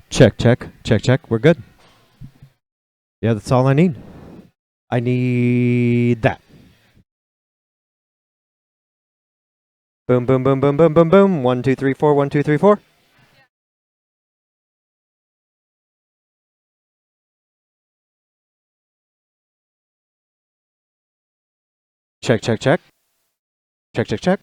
Check, check, check, check. We're good. Yeah, that's all I need. I need that. Boom, boom, boom, boom, boom, boom, boom. 1, 2, 3, 4. 1, 2, 3, 4. Check, check, check. Check, check, check.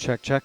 Check, check.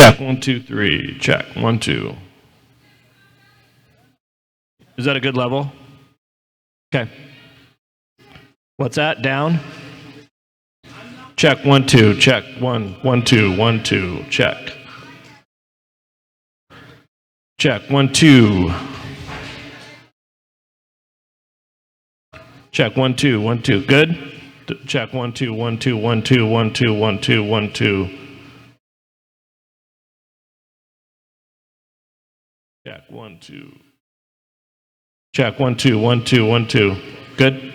Check, 1, 2, 3. Check, 1, 2. Is that a good level? Okay. What's that? Down? Check, 1, 2. Check, 1, 1, 2, 1, 2. Check. Check, 1, 2. Check, 1, 2, 1, 2. Good? Check, 1, 2, 1, 2, 1, 2, 1, 2, 1, 2, 1, 2. Check, 1, 2. Check, 1, 2, 1, 2, 1, 2. Good?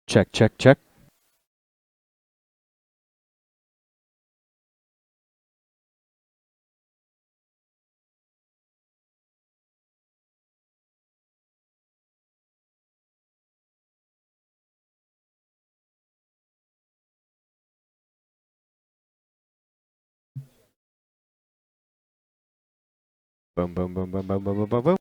Check, check, check. Boom, boom, boom, boom, boom, boom, boom, boom, boom.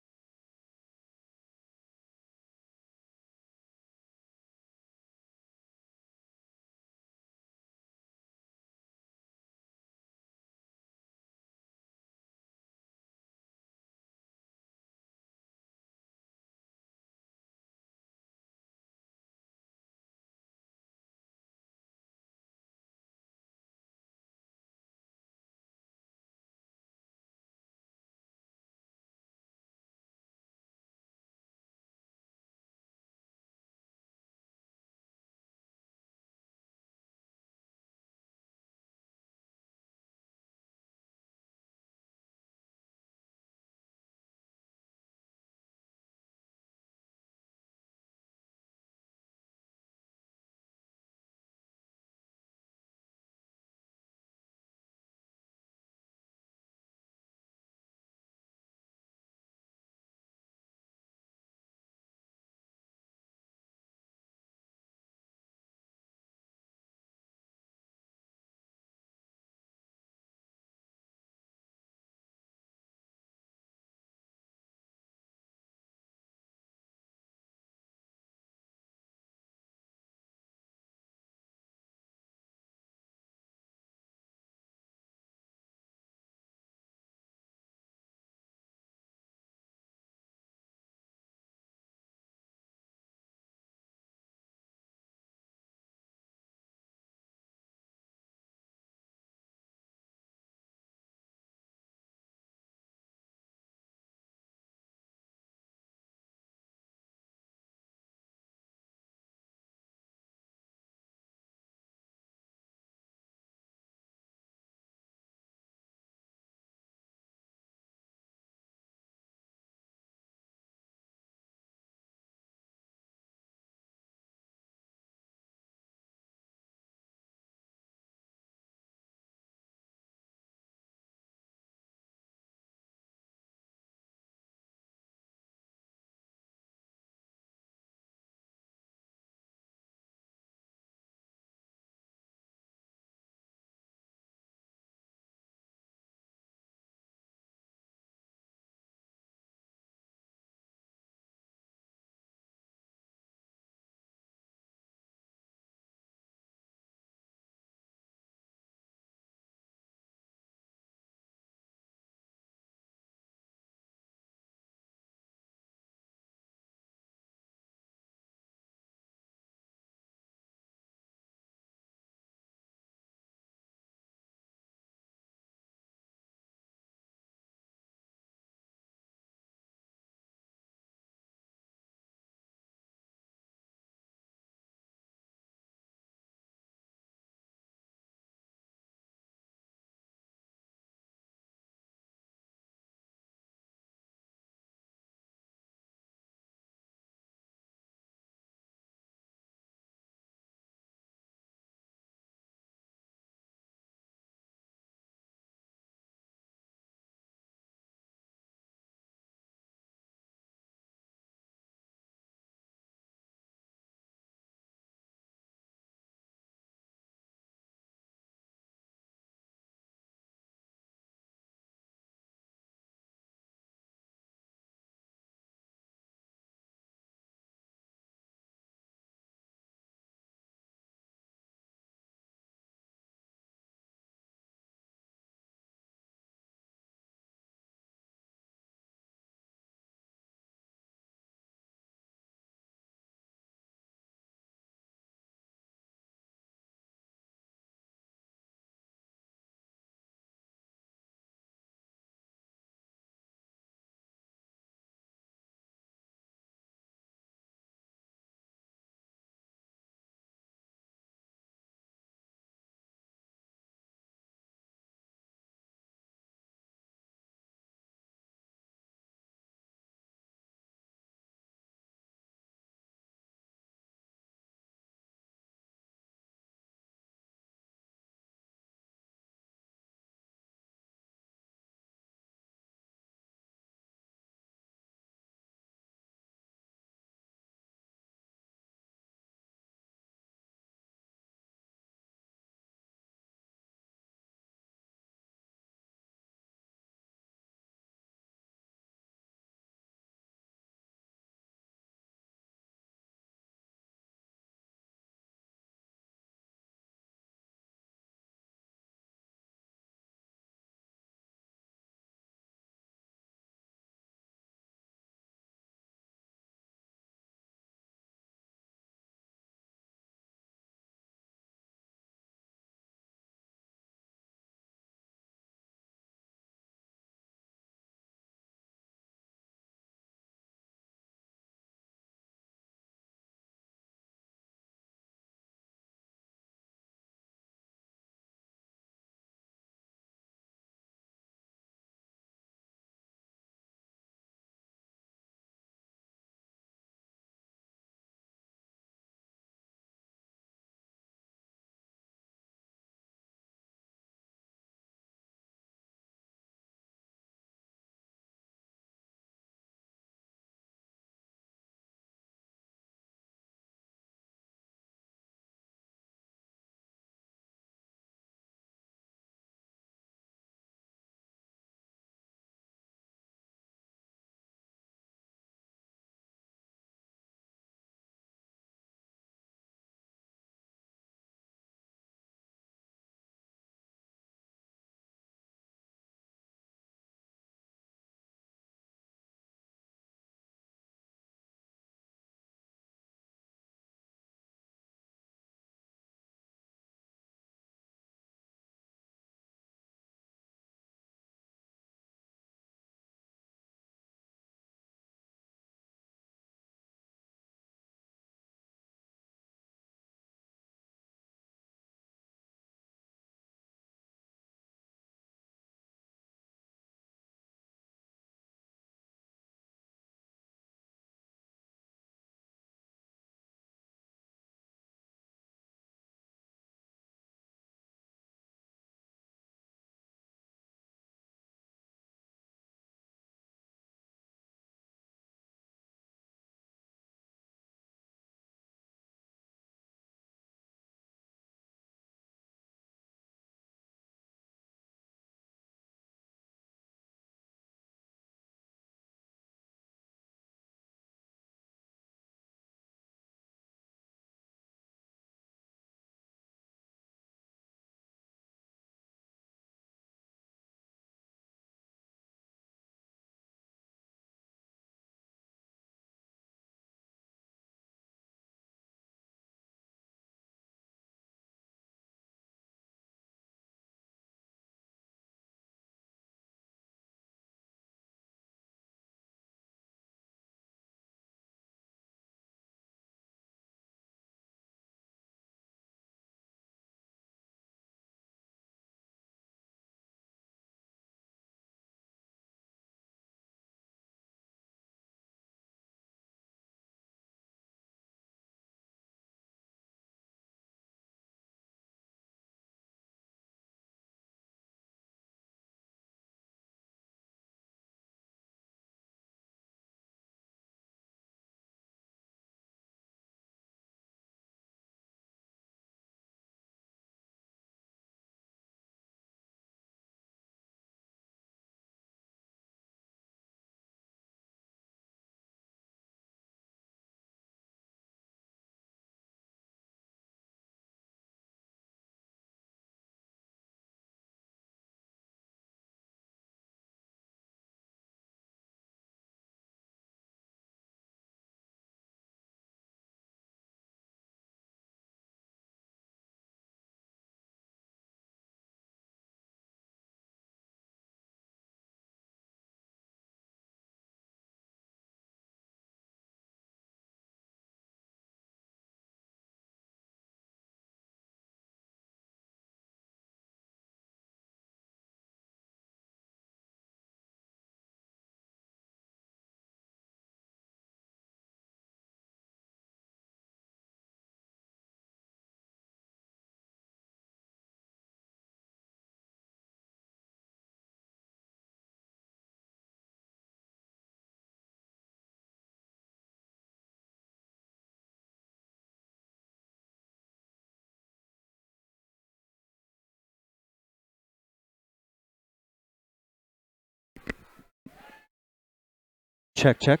Check, check.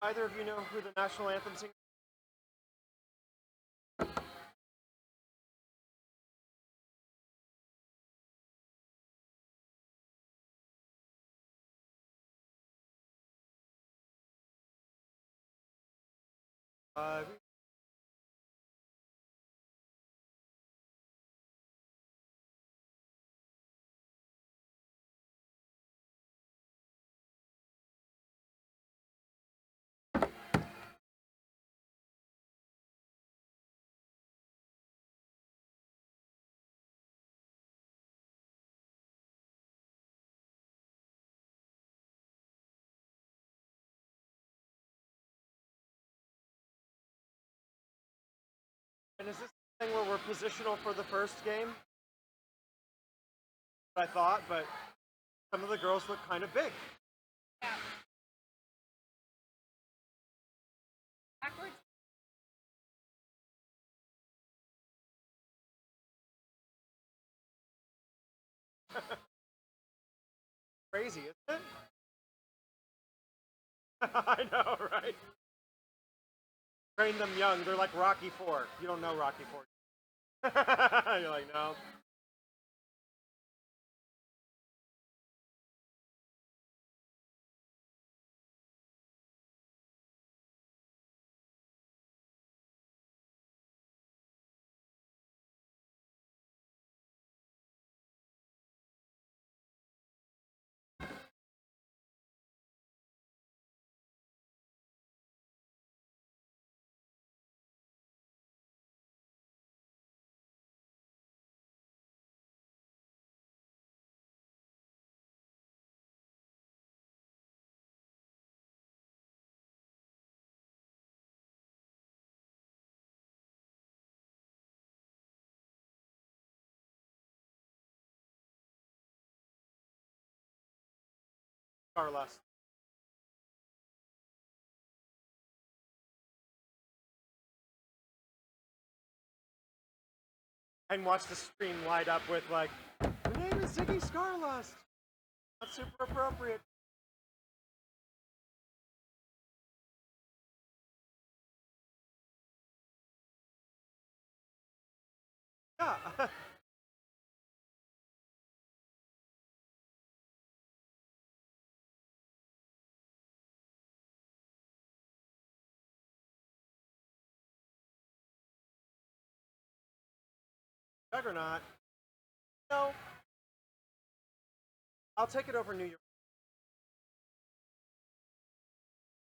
Either of you know who the national anthem singer? Uh, and is this the thing where we're positional for the first game? I thought, but some of the girls look kind of big. Yeah. Backwards. Crazy, isn't it? I know, right? Train them young. They're like Rocky 4. You don't know Rocky 4. You're like, no. Carlos. And watch the screen light up with like, the name is Ziggy Scarlust. That's super appropriate. Yeah. Juggernaut. No. I'll take it over New York.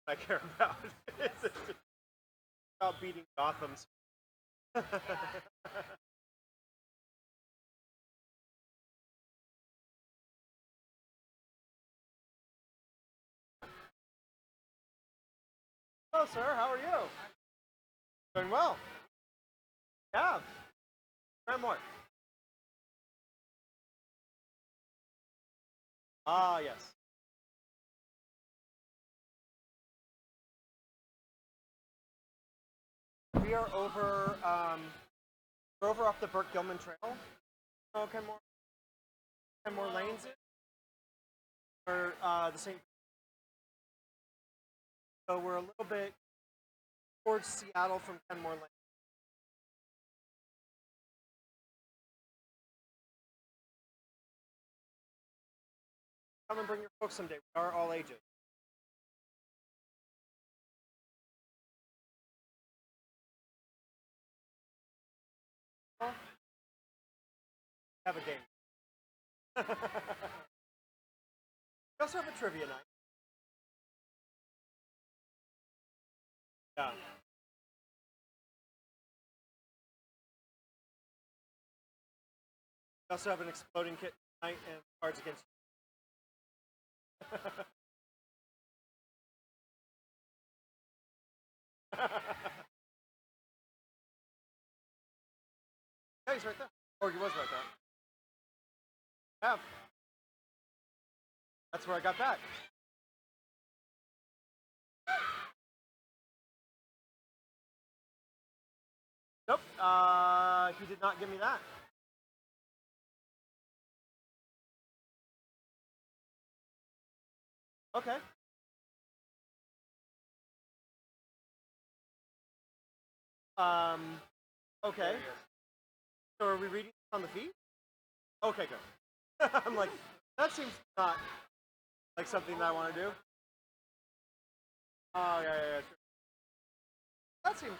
I care about. It's about beating Gotham's. Hello, sir. How are you? Doing well. Yeah. More. Ah, yes. We are over. We're over off the Burke Gilman Trail. Oh, Kenmore Lanes. Or the same. So we're a little bit towards Seattle from Kenmore Lane. Come and bring your folks someday. We are all ages. Have a game. We also have a trivia night. Yeah. We also have an exploding kit tonight and cards against. Yeah, he's right there. Or he was right there. Yeah. That's where I got that. Nope. He did not give me that. Okay. Okay. So are we reading on the feed? Okay, good. I'm like, that seems not like something that I want to do. Oh, yeah, sure. That seems.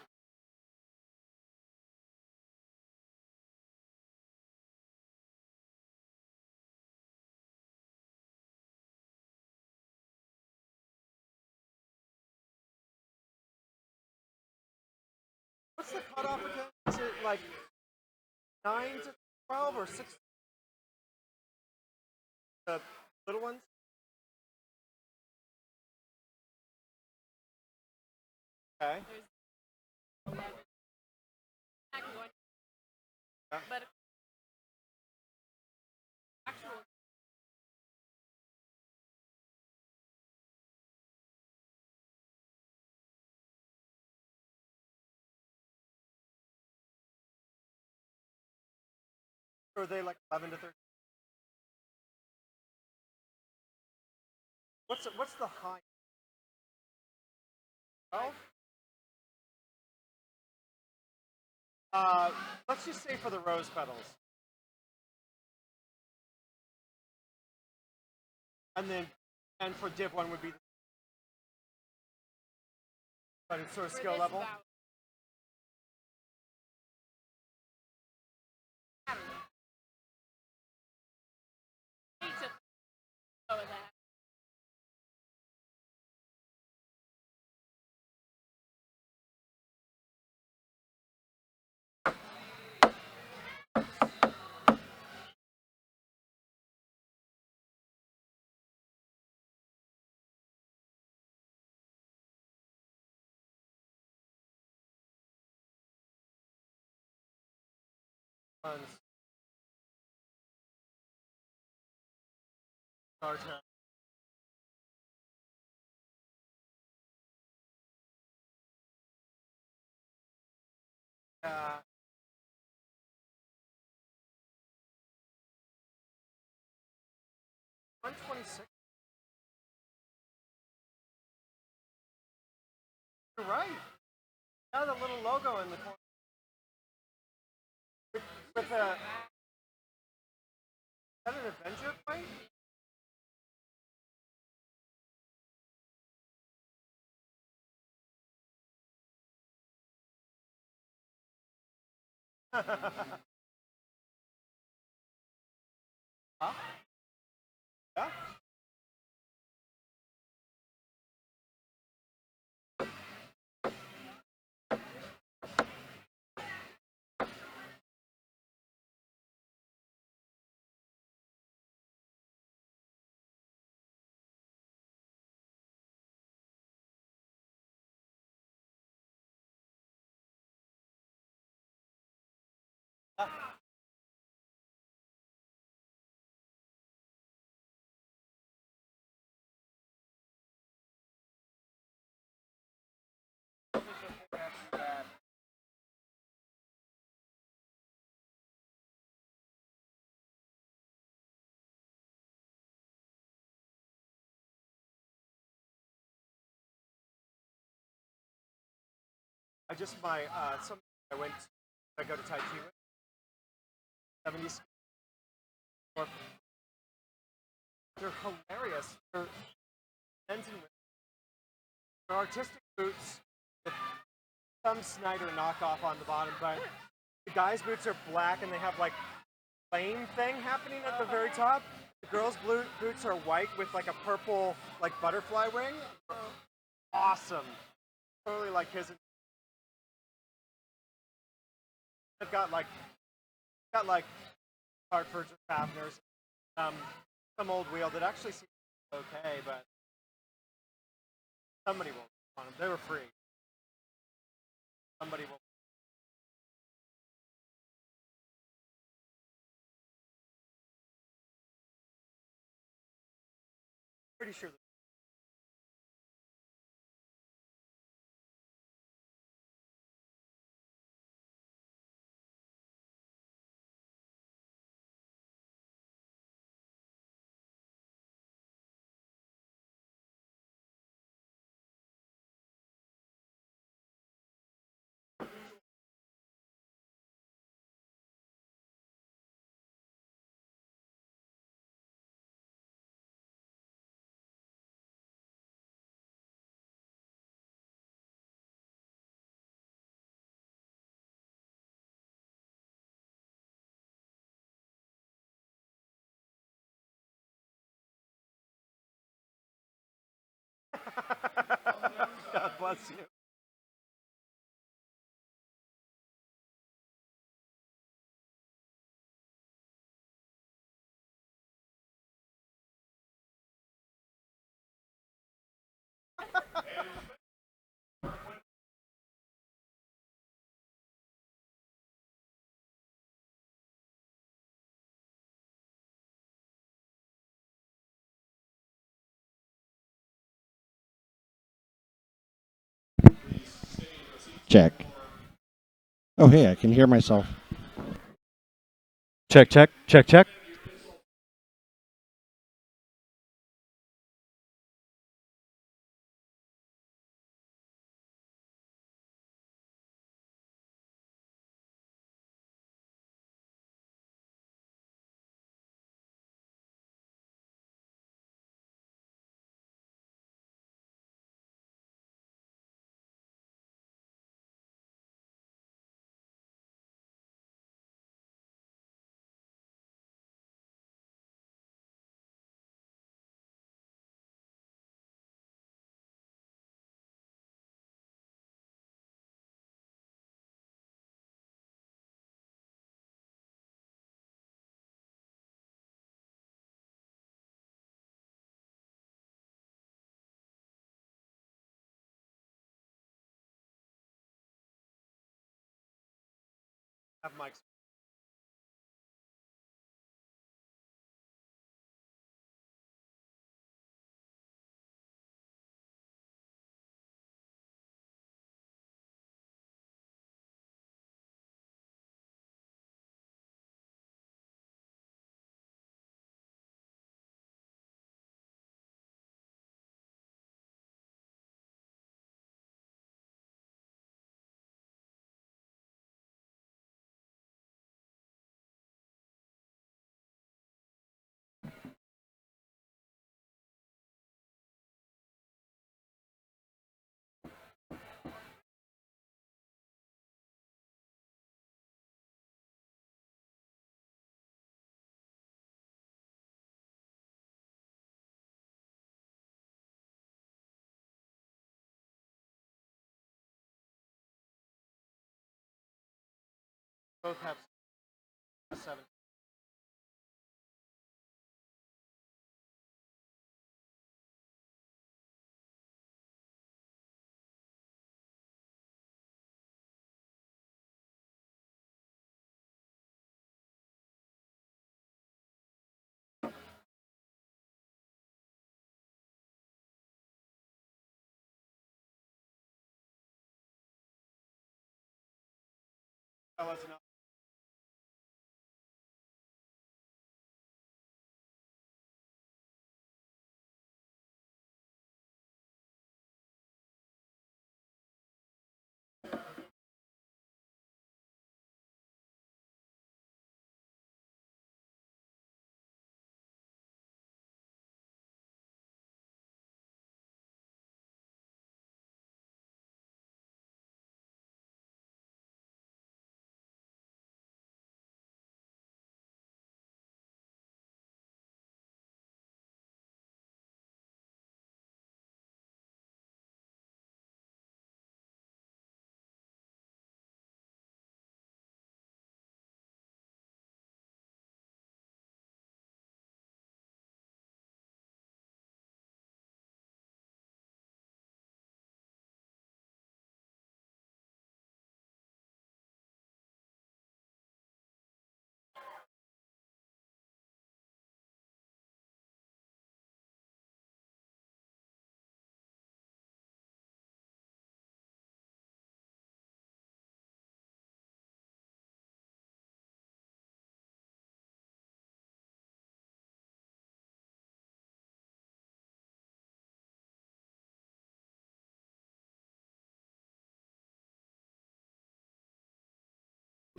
What's the cutoff again? Is it like 9 to 12 or 6? The little ones? Okay. Yeah. But actual Or are they like 11 to 13? What's the high? 12? Let's just say for the rose petals. And for div 1 would be, but it's sort of for skill this level. about- I don't know. Need to go with that. Tons. Stars now. Uh, 126. You're right. Yeah, the little logo in the corner. With a. Is that an Avenger fight? Huh? Yeah? I just some I went. I go to Tai Chi with 70s. They're hilarious. They're men's and women. They're artistic boots with some Snyder knockoff on the bottom, but the guys' boots are black and they have like flame thing happening at the very top. The girls' boots are white with like a purple like butterfly wing. Awesome. Totally like his. They've got like Hartfords or Fasteners. Some old wheel that actually seems okay, but somebody will want them. They were free. Somebody will. Pretty sure. God bless you. Check. Oh, hey, I can hear myself. Check, check, check, check. Have mics. Both have 7. Oh, that's enough.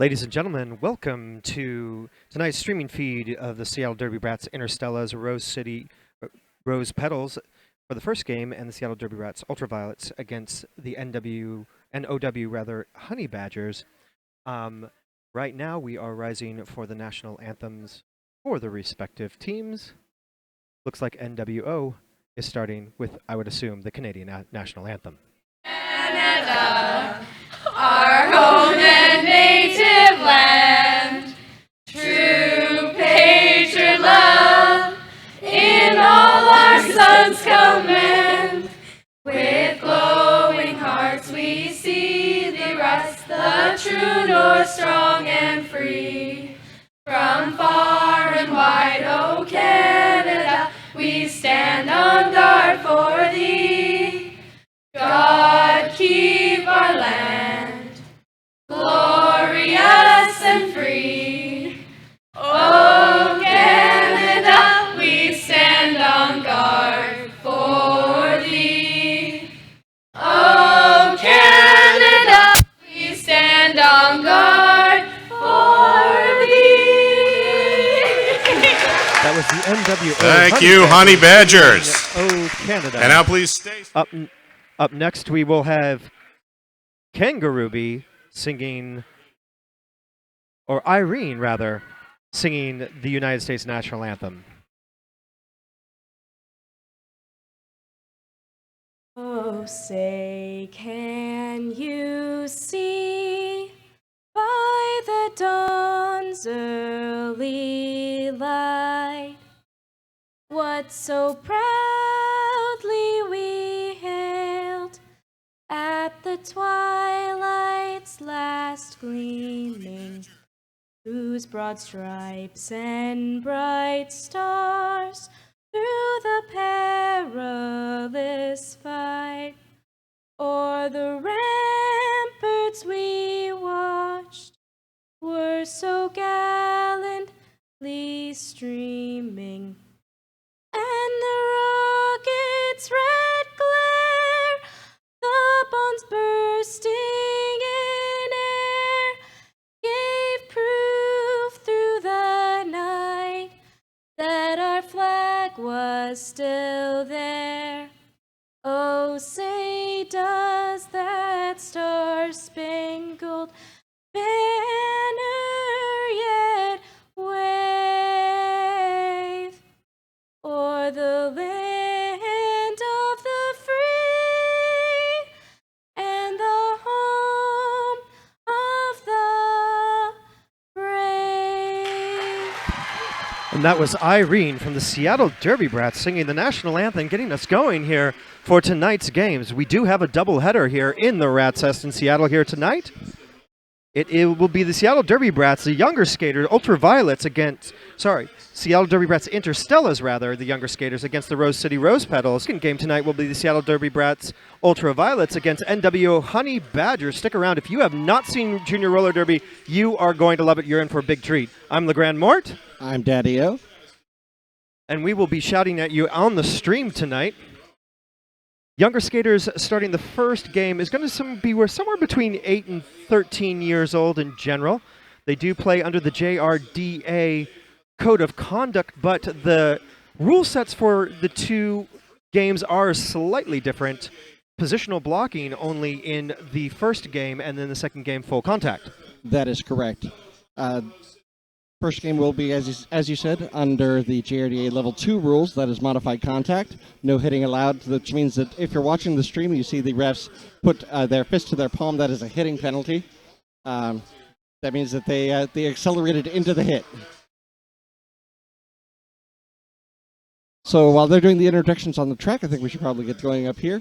Ladies and gentlemen, welcome to tonight's streaming feed of the Seattle Derby Brats Interstellas Rose Petals for the first game, and the Seattle Derby Brats Ultraviolets against the NOW Honey Badgers. Right now we are rising for the national anthems for the respective teams. Looks like NWO is starting with, I would assume, the Canadian national anthem. Canada, our home and native land, true patriot love, in all our sons command. With glowing hearts we see thee rise, the true north, strong and free. From far and wide, O Canada, we stand on guard for thee. God keep our land glorious and free. O Canada, we stand on guard for thee. O Canada, we stand on guard for thee. That was the NWO. Thank you, Honey Badgers. Oh, Canada. And now please stay. Up next, we will have Kangaroo singing, or Irene, rather, singing the United States national anthem. Oh, say, can you see by the dawn's early light what so proudly we hailed at the twilight's last gleaming, whose broad stripes and bright stars through the perilous fight o'er the ramparts we watched were so gallantly streaming, and the rocket's red glare, the bombs bursting in air, gave proof through the night that our flag was still there. Oh, say, does that star-spangled banner yet wave o'er the land of the free and the home of the brave? And that was Irene from the Seattle Derby Brats singing the national anthem, getting us going here for tonight's games. We do have a doubleheader here in the Rats Nest in Seattle here tonight. It will be the Seattle Derby Brats, the younger skaters, Ultraviolets against, Seattle Derby Brats Interstellas, rather, the younger skaters against the Rose City Rose Petals. Second game tonight will be the Seattle Derby Brats Ultraviolets against NWO Honey Badgers. Stick around. If you have not seen Junior Roller Derby, you are going to love it. You're in for a big treat. I'm LeGrand Mort. I'm Daddy-O. And we will be shouting at you on the stream tonight. Younger skaters starting the first game is going to be somewhere between 8 and 13 years old in general. They do play under the JRDA Code of Conduct, but the rule sets for the two games are slightly different. Positional blocking only in the first game, and then the second game full contact. That is correct. First game will be, as you said, under the JRDA Level 2 rules. That is modified contact. No hitting allowed, which means that if you're watching the stream, you see the refs put their fist to their palm. That is a hitting penalty. That means that they accelerated into the hit. So while they're doing the introductions on the track, I think we should probably get going up here.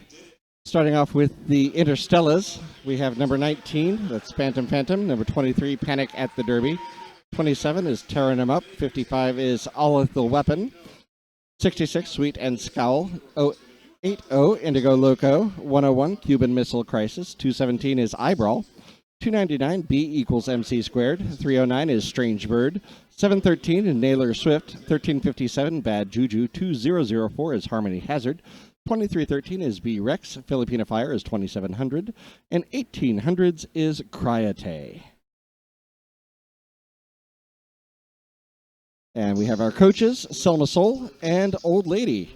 Starting off with the Interstellas, we have number 19, that's Phantom. Number 23, Panic at the Derby. 27 is Tearing 'Em Up. 55 is All Lethal Weapon. 66, Sweet and Scowl. 80, Indigo Loco. 101, Cuban Missile Crisis. 217 is Eyebrow. 299, B equals MC squared. 309 is Strange Bird. 713 is Nailer Swift. 1357, Bad Juju. 2004 is Harmony Hazard. 2313 is B Rex. Filipina Fire is 2700. And 1800s is Cryate. And we have our coaches, Selma Soul and Old Lady.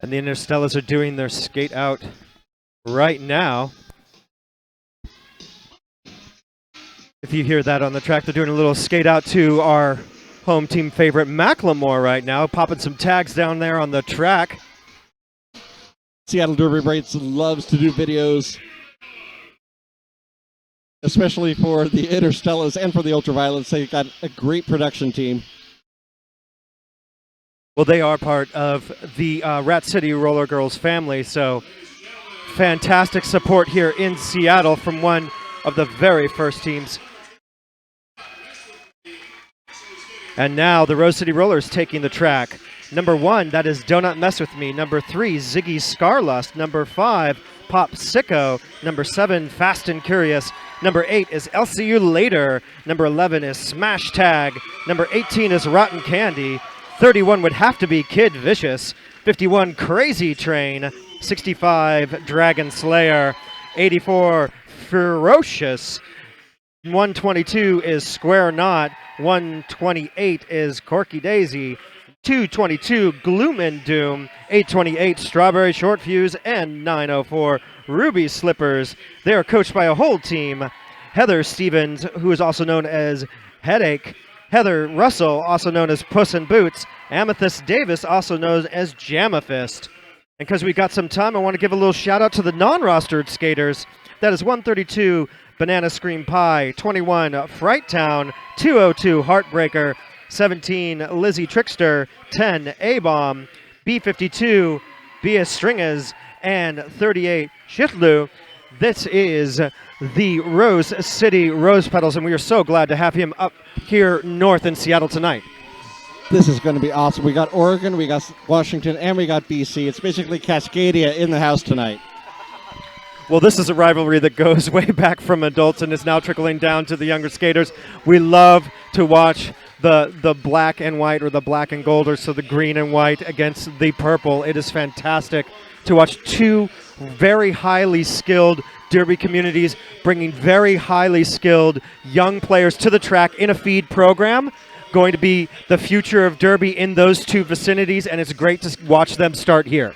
And the Interstellas are doing their skate out right now. If you hear that on the track, they're doing a little skate out to our home team favorite Macklemore right now, popping some tags down there on the track. Seattle Derby Brights loves to do videos, especially for the Interstellas and for the Ultraviolets. They've got a great production team. Well, they are part of the Rat City Roller Girls family, so fantastic support here in Seattle from one of the very first teams. And now the Rose City Rollers taking the track. Number 1, that is Donut Mess With Me. Number 3, Ziggy Scarlust. Number 5, Pop Sicko. Number 7, Fast and Curious. Number 8 is LCU Later. Number 11 is Smash Tag. Number 18 is Rotten Candy. 31 would have to be Kid Vicious. 51, Crazy Train. 65, Dragon Slayer. 84, Ferocious. 122 is Square Knot. 128 is Corky Daisy. 222 Gloom and Doom. 828 Strawberry Short Fuse. And 904 Ruby Slippers. They are coached by a whole team. Heather Stevens, who is also known as Headache. Heather Russell, also known as Puss in Boots. Amethyst Davis, also known as Jamafist. And because we got some time, I want to give a little shout out to the non-rostered skaters. That is 132 Banana Scream Pie, 21 Fright Town, 202 Heartbreaker, 17 Lizzie Trickster, 10 A-Bomb, B52 Bia Stringas, and 38 Shitlu. This is the Rose City Rose Petals, and we are so glad to have him up here north in Seattle tonight. This is going to be awesome. We got Oregon, we got Washington, and we got BC. It's basically Cascadia in the house tonight. Well, this is a rivalry that goes way back from adults and is now trickling down to the younger skaters. We love to watch the black and white, or the black and gold, or so the green and white against the purple. It is fantastic to watch two very highly skilled derby communities bringing very highly skilled young players to the track in a feed program. Going to be the future of derby in those two vicinities, and it's great to watch them start here.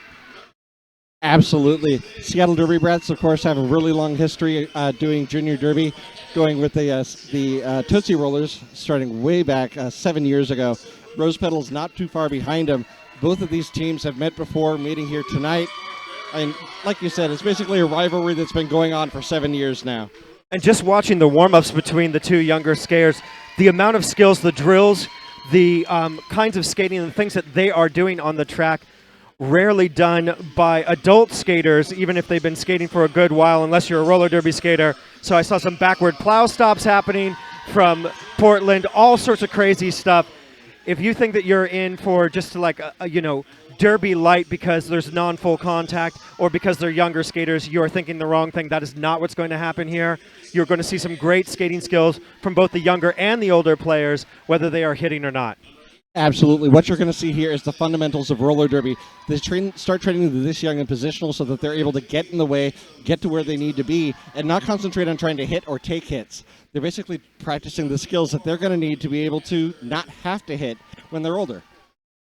Absolutely. Seattle Derby Brats, of course, have a really long history doing junior derby, going with the Tootsie Rollers, starting way back 7 years ago. Rose Petals not too far behind them. Both of these teams have met before, meeting here tonight. And like you said, it's basically a rivalry that's been going on for 7 years now. And just watching the warm-ups between the two younger skaters, the amount of skills, the drills, the kinds of skating and the things that they are doing on the track, rarely done by adult skaters, even if they've been skating for a good while, unless you're a roller derby skater. So I saw some backward plow stops happening from Portland, all sorts of crazy stuff. If you think that you're in for just like a derby light because there's non-full contact, or because they're younger skaters, you're thinking the wrong thing. That is not what's going to happen here. You're going to see some great skating skills from both the younger and the older players, whether they are hitting or not. Absolutely. What you're going to see here is the fundamentals of roller derby. They start training this young and positional so that they're able to get in the way, get to where they need to be, and not concentrate on trying to hit or take hits. They're basically practicing the skills that they're going to need to be able to not have to hit when they're older.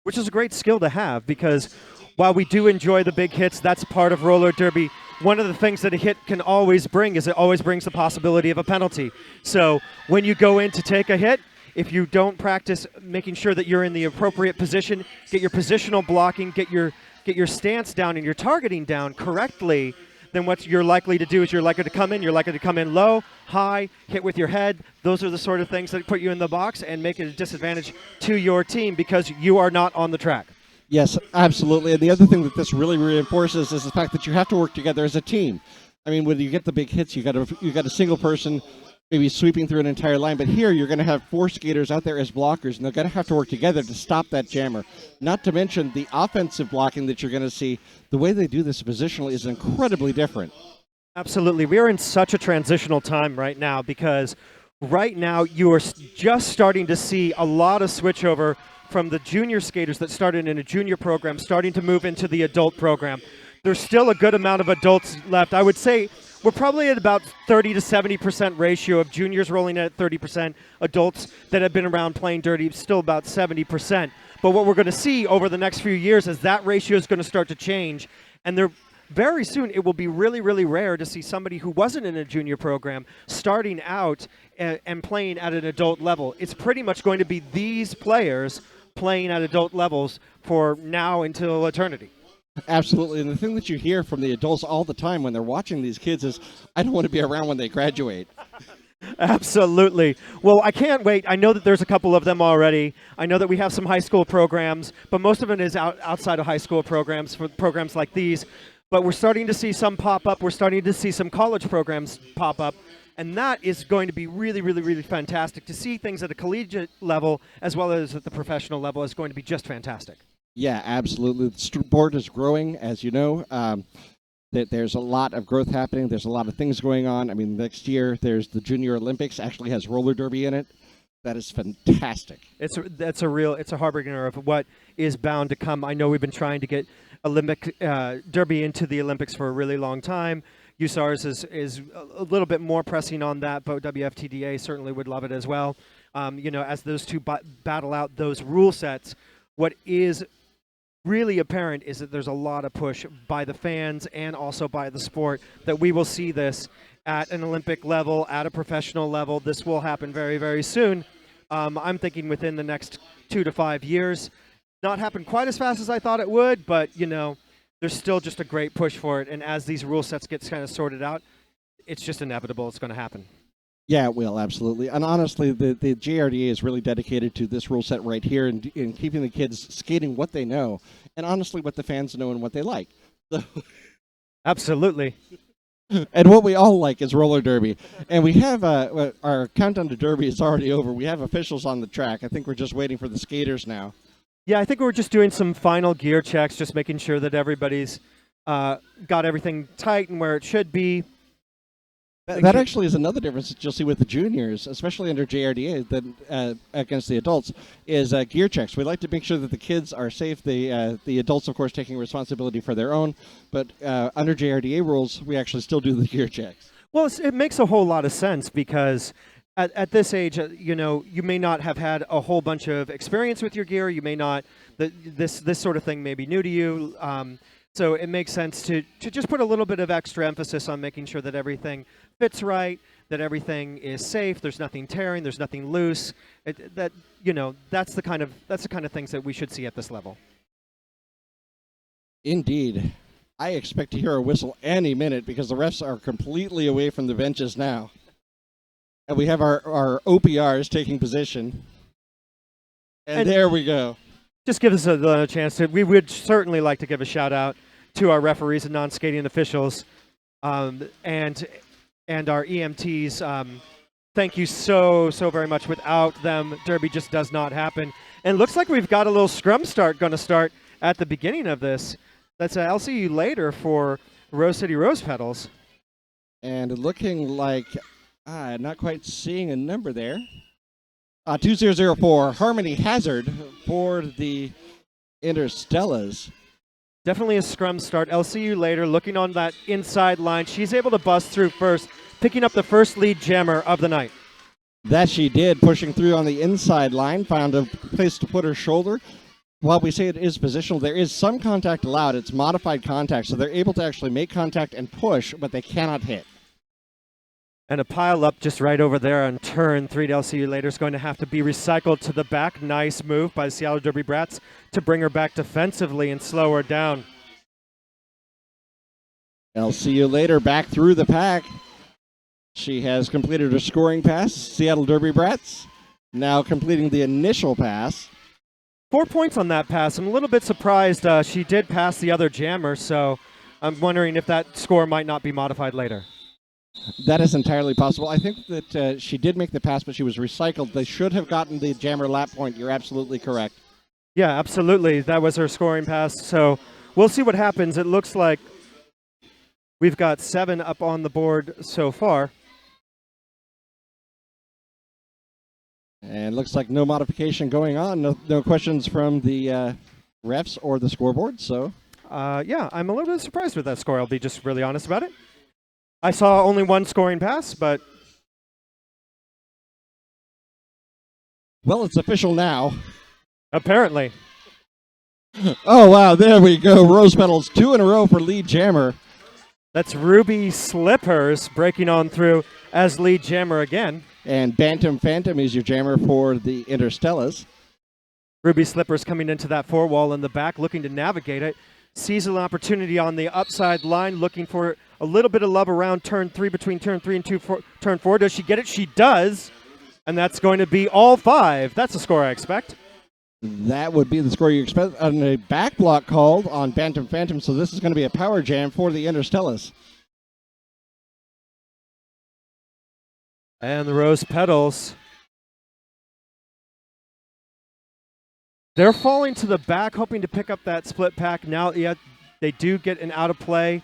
Which is a great skill to have, because while we do enjoy the big hits, that's part of roller derby. One of the things that a hit can always bring is it always brings the possibility of a penalty. So when you go in to take a hit, if you don't practice making sure that you're in the appropriate position, get your positional blocking, get your stance down and your targeting down correctly, then what you're likely to do is you're likely to come in low, high, hit with your head. Those are the sort of things that put you in the box and make it a disadvantage to your team because you are not on the track. Yes, absolutely. And the other thing that this really reinforces is the fact that you have to work together as a team. I mean, when you get the big hits, you got a single person maybe sweeping through an entire line, but here you're going to have four skaters out there as blockers, and they're going to have to work together to stop that jammer. Not to mention the offensive blocking that you're going to see. The way they do this positionally is incredibly different. Absolutely. We are in such a transitional time right now, because right now you are just starting to see a lot of switchover from the junior skaters that started in a junior program starting to move into the adult program. There's still a good amount of adults left. I would say we're probably at about 30 to 70% ratio of juniors rolling at 30%, adults that have been around playing dirty still about 70%. But what we're going to see over the next few years is that ratio is going to start to change, and very soon it will be really, really rare to see somebody who wasn't in a junior program starting out and playing at an adult level. It's pretty much going to be these players playing at adult levels for now until eternity. Absolutely, and the thing that you hear from the adults all the time when they're watching these kids is, I don't want to be around when they graduate. Absolutely. Well, I can't wait. I know that there's a couple of them already. I know that we have some high school programs, but most of it is outside of high school programs for programs like these. But we're starting to see some pop up. We're starting to see some college programs pop up. And that is going to be really, really, really fantastic. To see things at a collegiate level as well as at the professional level is going to be just fantastic. Yeah, absolutely. The sport is growing, as you know. There's a lot of growth happening. There's a lot of things going on. I mean, next year there's the Junior Olympics. Actually has roller derby in it. That is fantastic. It's a harbinger of what is bound to come. I know we've been trying to get Olympic derby into the Olympics for a really long time. USARS is a little bit more pressing on that, but WFTDA certainly would love it as well. As those two battle out those rule sets, what is really apparent is that there's a lot of push by the fans and also by the sport that we will see this at an Olympic level, at a professional level. This will happen very, very soon. I'm thinking within the next 2 to 5 years. Not happen quite as fast as I thought it would, but, there's still just a great push for it. And as these rule sets get kind of sorted out, it's just inevitable it's going to happen. Yeah, it will, absolutely. And honestly, the JRDA is really dedicated to this rule set right here and in keeping the kids skating what they know, and honestly what the fans know and what they like. Absolutely. And what we all like is roller derby. And we have our countdown to derby is already over. We have officials on the track. I think we're just waiting for the skaters now. Yeah, I think we're just doing some final gear checks, just making sure that everybody's got everything tight and where it should be. That actually is another difference that you'll see with the juniors, especially under JRDA, than against the adults, is gear checks. We like to make sure that the kids are safe. The adults, of course, taking responsibility for their own. But under JRDA rules, we actually still do the gear checks. Well, it makes a whole lot of sense because at this age, you may not have had a whole bunch of experience with your gear. You may not. This sort of thing may be new to you. So it makes sense to just put a little bit of extra emphasis on making sure that everything fits right, that everything is safe, there's nothing tearing, there's nothing loose. That's the kind of things that we should see at this level. Indeed. I expect to hear a whistle any minute because the refs are completely away from the benches now. And we have our OPRs taking position. And there we go. Just give us a chance to. We would certainly like to give a shout out to our referees and non-skating officials, and our EMTs. Thank you so very much. Without them, derby just does not happen. And it looks like we've got a little scrum going to start at the beginning of this. That's a LCU later for Rose City Rose Petals. And looking like not quite seeing a number there. 2004 Harmony Hazard for the Interstellas. Definitely a scrum start. LCU later, looking on that inside line. She's able to bust through first, picking up the first lead jammer of the night. That she did, pushing through on the inside line, found a place to put her shoulder. While we say it is positional, there is some contact allowed. It's modified contact, so they're able to actually make contact and push, but they cannot hit. And a pile up just right over there on turn 3 to LCU later is going to have to be recycled to the back. Nice move by the Seattle Derby Brats to bring her back defensively and slow her down. LCU later back through the pack. She has completed her scoring pass. Seattle Derby Brats now completing the initial pass. 4 points on that pass. I'm a little bit surprised she did pass the other jammer, so I'm wondering if that score might not be modified later. That is entirely possible. I think that she did make the pass, but she was recycled. They should have gotten the jammer lap point. You're absolutely correct. Yeah, absolutely. That was her scoring pass. So we'll see what happens. It looks like we've got 7 up on the board so far. And looks like no modification going on. No questions from the refs or the scoreboard. So yeah, I'm a little bit surprised with that score. I'll be just really honest about it. I saw only one scoring pass, but Well, it's official now. apparently. Oh, wow, there we go. Rose petals 2 in a row for lead jammer. That's Ruby Slippers breaking on through as lead jammer again. And Bantam Phantom is your jammer for the Interstellas. Ruby Slippers coming into that four wall in the back, looking to navigate it. Sees an opportunity on the upside line, looking for a little bit of love around turn 3, between turn 3 and turn 4. Does she get it? She does. And that's going to be all 5. That's the score I expect. That would be the score you expect on a back block called on Bantam Phantom, so this is going to be a power jam for the Interstellas. And the Rose Petals. They're falling to the back, hoping to pick up that split pack. Now, yeah, they do get an out of play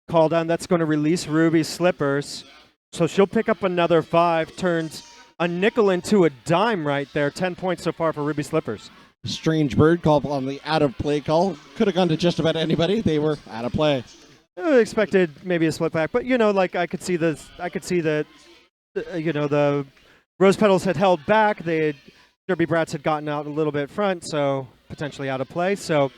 call down. That's going to release Ruby Slippers. So she'll pick up another 5, turns a nickel into a dime right there. 10 points so far for Ruby Slippers. Strange bird call on the out of play call. Could have gone to just about anybody. They were out of play. I expected maybe a split pack, but like I could see that the Rose Petals had held back. Derby Brats had gotten out a little bit front, so potentially out of play. So,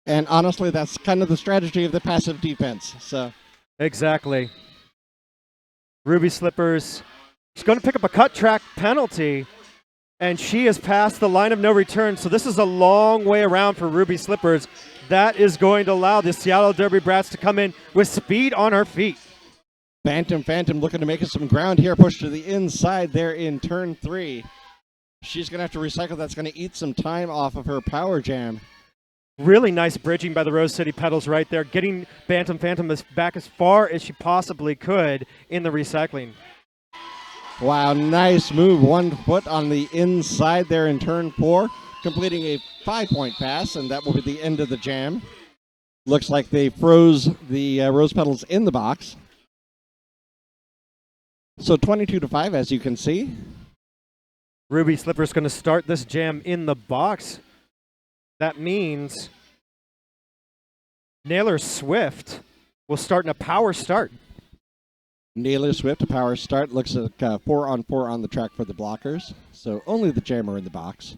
and honestly, that's kind of the strategy of the passive defense. So exactly. Ruby Slippers, she's going to pick up a cut track penalty, and she has passed the line of no return. So this is a long way around for Ruby Slippers. That is going to allow the Seattle Derby Brats to come in with speed on her feet. Bantam Phantom looking to make us some ground here. Push to the inside there in turn 3. She's going to have to recycle. That's going to eat some time off of her power jam. Really nice bridging by the Rose City Petals right there, getting Bantam Phantom back as far as she possibly could in the recycling. Wow, nice move. 1 foot on the inside there in turn 4, completing a 5-point pass, and that will be the end of the jam. Looks like they froze the Rose Petals in the box. So 22-5, as you can see. Ruby Slipper's going to start this jam in the box. That means Naylor Swift will start in a power start. Naylor Swift, a power start. Looks like 4-on-4 on the track for the blockers. So only the jammer in the box.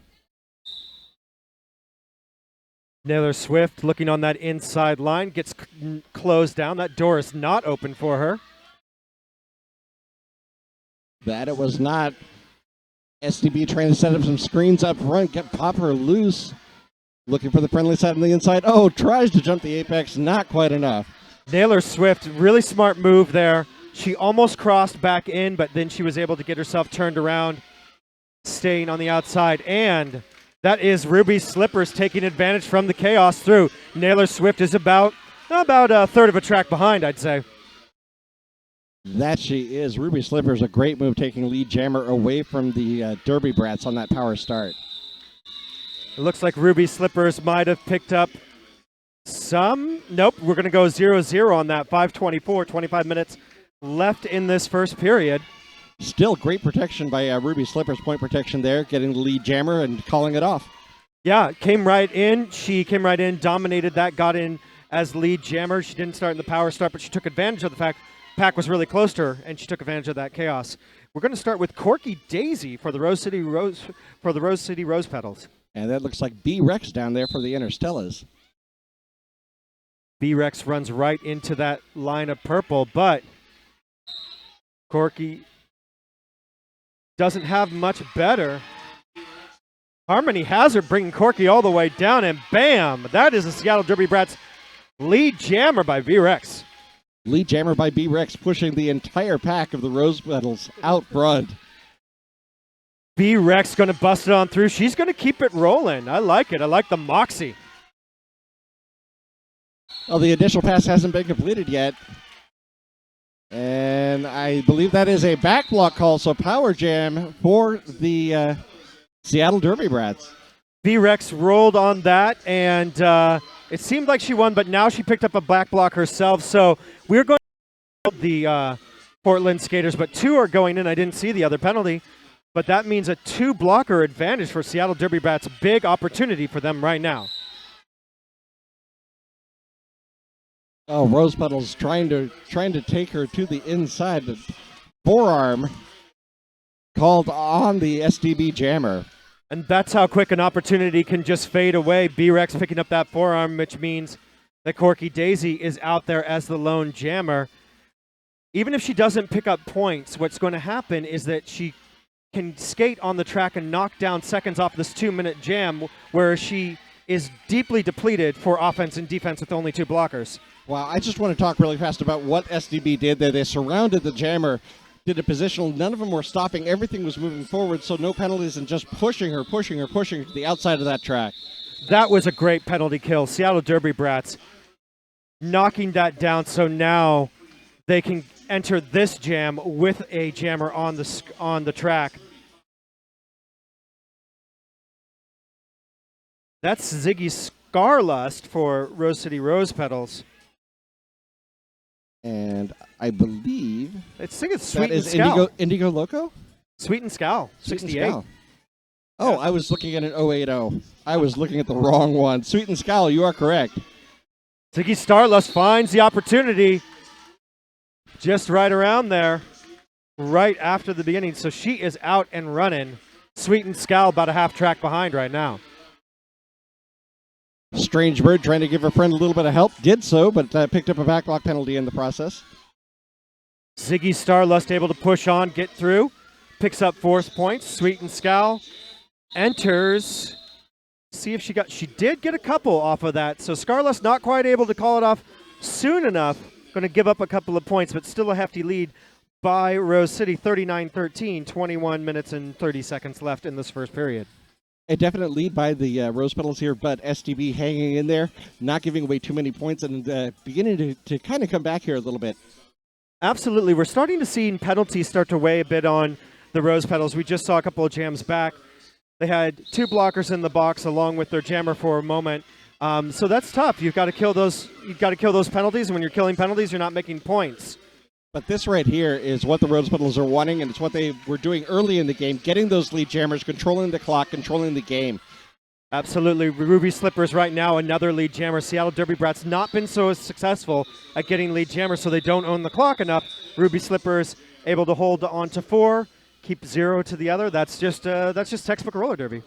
Naylor Swift looking on that inside line, gets closed down. That door is not open for her. That it was not. SDB trying to set up some screens up front, pop her loose. Looking for the friendly side on the inside. Oh, tries to jump the apex, not quite enough. Naylor Swift, really smart move there. She almost crossed back in, but then she was able to get herself turned around, staying on the outside. And that is Ruby Slippers taking advantage from the chaos through. Naylor Swift is about a third of a track behind, I'd say. That she is. Ruby Slippers, a great move, taking lead jammer away from the Derby Brats on that power start. It looks like Ruby Slippers might have picked up some. Nope, we're going to go 0-0 on that. 5:24, 25 minutes left in this first period. Still great protection by Ruby Slippers, point protection there, getting the lead jammer and calling it off. Yeah, came right in. She came right in, dominated that, got in as lead jammer. She didn't start in the power start, but she took advantage of the fact pack was really close to her, and she took advantage of that chaos. We're going to start with Corky Daisy for the Rose City Rose Petals. And that looks like B-Rex down there for the Interstellas. B-Rex runs right into that line of purple, but Corky doesn't have much better. Harmony Hazard bringing Corky all the way down, and bam! That is the Seattle Derby Brats lead jammer by B-Rex. Lead jammer by B-Rex pushing the entire pack of the Rose Petals out front. B-Rex going to bust it on through. She's going to keep it rolling. I like it. I like the moxie. Well, the initial pass hasn't been completed yet. And I believe that is a back block call, so power jam for the Seattle Derby Brats. B-Rex rolled on that, and it seemed like she won, but now she picked up a back block herself. So we're going to the Portland skaters, but 2 are going in. I didn't see the other penalty, but that means a 2-blocker advantage for Seattle Derby Brats. Big opportunity for them right now. Oh, Rose Petals trying to take her to the inside. The forearm called on the SDB jammer. And that's how quick an opportunity can just fade away. B-Rex picking up that forearm, which means that Corky Daisy is out there as the lone jammer. Even if she doesn't pick up points, what's going to happen is that she can skate on the track and knock down seconds off this 2-minute jam where she is deeply depleted for offense and defense with only 2 blockers. Wow, I just want to talk really fast about what SDB did there. They surrounded the jammer, did a positional. None of them were stopping. Everything was moving forward, so no penalties and just pushing her to the outside of that track. That was a great penalty kill. Seattle Derby Brats knocking that down, so now they can enter this jam with a jammer on the track. That's Ziggy Scarlust for Rose City Rose Petals. And I believe I think it's that Sweet and is Scowl. Indigo Loco? Sweet and Scowl, Sweet and 68. Scowl. Oh, I was looking at an 080. I was looking at the wrong one. Sweet and Scowl, you are correct. Ziggy Starlust finds the opportunity just right around there, right after the beginning. So she is out and running. Sweet and Scowl about a half track behind right now. Strange Bird trying to give her friend a little bit of help. Did so, but picked up a backlock penalty in the process. Ziggy Starlust able to push on, get through, picks up 4th points. Sweet and Scowl enters. See if she did get a couple off of that. So Scarlust not quite able to call it off soon enough. Going to give up a couple of points, but still a hefty lead by Rose City, 39-13, 21 minutes and 30 seconds left in this first period. A definite lead by the Rose Petals here, but SDB hanging in there, not giving away too many points, and beginning to kind of come back here a little bit. Absolutely. We're starting to see penalties start to weigh a bit on the Rose Petals. We just saw a couple of jams back. They had 2 blockers in the box along with their jammer for a moment. So that's tough. You've got to kill those. You've got to kill those penalties. And when you're killing penalties, you're not making points. But this right here is what the Rose Petals are wanting, and it's what they were doing early in the game, getting those lead jammers, controlling the clock, controlling the game. Absolutely. Ruby Slippers right now, another lead jammer. Seattle Derby Brats not been so successful at getting lead jammers, so they don't own the clock enough. Ruby Slippers able to hold on to 4, keep 0 to the other. That's just textbook roller derby.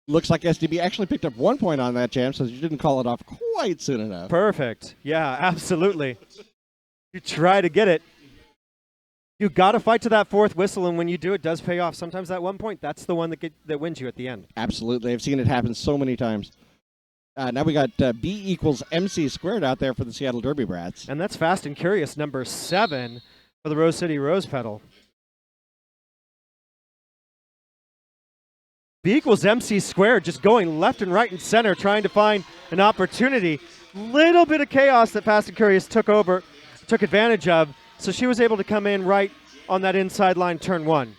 Looks like SDB actually picked up 1 point on that jam, so you didn't call it off quite soon enough. Perfect. Yeah, absolutely. You try to get it. You got to fight to that 4th whistle, and when you do, it does pay off. Sometimes that 1 point, that's the one that wins you at the end. Absolutely. I've seen it happen so many times. Now we got B equals MC squared out there for the Seattle Derby Brats. And that's Fast and Curious, number 7 for the Rose City Rose Petal. B equals MC squared, just going left and right and center, trying to find an opportunity. Little bit of chaos that Fast and Curious took advantage of. So she was able to come in right on that inside line, turn 1.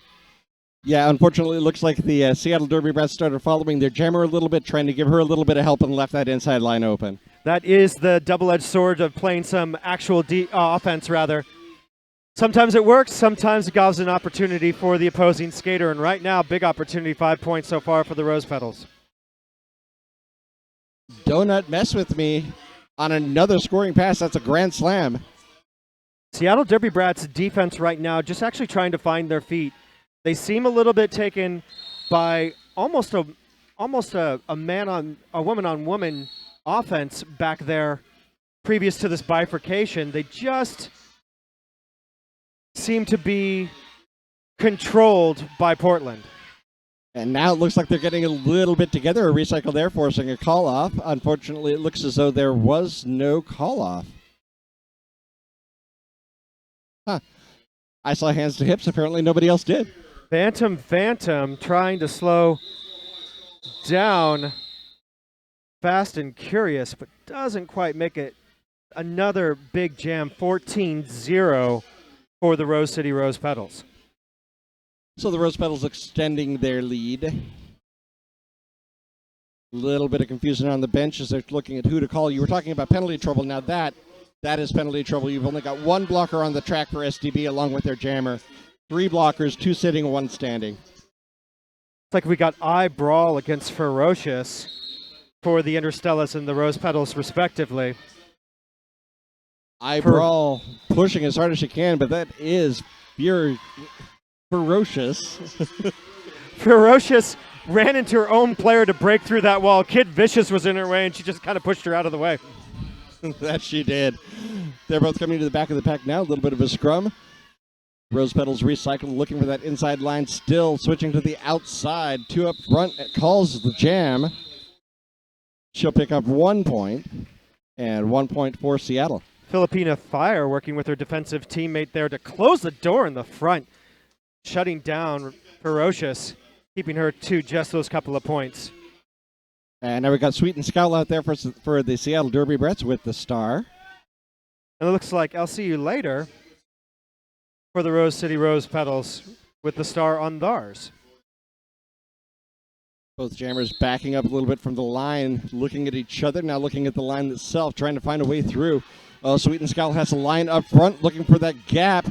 Yeah, unfortunately, it looks like the Seattle Derby Brats started following their jammer a little bit, trying to give her a little bit of help, and left that inside line open. That is the double-edged sword of playing some actual offense, rather. Sometimes it works, sometimes it gives an opportunity for the opposing skater, and right now, big opportunity, 5 points so far for the Rose Petals. Donut mess with me on another scoring pass. That's a grand slam. Seattle Derby Brats' defense right now just actually trying to find their feet. They seem a little bit taken by almost a woman on woman offense back there previous to this bifurcation. They just seem to be controlled by Portland. And now it looks like they're getting a little bit together. A recycle there, forcing a call off. Unfortunately, it looks as though there was no call off. Huh. I saw hands to hips. Apparently nobody else did. Phantom trying to slow down Fast and Curious, but doesn't quite make it. Another big jam, 14-0 for the Rose City Rose Petals. So the Rose Petals extending their lead. A little bit of confusion on the bench as they're looking at who to call. You were talking about penalty trouble. Now that is penalty trouble. You've only got 1 blocker on the track for SDB along with their jammer. 3 blockers, 2 sitting, 1 standing. It's like we got eye brawl against Ferocious for the Interstellas and the Rose Petals respectively. Eyebrow pushing as hard as she can, but that is ferocious. Ferocious ran into her own player to break through that wall. Kid Vicious was in her way, and she just kind of pushed her out of the way. That she did. They're both coming to the back of the pack now. A little bit of a scrum. Rose Petals recycled, looking for that inside line, still switching to the outside. 2 up front, calls the jam. She'll pick up 1 point, and 1 point for Seattle. Filipina Fire working with her defensive teammate there to close the door in the front, shutting down Ferocious, keeping her to just those couple of points. And now we got Sweet and Scowl out there for the Seattle Derby Brats with the star. And it looks like LCU later for the Rose City Rose Petals with the star on theirs. Both jammers backing up a little bit from the line, looking at each other, now looking at the line itself, trying to find a way through. Sweet and Scowl has a line up front, looking for that gap.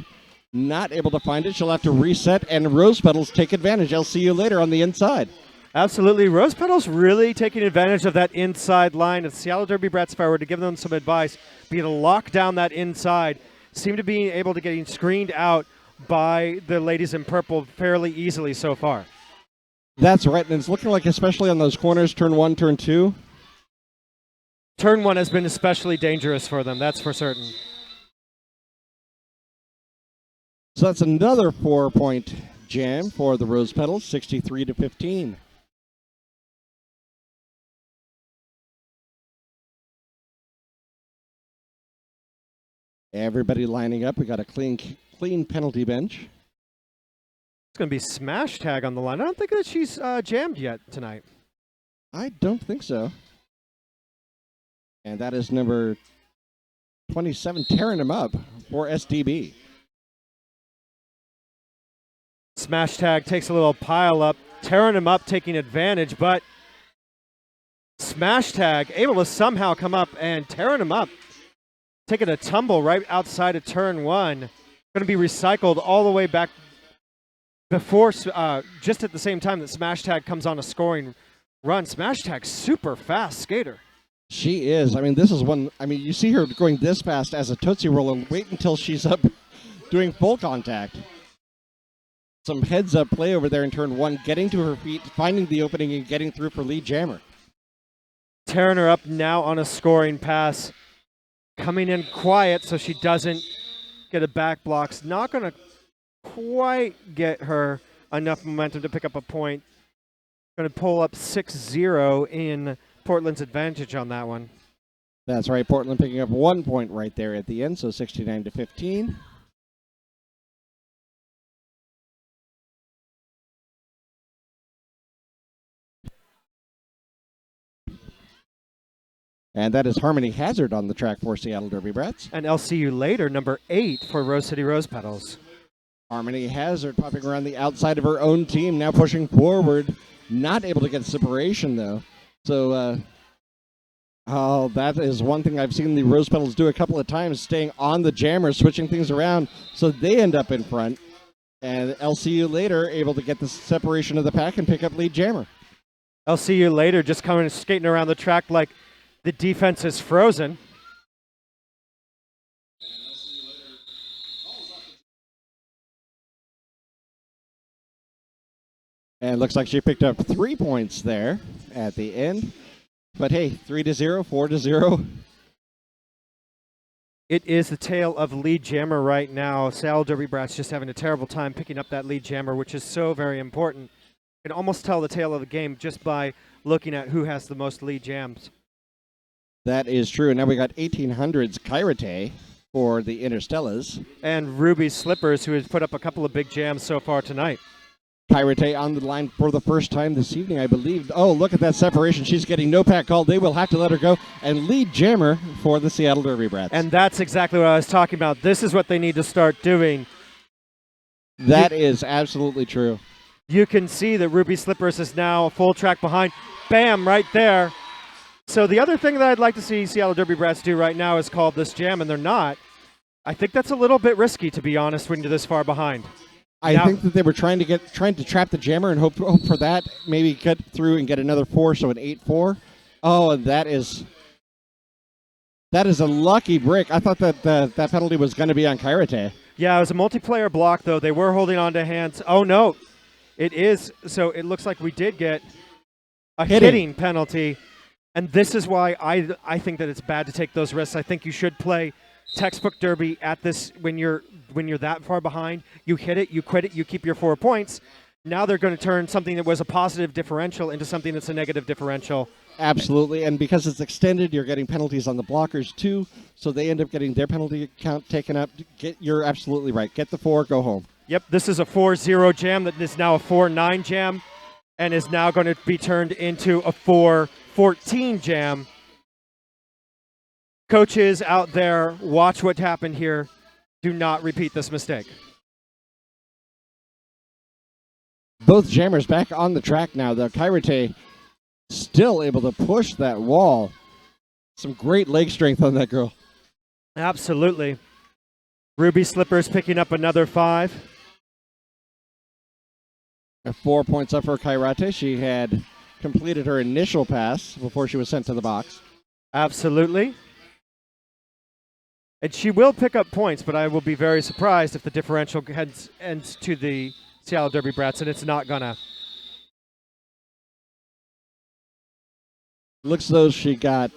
Not able to find it. She'll have to reset, and Rose Petals take advantage. I'll see you later on the inside. Absolutely. Rose Petals really taking advantage of that inside line. If Seattle Derby Brats, if I were to give them some advice, be to lock down that inside, seem to be able to getting screened out by the ladies in purple fairly easily so far. That's right, and it's looking like, especially on those corners, turn 1, turn 2. Turn 1 has been especially dangerous for them, that's for certain. So that's another 4-point jam for the Rose Petals, 63-15. Everybody lining up. We got a clean penalty bench. It's going to be Smash Tag on the line. I don't think that she's jammed yet tonight. I don't think so. And that is number 27, tearing him up for SDB. Smash Tag takes a little pile up, tearing him up, taking advantage, but Smash Tag able to somehow come up and tearing him up, taking a tumble right outside of turn 1. Going to be recycled all the way back before, just at the same time that Smash Tag comes on a scoring run. Smash Tag, super fast skater. She is. I mean, this is one. I mean, you see her going this fast as a Tootsie Roll, and wait until she's up doing full contact. Some heads-up play over there in turn 1, getting to her feet, finding the opening, and getting through for lead jammer. Tearing her up now on a scoring pass. Coming in quiet so she doesn't get a back blocks. Not going to quite get her enough momentum to pick up a point. Going to pull up 6-0 in Portland's advantage on that one. That's right. Portland picking up 1 point right there at the end, so 69-15. And that is Harmony Hazard on the track for Seattle Derby Brats. And LCU later, number 8 for Rose City Rose Petals. Harmony Hazard popping around the outside of her own team, now pushing forward. Not able to get separation, though. So, that is one thing I've seen the Rose Petals do a couple of times, staying on the jammer, switching things around, so they end up in front. And LCU later able to get the separation of the pack and pick up lead jammer. LCU later just coming and skating around the track like the defense is frozen. And it looks like she picked up 3 points there at the end. But hey, 3-0, 4-0. It is the tale of lead jammer right now. Seattle Derby Brats just having a terrible time picking up that lead jammer, which is so very important. You can almost tell the tale of the game just by looking at who has the most lead jams. That is true. Now we got 1800's Kairate for the Interstellas. And Ruby Slippers, who has put up a couple of big jams so far tonight. Kairate on the line for the first time this evening, I believe. Oh, look at that separation. She's getting no pack called. They will have to let her go. And lead jammer for the Seattle Derby Brats. And that's exactly what I was talking about. This is what they need to start doing. That is absolutely true. You can see that Ruby Slippers is now full track behind. Bam, right there. So the other thing that I'd like to see Seattle Derby Brats do right now is call this jam, and they're not. I think that's a little bit risky, to be honest, when you're this far behind. I think that they were trying to trap the jammer and hope for that, maybe get through and get another 4, so an 8-4. Oh, and that is That is a lucky break. I thought that that penalty was going to be on Kairate. Yeah, it was a multiplayer block, though. They were holding on to hands. Oh, no. It is. So it looks like we did get a hitting penalty. And this is why I think that it's bad to take those risks. I think you should play textbook derby at this when you're that far behind. You hit it, you quit it, you keep your 4 points. Now they're going to turn something that was a positive differential into something that's a negative differential. Absolutely, and because it's extended, you're getting penalties on the blockers too, so they end up getting their penalty count taken up. You're absolutely right. Get the 4, go home. Yep, this is a 4-0 jam that is now a 4-9 jam and is now going to be turned into a 4-14 jam. Coaches out there, watch what happened here. Do not repeat this mistake. Both jammers back on the track now. The Kairate still able to push that wall. Some great leg strength on that girl. Absolutely. Ruby Slippers picking up another 5. 4 points up for Kairate. She had completed her initial pass before she was sent to the box. Absolutely. And she will pick up points, but I will be very surprised if the differential ends to the Seattle Derby Brats, and it's not gonna. Looks as though she got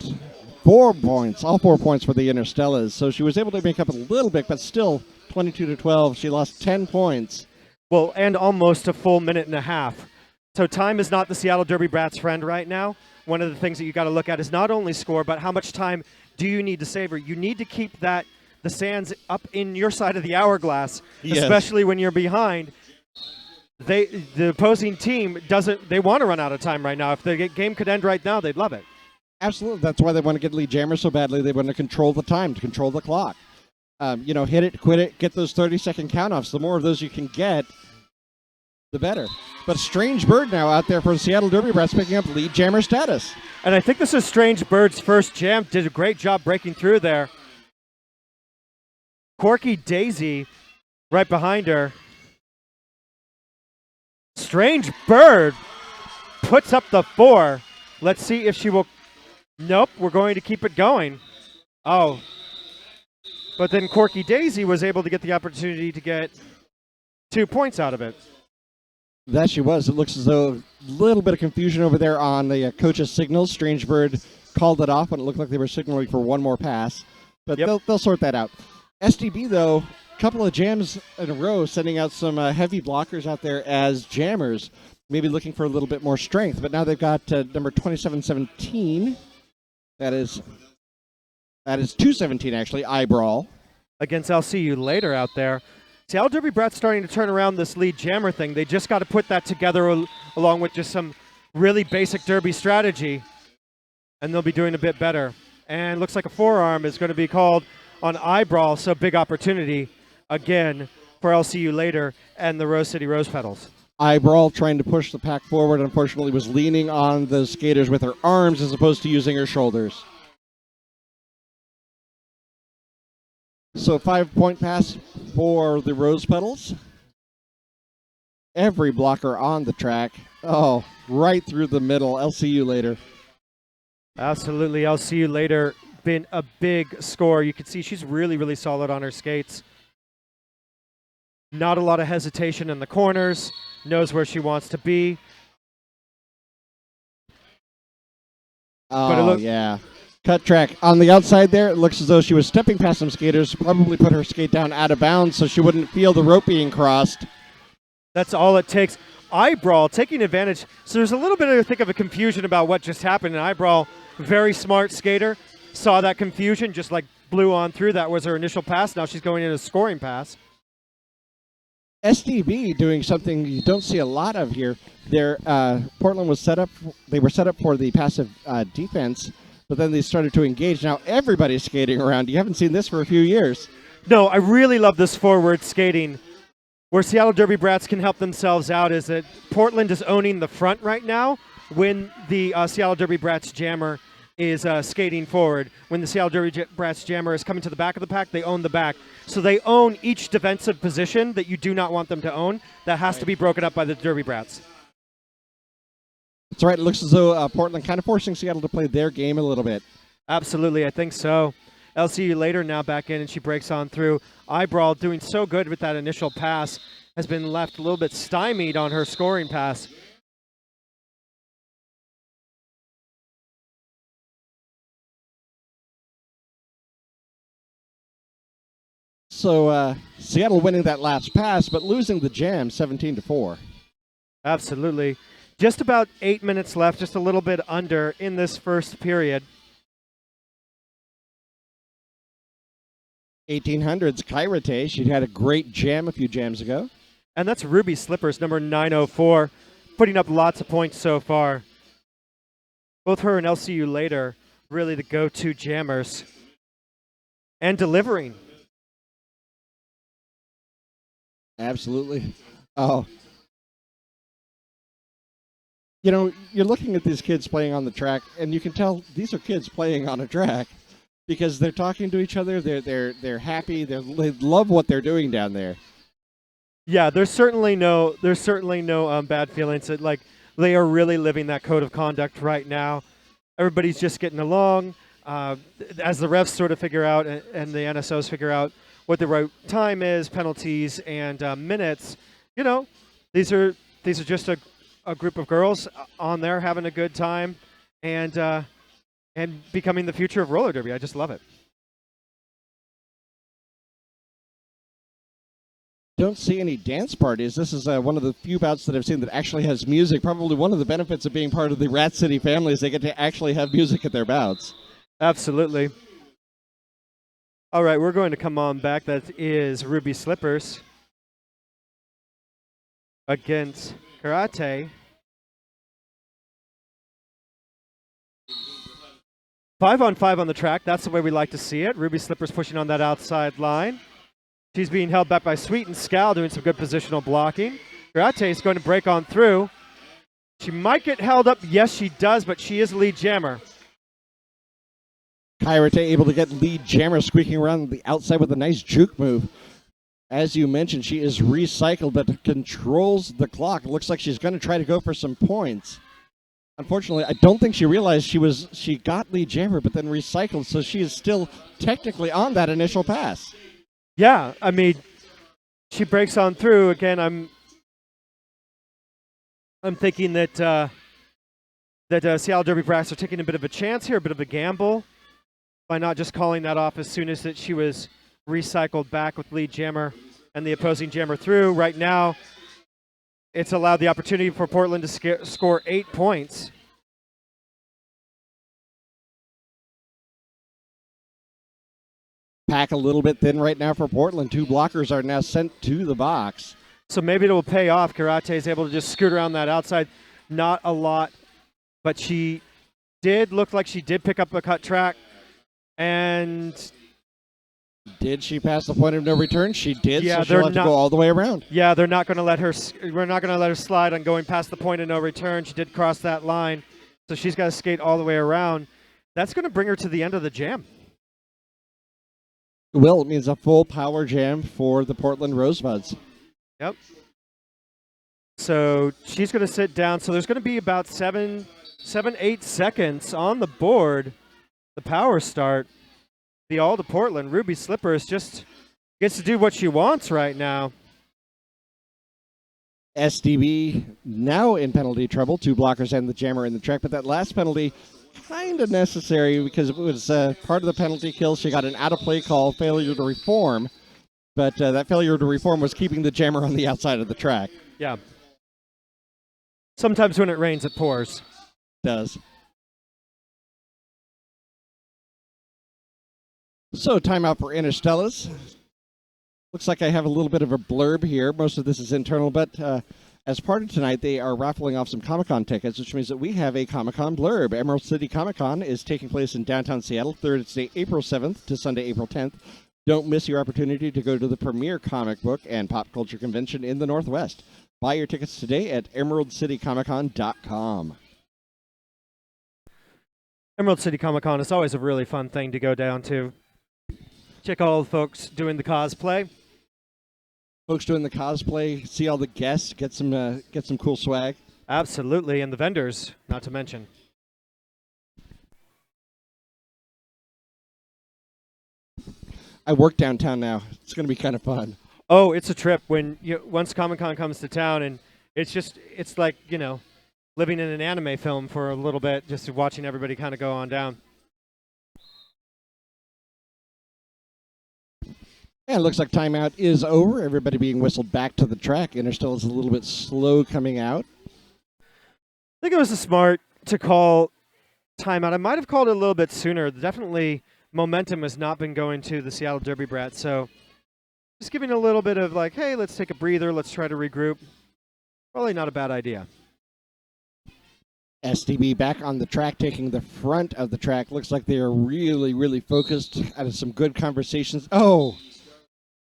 4 points, all 4 points for the Interstellas. So she was able to make up a little bit, but still 22-12. She lost 10 points. Well, and almost a full minute and a half. So time is not the Seattle Derby Brats' friend right now. One of the things that you got to look at is not only score, but how much time do you need to savor. You need to keep the sands up in your side of the hourglass, yes, especially when you're behind. The opposing team they want to run out of time right now. If the game could end right now, they'd love it. Absolutely. That's why they want to get lead jammers so badly. They want to control the time, to control the clock. Hit it, quit it, get those 30-second count-offs. The more of those you can get, the better. But Strange Bird now out there for the Seattle Derby Brats picking up lead jammer status. And I think this is Strange Bird's first jam. Did a great job breaking through there. Corky Daisy right behind her. Strange Bird puts up the 4. Let's see if she will. Nope, we're going to keep it going. Oh. But then Corky Daisy was able to get the opportunity to get 2 points out of it. That she was. It looks as though a little bit of confusion over there on the coach's signals. Strange Bird called it off, and it looked like they were signaling for one more pass. But they'll sort that out. SDB, though, a couple of jams in a row, sending out some heavy blockers out there as jammers, maybe looking for a little bit more strength. But now they've got number 2717. That is 217, actually, Eyebrawl. Against LCU later out there. Seattle Derby Brats starting to turn around this lead jammer thing. They just got to put that together along with just some really basic derby strategy, and they'll be doing a bit better. And looks like a forearm is going to be called on Eyebrawl, so big opportunity again for LCU later and the Rose City Rose Petals. Eyebrawl trying to push the pack forward, unfortunately was leaning on the skaters with her arms as opposed to using her shoulders. So 5-point pass for the Rose Petals. Every blocker on the track. Oh, right through the middle. LCU later. Absolutely. LCU later been a big score. You can see she's really, really solid on her skates. Not a lot of hesitation in the corners. Knows where she wants to be. Oh, yeah. Cut track. On the outside there, it looks as though she was stepping past some skaters, probably put her skate down out of bounds so she wouldn't feel the rope being crossed. That's all it takes. Eyebrawl taking advantage. So there's a little bit, I think, of a confusion about what just happened. And Eyebrawl, very smart skater, saw that confusion, just like blew on through. That was her initial pass. Now she's going in a scoring pass. SDB doing something you don't see a lot of here. Portland was set up. They were set up for the passive defense, but then they started to engage. Now everybody's skating around. You haven't seen this for a few years. No, I really love this forward skating. Where Seattle Derby Brats can help themselves out is that Portland is owning the front right now when the Seattle Derby Brats jammer is skating forward. When the Seattle Derby Brats jammer is coming to the back of the pack, they own the back. So they own each defensive position that you do not want them to own. That has to be broken up by the Derby Brats. That's right. It looks as though Portland kind of forcing Seattle to play their game a little bit. Absolutely, I think so. LCU later now back in, and she breaks on through. Eyebrawl doing so good with that initial pass has been left a little bit stymied on her scoring pass. So Seattle winning that last pass, but losing the jam 17-4. Absolutely. Just about 8 minutes left, just a little bit under in this first period. 1800s, Kairate. She had a great jam a few jams ago. And that's Ruby Slippers, number 904, putting up lots of points so far. Both her and LCU later, really the go-to jammers. And delivering. Absolutely. Oh. You know, you're looking at these kids playing on the track, and you can tell these are kids playing on a track because they're talking to each other. They're happy. They love what they're doing down there. Yeah, there's certainly no bad feelings. Like they are really living that code of conduct right now. Everybody's just getting along. As the refs sort of figure out and the NSOs figure out what the right time is, penalties, and minutes. You know, these are just a group of girls on there having a good time and becoming the future of roller derby. I just love it. Don't see any dance parties. This is one of the few bouts that I've seen that actually has music. Probably one of the benefits of being part of the Rat City family is they get to actually have music at their bouts. Absolutely. All right, we're going to come on back. That is Ruby Slippers against Karate. 5-on-5 on the track. That's the way we like to see it. Ruby Slippers pushing on that outside line. She's being held back by Sweet and Scal doing some good positional blocking. Karate is going to break on through. She might get held up. Yes, she does, but she is lead jammer. Kairate able to get lead jammer squeaking around the outside with a nice juke move. As you mentioned, she is recycled, but controls the clock. It looks like she's going to try to go for some points. Unfortunately, I don't think she realized she got lead jammer, but then recycled, so she is still technically on that initial pass. Yeah, I mean, she breaks on through. Again, I'm thinking that Seattle Derby Brass are taking a bit of a chance here, a bit of a gamble, by not just calling that off as soon as that she was recycled back with lead jammer and the opposing jammer through. Right now, it's allowed the opportunity for Portland to score 8 points. Pack a little bit thin right now for Portland. 2 blockers are now sent to the box. So maybe it will pay off. Karate is able to just scoot around that outside. Not a lot, but she did look like she did pick up a cut track. And did she pass the point of no return? She did. Yeah, so she'll have to go all the way around. Yeah, they're not going to let her. We're not going to let her slide on going past the point of no return. She did cross that line, so she's got to skate all the way around. That's going to bring her to the end of the jam. Well, it means a full power jam for the Portland Rosebuds. Yep. So she's going to sit down. So there's going to be about 7, 8 seconds on the board. The power start. The all to Portland. Ruby Slippers just gets to do what she wants right now. SDB now in penalty trouble. 2 blockers and the jammer in the track. But that last penalty, kind of necessary because it was part of the penalty kill. She got an out-of-play call, failure to reform. But that failure to reform was keeping the jammer on the outside of the track. Yeah. Sometimes when it rains, it pours. It does. So, timeout for Interstellas. Looks like I have a little bit of a blurb here. Most of this is internal, but as part of tonight, they are raffling off some Comic-Con tickets, which means that we have a Comic-Con blurb. Emerald City Comic-Con is taking place in downtown Seattle, Thursday, April 7th to Sunday, April 10th. Don't miss your opportunity to go to the premier comic book and pop culture convention in the Northwest. Buy your tickets today at emeraldcitycomiccon.com. Emerald City Comic Con is always a really fun thing to go down to. Check out all the folks doing the cosplay. Folks doing the cosplay, see all the guests, get some cool swag. Absolutely, and the vendors, not to mention. I work downtown now. It's going to be kind of fun. Oh, it's a trip when once Comic-Con comes to town, and it's like, living in an anime film for a little bit, just watching everybody kind of go on down. And it looks like timeout is over. Everybody being whistled back to the track. Interstellar is a little bit slow coming out. I think it was smart to call timeout. I might have called it a little bit sooner. Definitely momentum has not been going to the Seattle Derby Brats, so just giving a little bit of like, hey, let's take a breather, let's try to regroup. Probably not a bad idea. SDB back on the track, taking the front of the track. Looks like they are really, really focused. Had some good conversations. Oh,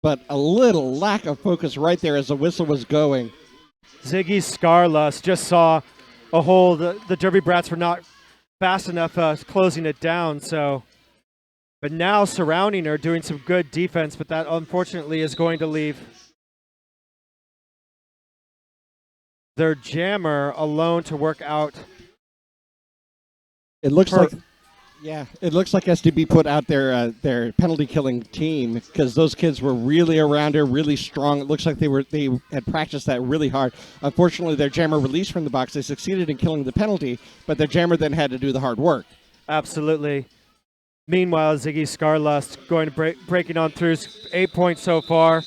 but a little lack of focus right there as the whistle was going. Ziggy Scarlust just saw a hole. The Derby Brats were not fast enough closing it down, so. But now surrounding her, doing some good defense, but that unfortunately is going to leave their jammer alone to work out. It looks like, it looks like SDB put out their penalty killing team because those kids were really around her, really strong. It looks like they had practiced that really hard. Unfortunately, their jammer released from the box. They succeeded in killing the penalty, but their jammer then had to do the hard work. Absolutely. Meanwhile, Ziggy Scarlust going to breaking on through, 8 points so far.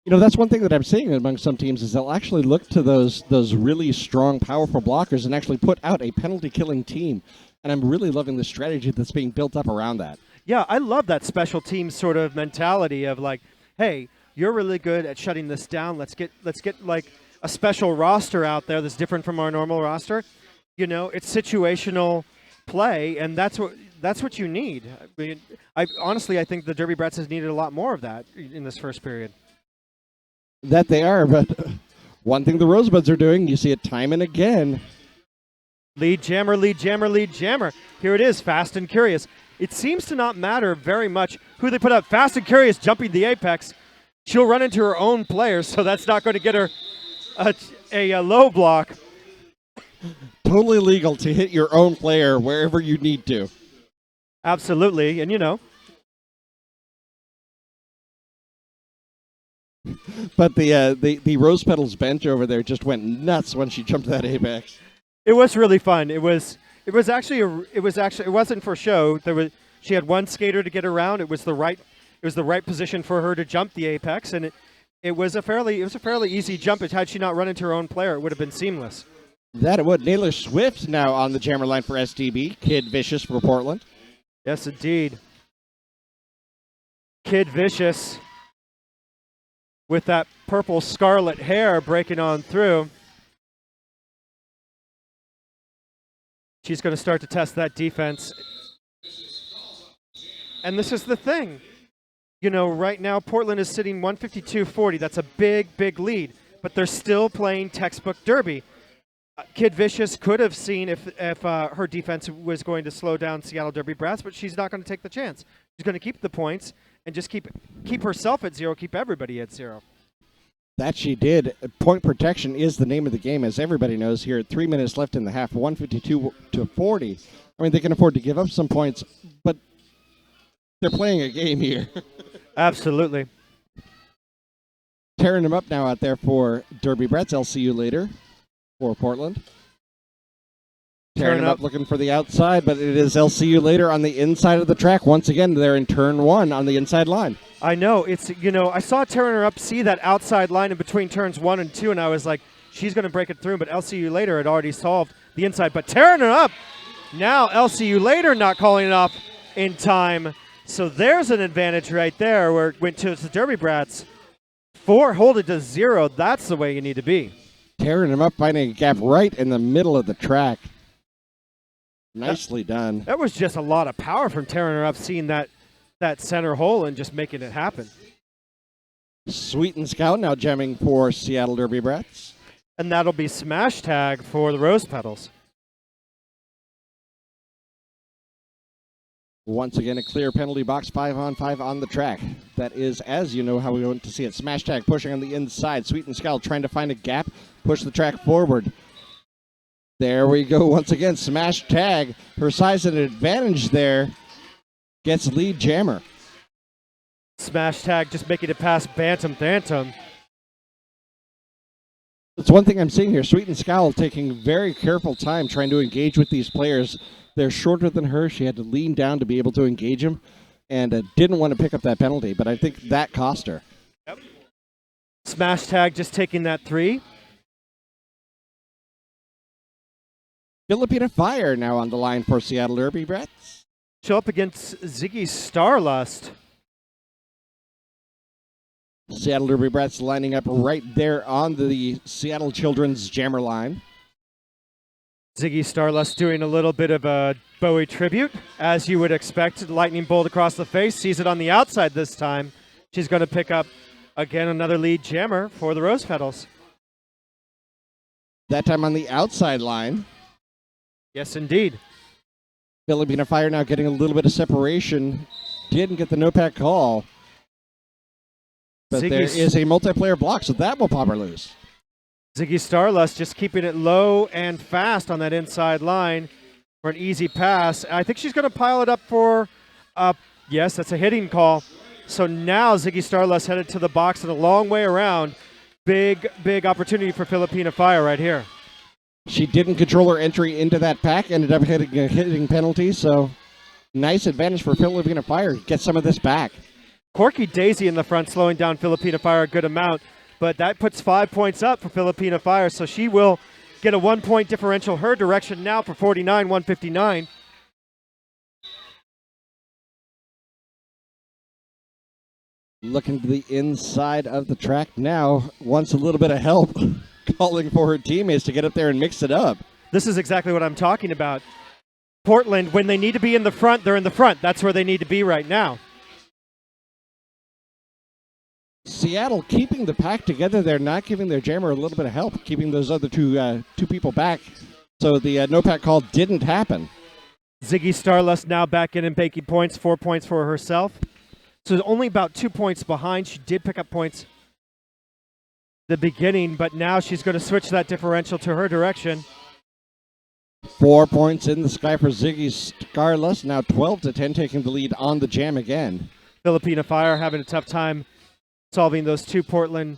That's one thing that I'm seeing among some teams is they'll actually look to those really strong, powerful blockers and actually put out a penalty-killing team. And I'm really loving the strategy that's being built up around that. Yeah, I love that special team sort of mentality of like, hey, you're really good at shutting this down. Let's get like a special roster out there that's different from our normal roster. It's situational play, and that's what you need. I mean, I think the Derby Brats has needed a lot more of that in this first period. That they are, but one thing the Rosebuds are doing, you see it time and again. Lead jammer, lead jammer, lead jammer. Here it is, Fast and Curious. It seems to not matter very much who they put up. Fast and Curious jumping the apex. She'll run into her own players, so that's not going to get her a low block. Totally legal to hit your own player wherever you need to. Absolutely, and But the Rose Petals bench over there just went nuts when she jumped that apex. It was really fun. It wasn't for show. She had one skater to get around. It was the right position for her to jump the apex, and it was a fairly easy jump. Had she not run into her own player, it would have been seamless. That it would. Naylor Swift now on the jammer line for SDB. Kid Vicious for Portland. Yes, indeed. Kid Vicious with that purple scarlet hair breaking on through. She's going to start to test that defense. And this is the thing. Right now Portland is sitting 152-40. That's a big, big lead. But they're still playing textbook Derby. Kid Vicious could have seen if her defense was going to slow down Seattle Derby Brats, but she's not going to take the chance. She's going to keep the points and just keep herself at zero, keep everybody at zero. That she did. Point protection is the name of the game, as everybody knows here. 3 minutes left in the half, 152-40. I mean, they can afford to give up some points, but they're playing a game here. Absolutely. Tearing them up now out there for Derby Brats. I'll see you later for Portland. Tearing them up looking for the outside, but it is LCU later on the inside of the track. Once again, they're in turn one on the inside line. I know. I saw tearing her up see that outside line in between turns 1 and 2, and I was like, she's going to break it through, but LCU later had already solved the inside. But tearing her up, now LCU later not calling it off in time. So there's an advantage right there where it went to the Derby Brats. 4, hold it to 0. That's the way you need to be. Tearing them up, finding a gap right in the middle of the track. Nicely done. That was just a lot of power from tearing her up, seeing that center hole and just making it happen. Sweet and Scout now jamming for Seattle Derby Brats. And that'll be smash tag for the Rose Petals. Once again, a clear penalty box, 5-on-5 on the track. That is, as you know, how we want to see it. Smash tag pushing on the inside. Sweet and Scout trying to find a gap, push the track forward. There we go once again. Smash tag. Her size and advantage there gets lead jammer. Smash tag just making it past Bantam Phantom. It's one thing I'm seeing here. Sweet and Scowl taking very careful time trying to engage with these players. They're shorter than her. She had to lean down to be able to engage them and didn't want to pick up that penalty, but I think that cost her. Yep. Smash tag just taking that 3. Filipina Fire now on the line for Seattle Derby Brats. Show up against Ziggy Starlust. Seattle Derby Brats lining up right there on the Seattle Children's Jammer line. Ziggy Starlust doing a little bit of a Bowie tribute, as you would expect. Lightning bolt across the face, sees it on the outside this time. She's going to pick up, again, another lead jammer for the Rose Petals. That time on the outside line. Yes, indeed. Filipina Fire now getting a little bit of separation. Didn't get the no-pack call. But there is a multiplayer block, so that will pop her loose. Ziggy Starlust just keeping it low and fast on that inside line for an easy pass. I think she's going to pile it up for, yes, that's a hitting call. So now Ziggy Starlust headed to the box and a long way around. Big, big opportunity for Filipina Fire right here. She didn't control her entry into that pack, ended up hitting a hitting penalty, so nice advantage for Filipina Fire. Get some of this back. Corky Daisy in the front, slowing down Filipina Fire a good amount, but that puts 5 points up for Filipina Fire, so she will get a 1 point differential her direction now for 49-159. Looking to the inside of the track now, wants a little bit of help, calling for her teammates to get up there and mix it up. This is exactly what I'm talking about. Portland, when they need to be in the front, they're in the front. That's where they need to be right now. Seattle keeping the pack together. They're not giving their jammer a little bit of help, keeping those other two people back. So the no pack call didn't happen. Ziggy Starlust now back in and baking points, 4 points for herself. So only about 2 points behind. She did pick up points the beginning, but now she's going to switch that differential to her direction. 4 points in the sky for Ziggy Starlust. Now 12-10, taking the lead on the jam again. Filipina Fire having a tough time solving those two Portland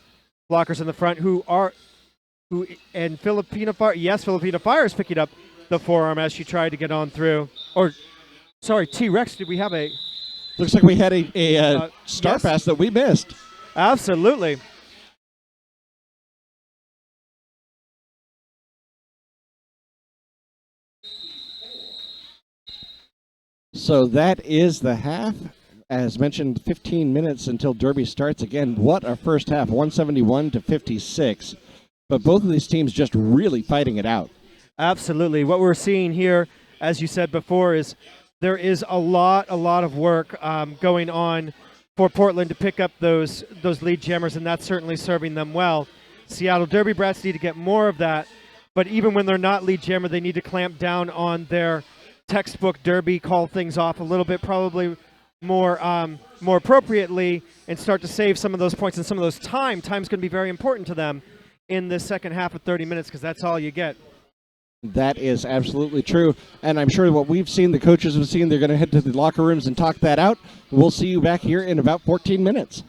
blockers in the front and Filipina Fire, yes, Filipina Fire is picking up the forearm as she tried to get on through. Or, sorry, T-Rex, did we have a... Looks like we had a star yes. pass that we missed. Absolutely. So that is the half. As mentioned, 15 minutes until Derby starts again. What a first half, 171-56. But both of these teams just really fighting it out. Absolutely. What we're seeing here, as you said before, is there is a lot of work going on for Portland to pick up those lead jammers, and that's certainly serving them well. Seattle Derby Brats need to get more of that, but even when they're not lead jammer, they need to clamp down on their textbook derby, call things off a little bit, probably more appropriately, and start to save some of those points and some of those time. Time's going to be very important to them in this second half of 30 minutes because that's all you get. That is absolutely true. And I'm sure what we've seen, the coaches have seen, they're going to head to the locker rooms and talk that out. We'll see you back here in about 14 minutes.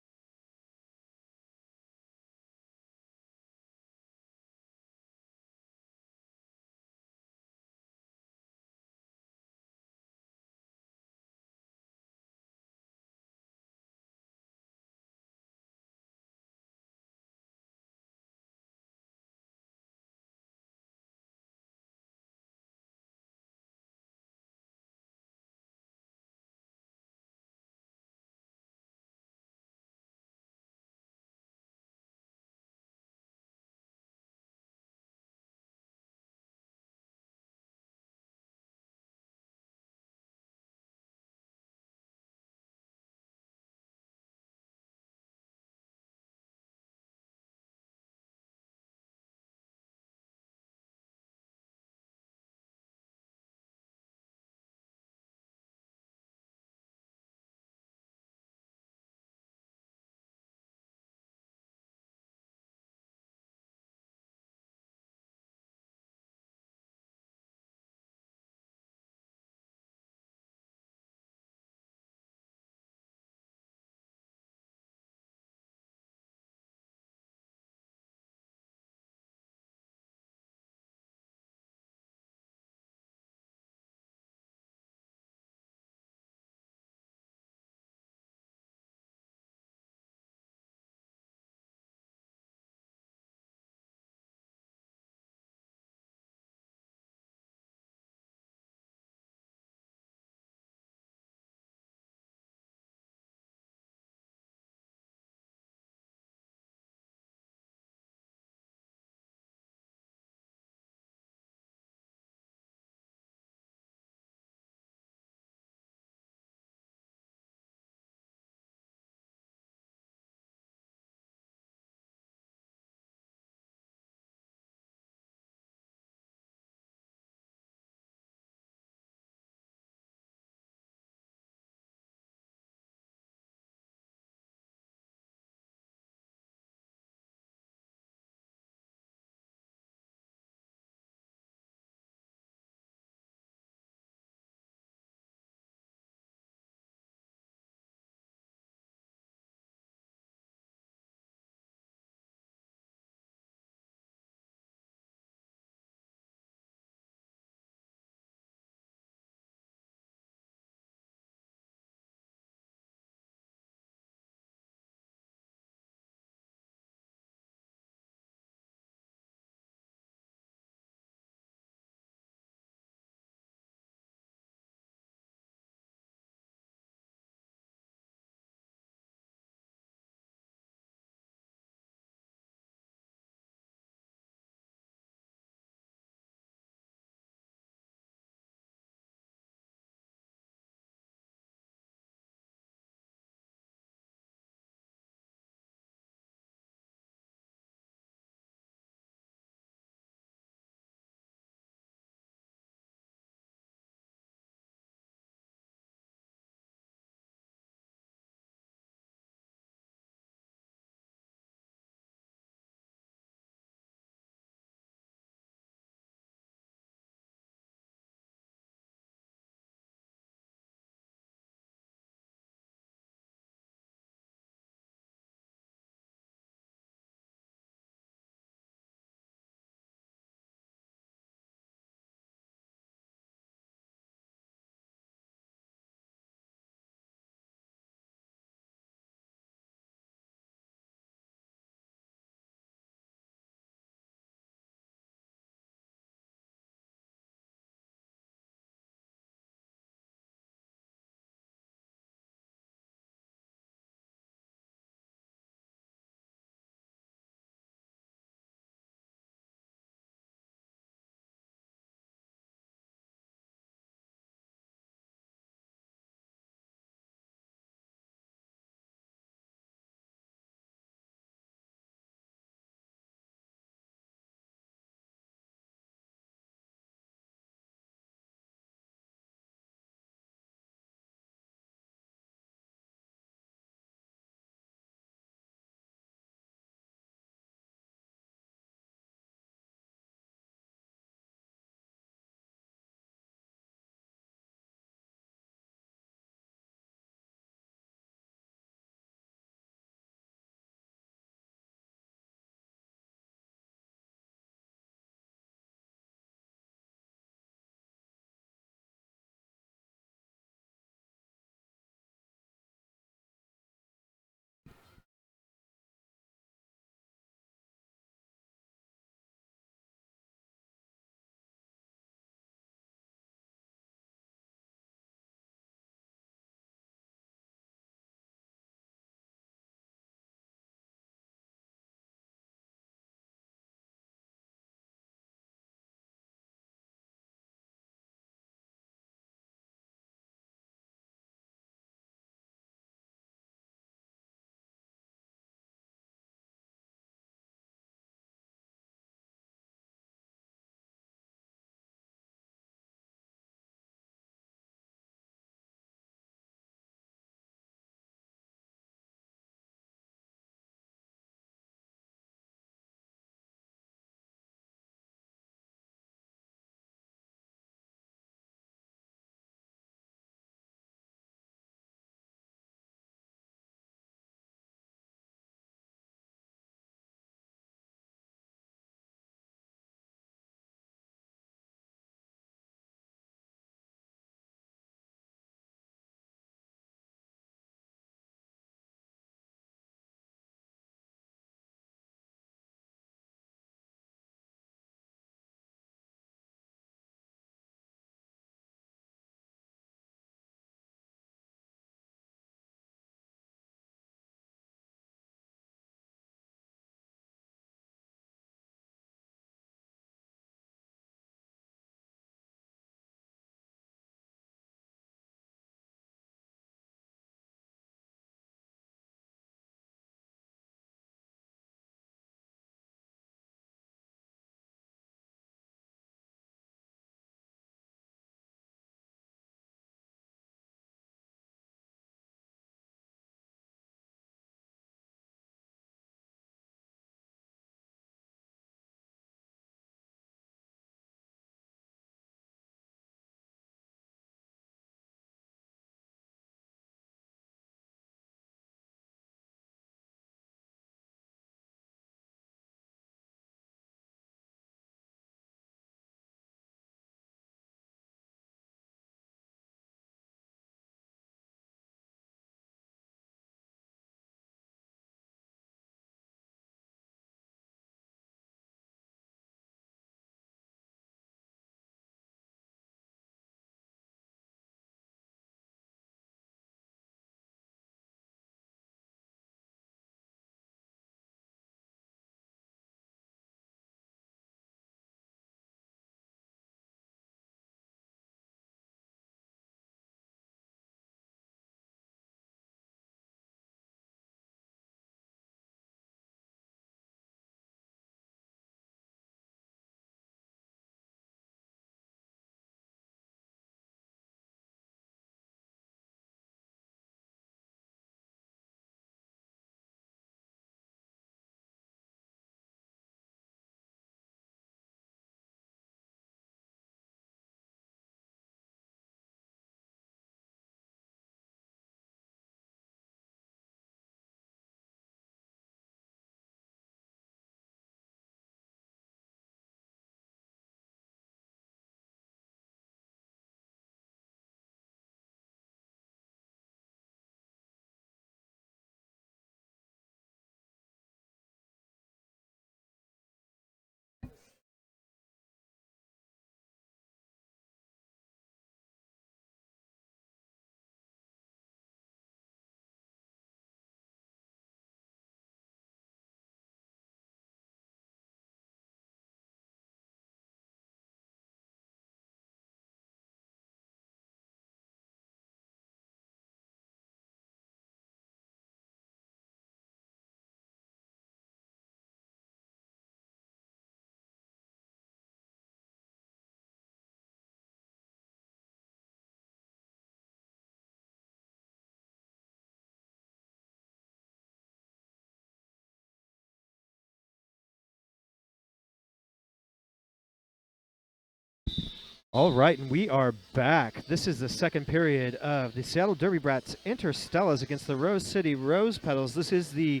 All right, and we are back. This is the second period of the Seattle Derby Brats Interstellas against the Rose City Rose Petals. This is the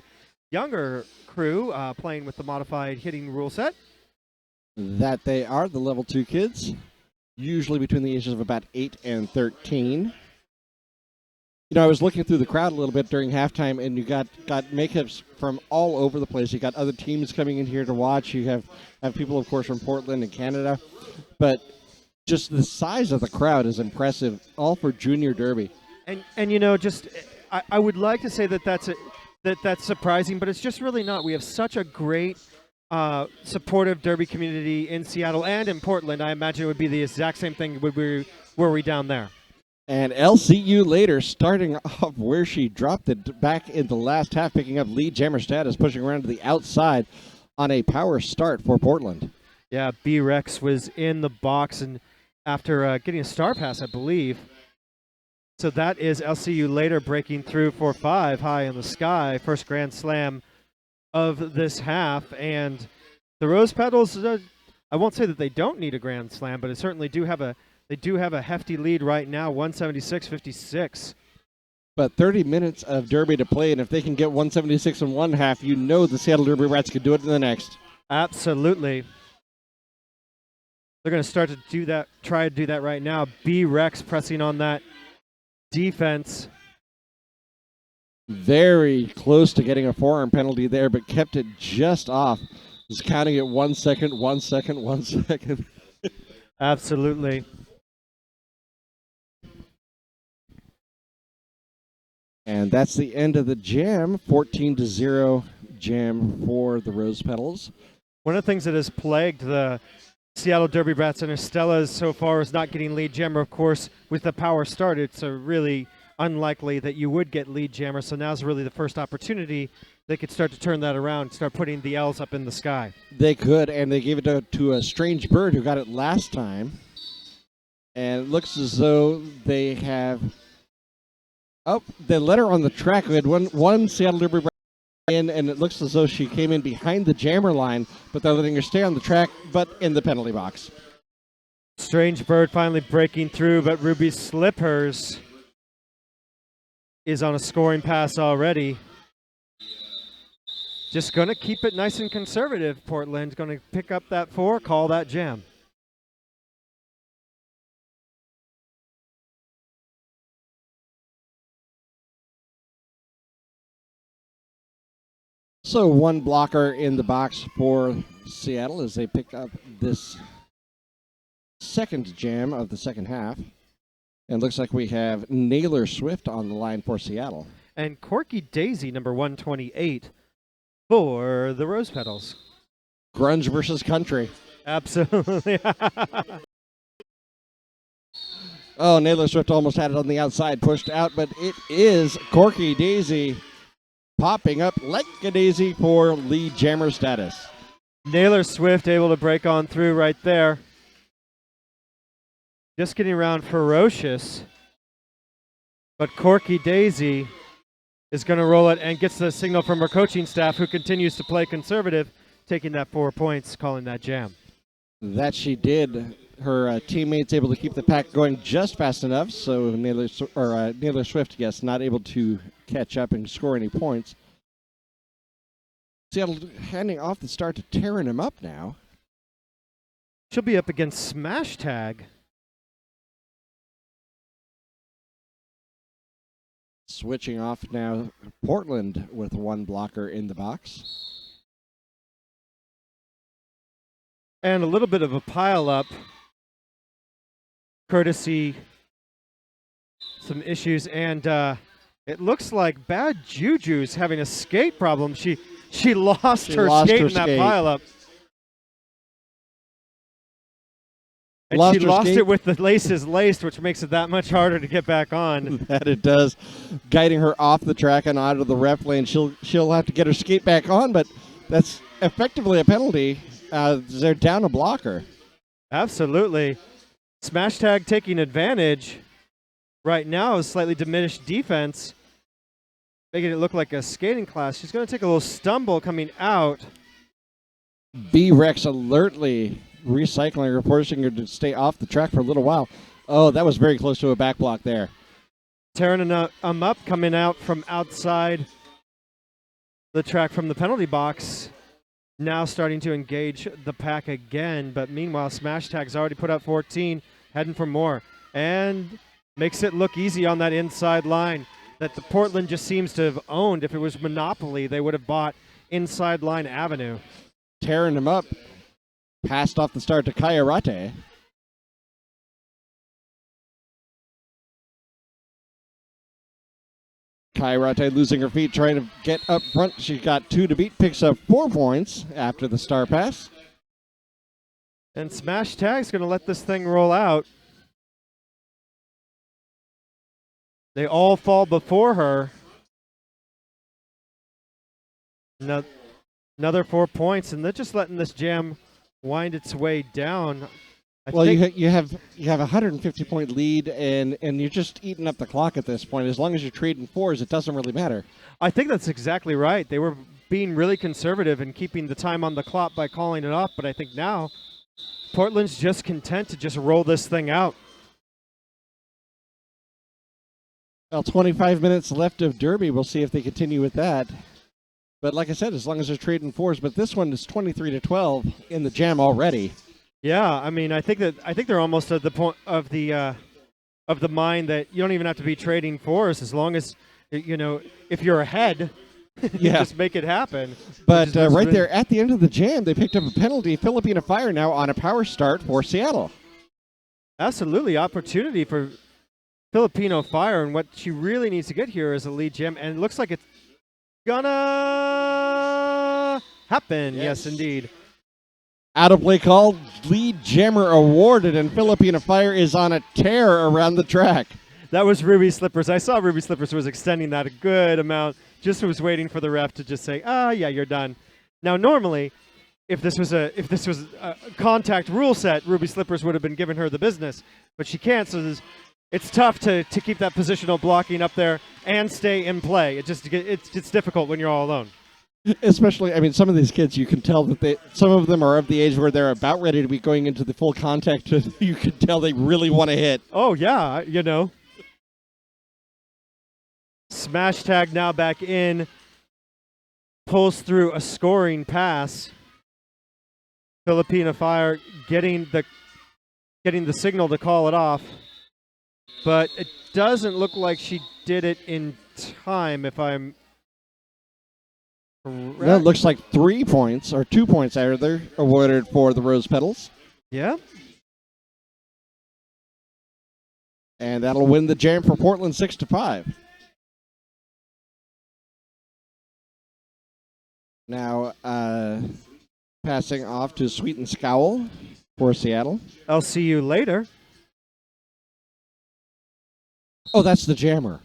younger crew playing with the modified hitting rule set. That they are the level 2 kids, usually between the ages of about 8 and 13. You know, I was looking through the crowd a little bit during halftime, and you got makeups from all over the place. You got other teams coming in here to watch. You have people, of course, from Portland and Canada. But just the size of the crowd is impressive, all for Junior Derby. And you know, just I would like to say that that's surprising, but it's just really not. We have such a great supportive Derby community in Seattle and in Portland. I imagine it would be the exact same thing were we down there. And LCU later, starting off where she dropped it back in the last half, picking up lead jammer status, pushing around to the outside on a power start for Portland. Yeah, B-Rex was in the box and after getting a star pass, I believe. So that is LCU later breaking through for 5 high in the sky. First grand slam of this half. And the Rose Petals, I won't say that they don't need a grand slam, but it certainly do have a hefty lead right now, 176-56. But 30 minutes of Derby to play, and if they can get 176 in one half, you know the Seattle Derby Rats could do it in the next. Absolutely. They're going to start to do that, try to do that right now. B-Rex pressing on that defense. Very close to getting a forearm penalty there, but kept it just off. Just counting it 1 second, 1 second, 1 second. Absolutely. And that's the end of the jam. 14-0 jam for the Rose Petals. One of the things that has plagued the Seattle Derby Brats and Stellas so far is not getting lead jammer. Of course, with the power start, it's really unlikely that you would get lead jammer. So now's really the first opportunity they could start to turn that around, start putting the L's up in the sky. They could, and they gave it to a strange bird who got it last time. And it looks as though they have... Oh, they let her on the track. We had one Seattle Derby Brat in, and it looks as though she came in behind the jammer line, but they're letting her stay on the track, but in the penalty box. Strange bird finally breaking through, but Ruby Slippers is on a scoring pass already. Just going to keep it nice and conservative. Portland's going to pick up that 4, call that jam. So one blocker in the box for Seattle as they pick up this second jam of the second half. And looks like we have Naylor Swift on the line for Seattle. And Corky Daisy, number 128, for the Rose Petals. Grunge versus country. Absolutely. Oh, Naylor Swift almost had it on the outside, pushed out, but it is Corky Daisy popping up like a daisy for lead jammer status. Naylor Swift able to break on through right there. Just getting around Ferocious. But Corky Daisy is going to roll it and gets the signal from her coaching staff, who continues to play conservative, taking that 4 points, calling that jam. That she did. Her teammates able to keep the pack going just fast enough, so Naylor Swift, yes, not able to catch up and score any points. Seattle handing off the start to tearing him up now. She'll be up against Smash Tag. Switching off now, Portland with one blocker in the box. And a little bit of a pile-up, courtesy some issues, and it looks like Bad Juju's having a skate problem. She lost her skate in that pile-up. And she lost it with the laces laced, which makes it that much harder to get back on. That it does. Guiding her off the track and out of the ref lane. She'll have to get her skate back on, but that's effectively a penalty. They're down a blocker. Absolutely. Smash Tag taking advantage right now is slightly diminished defense, making it look like a skating class. She's going to take a little stumble coming out. B-Rex alertly recycling or forcing her to stay off the track for a little while. Oh, that was very close to a back block there. Tearing them up, coming out from outside the track from the penalty box. Now starting to engage the pack again, but meanwhile, Smash Tag's already put up 14, heading for more, and makes it look easy on that inside line that the Portland just seems to have owned. If it was Monopoly, they would have bought inside line avenue. Tearing him up. Passed off the start to Kayarate. Kayarate losing her feet, trying to get up front. She got 2 to beat, picks up 4 points after the star pass. And Smash Tag's going to let this thing roll out. They all fall before her. Another 4 points, and they're just letting this jam wind its way down. Well, you have a 150-point lead, and you're just eating up the clock at this point. As long as you're trading fours, it doesn't really matter. I think that's exactly right. They were being really conservative and keeping the time on the clock by calling it off, but I think now Portland's just content to just roll this thing out. Well, 25 minutes left of Derby. We'll see if they continue with that. But like I said, as long as they're trading fours, but this one is 23-12 in the jam already. Yeah, I mean, I think they're almost at the point of the mind that you don't even have to be trading fours as long as if you're ahead, you just make it happen. But right there at the end of the jam, they picked up a penalty. Filipina Fire now on a power start for Seattle. Absolutely, opportunity for Filipino Fire, and what she really needs to get here is a lead jam, and it looks like it's gonna happen. Yes indeed. Out of play call, lead jammer awarded, and Filipina Fire is on a tear around the track. That was Ruby Slippers. I saw Ruby Slippers was extending that a good amount. Just was waiting for the ref to just say, "Ah, yeah, you're done." Now, normally, if this was a contact rule set, Ruby Slippers would have been giving her the business, but she can't. So it's tough to keep that positional blocking up there and stay in play. It's difficult when you're all alone. Especially, I mean, some of these kids, you can tell that some of them are of the age where they're about ready to be going into the full contact. You can tell they really want to hit. Oh, yeah, Smash Tag now back in. Pulls through a scoring pass. Filipina Fire getting the signal to call it off. But it doesn't look like she did it in time, if I'm correct. No, it looks like 3 points, or 2 points either, awarded for the Rose Petals. Yeah. And that'll win the jam for Portland 6-5. Now, passing off to Sweet and Scowl for Seattle. I'll see you later. Oh, that's the jammer.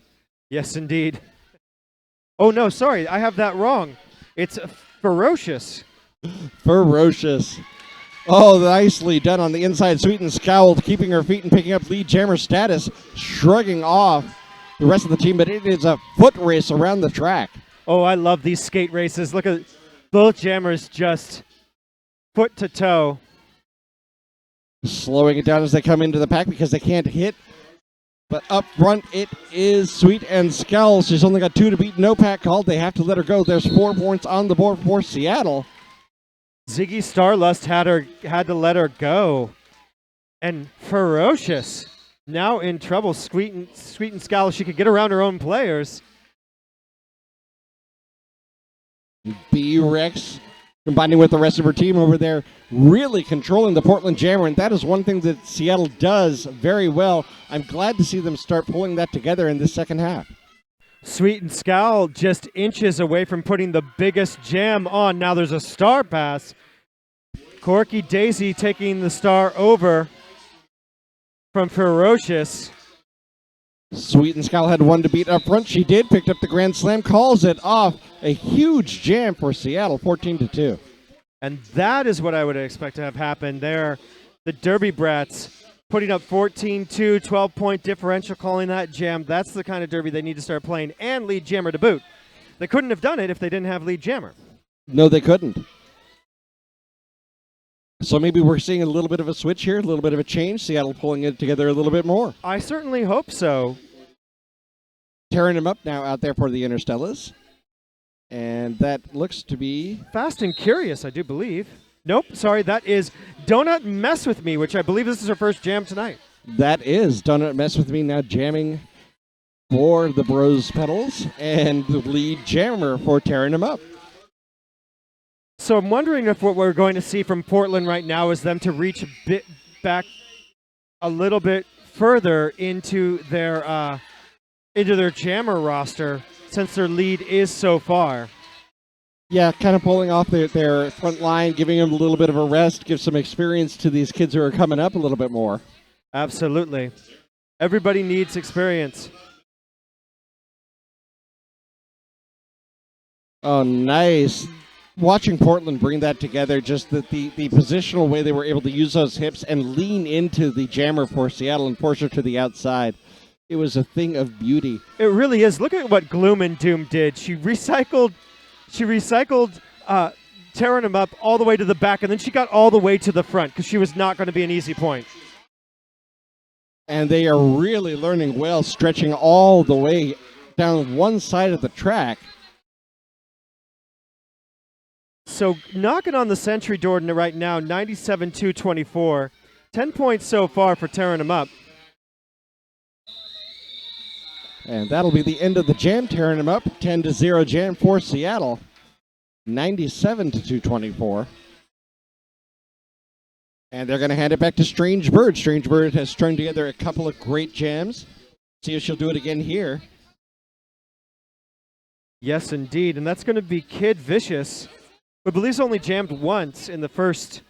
Yes, indeed. Oh, no, sorry. I have that wrong. It's Ferocious. Ferocious. Oh, nicely done on the inside. Sweet and Scowl keeping her feet and picking up lead jammer status, shrugging off the rest of the team, but it is a foot race around the track. Oh, I love these skate races. Look at both jammers just foot to toe. Slowing it down as they come into the pack because they can't hit. But up front, it is Sweet and Scowl. She's only got 2 to beat. No pack called. They have to let her go. There's 4 points on the board for Seattle. Ziggy Starlust had to let her go. And Ferocious now in trouble. Sweet and Scowl, she could get around her own players. B-Rex combining with the rest of her team over there, really controlling the Portland Jammer, and that is one thing that Seattle does very well. I'm glad to see them start pulling that together in the second half. Sweet and Scowl just inches away from putting the biggest jam on. Now there's a star pass. Corky Daisy taking the star over from Ferocious. Sweet and Scowl had 1 to beat up front. She did, picked up the Grand Slam, calls it off. A huge jam for Seattle, 14-2. And that is what I would expect to have happen there. The Derby Brats putting up 14-2, 12-point differential, calling that jam. That's the kind of Derby they need to start playing, and lead jammer to boot. They couldn't have done it if they didn't have lead jammer. No, they couldn't. So maybe we're seeing a little bit of a switch here, a little bit of a change. Seattle pulling it together a little bit more. I certainly hope so. Tearing him up now out there for the Interstellas. And that looks to be... Fast and Curious, I do believe. Nope, sorry, that is Donut Mess With Me, which I believe this is her first jam tonight. That is Donut Mess With Me now jamming for the Bros Pedals and the lead jammer for Tearing Him Up. So I'm wondering if what we're going to see from Portland right now is them to reach a bit back a little bit further into their jammer roster since their lead is so far. Yeah, kind of pulling off their front line, giving them a little bit of a rest, give some experience to these kids who are coming up a little bit more. Absolutely. Everybody needs experience. Oh, nice. Watching Portland bring that together, just the positional way they were able to use those hips and lean into the jammer for Seattle and force her to the outside. It was a thing of beauty. It really is. Look at what Gloom and Doom did. She recycled tearing him up all the way to the back, and then she got all the way to the front because she was not going to be an easy point. And they are really learning well, stretching all the way down one side of the track. So knocking on the century door right now, 97-224. 10 points so far for tearing him up. And that'll be the end of the jam, tearing him up. 10-0 jam for Seattle. 97-224. And they're going to hand it back to Strange Bird. Strange Bird has strung together a couple of great jams. See if she'll do it again here. Yes, indeed. And that's going to be Kid Vicious, who I believe's only jammed once in the first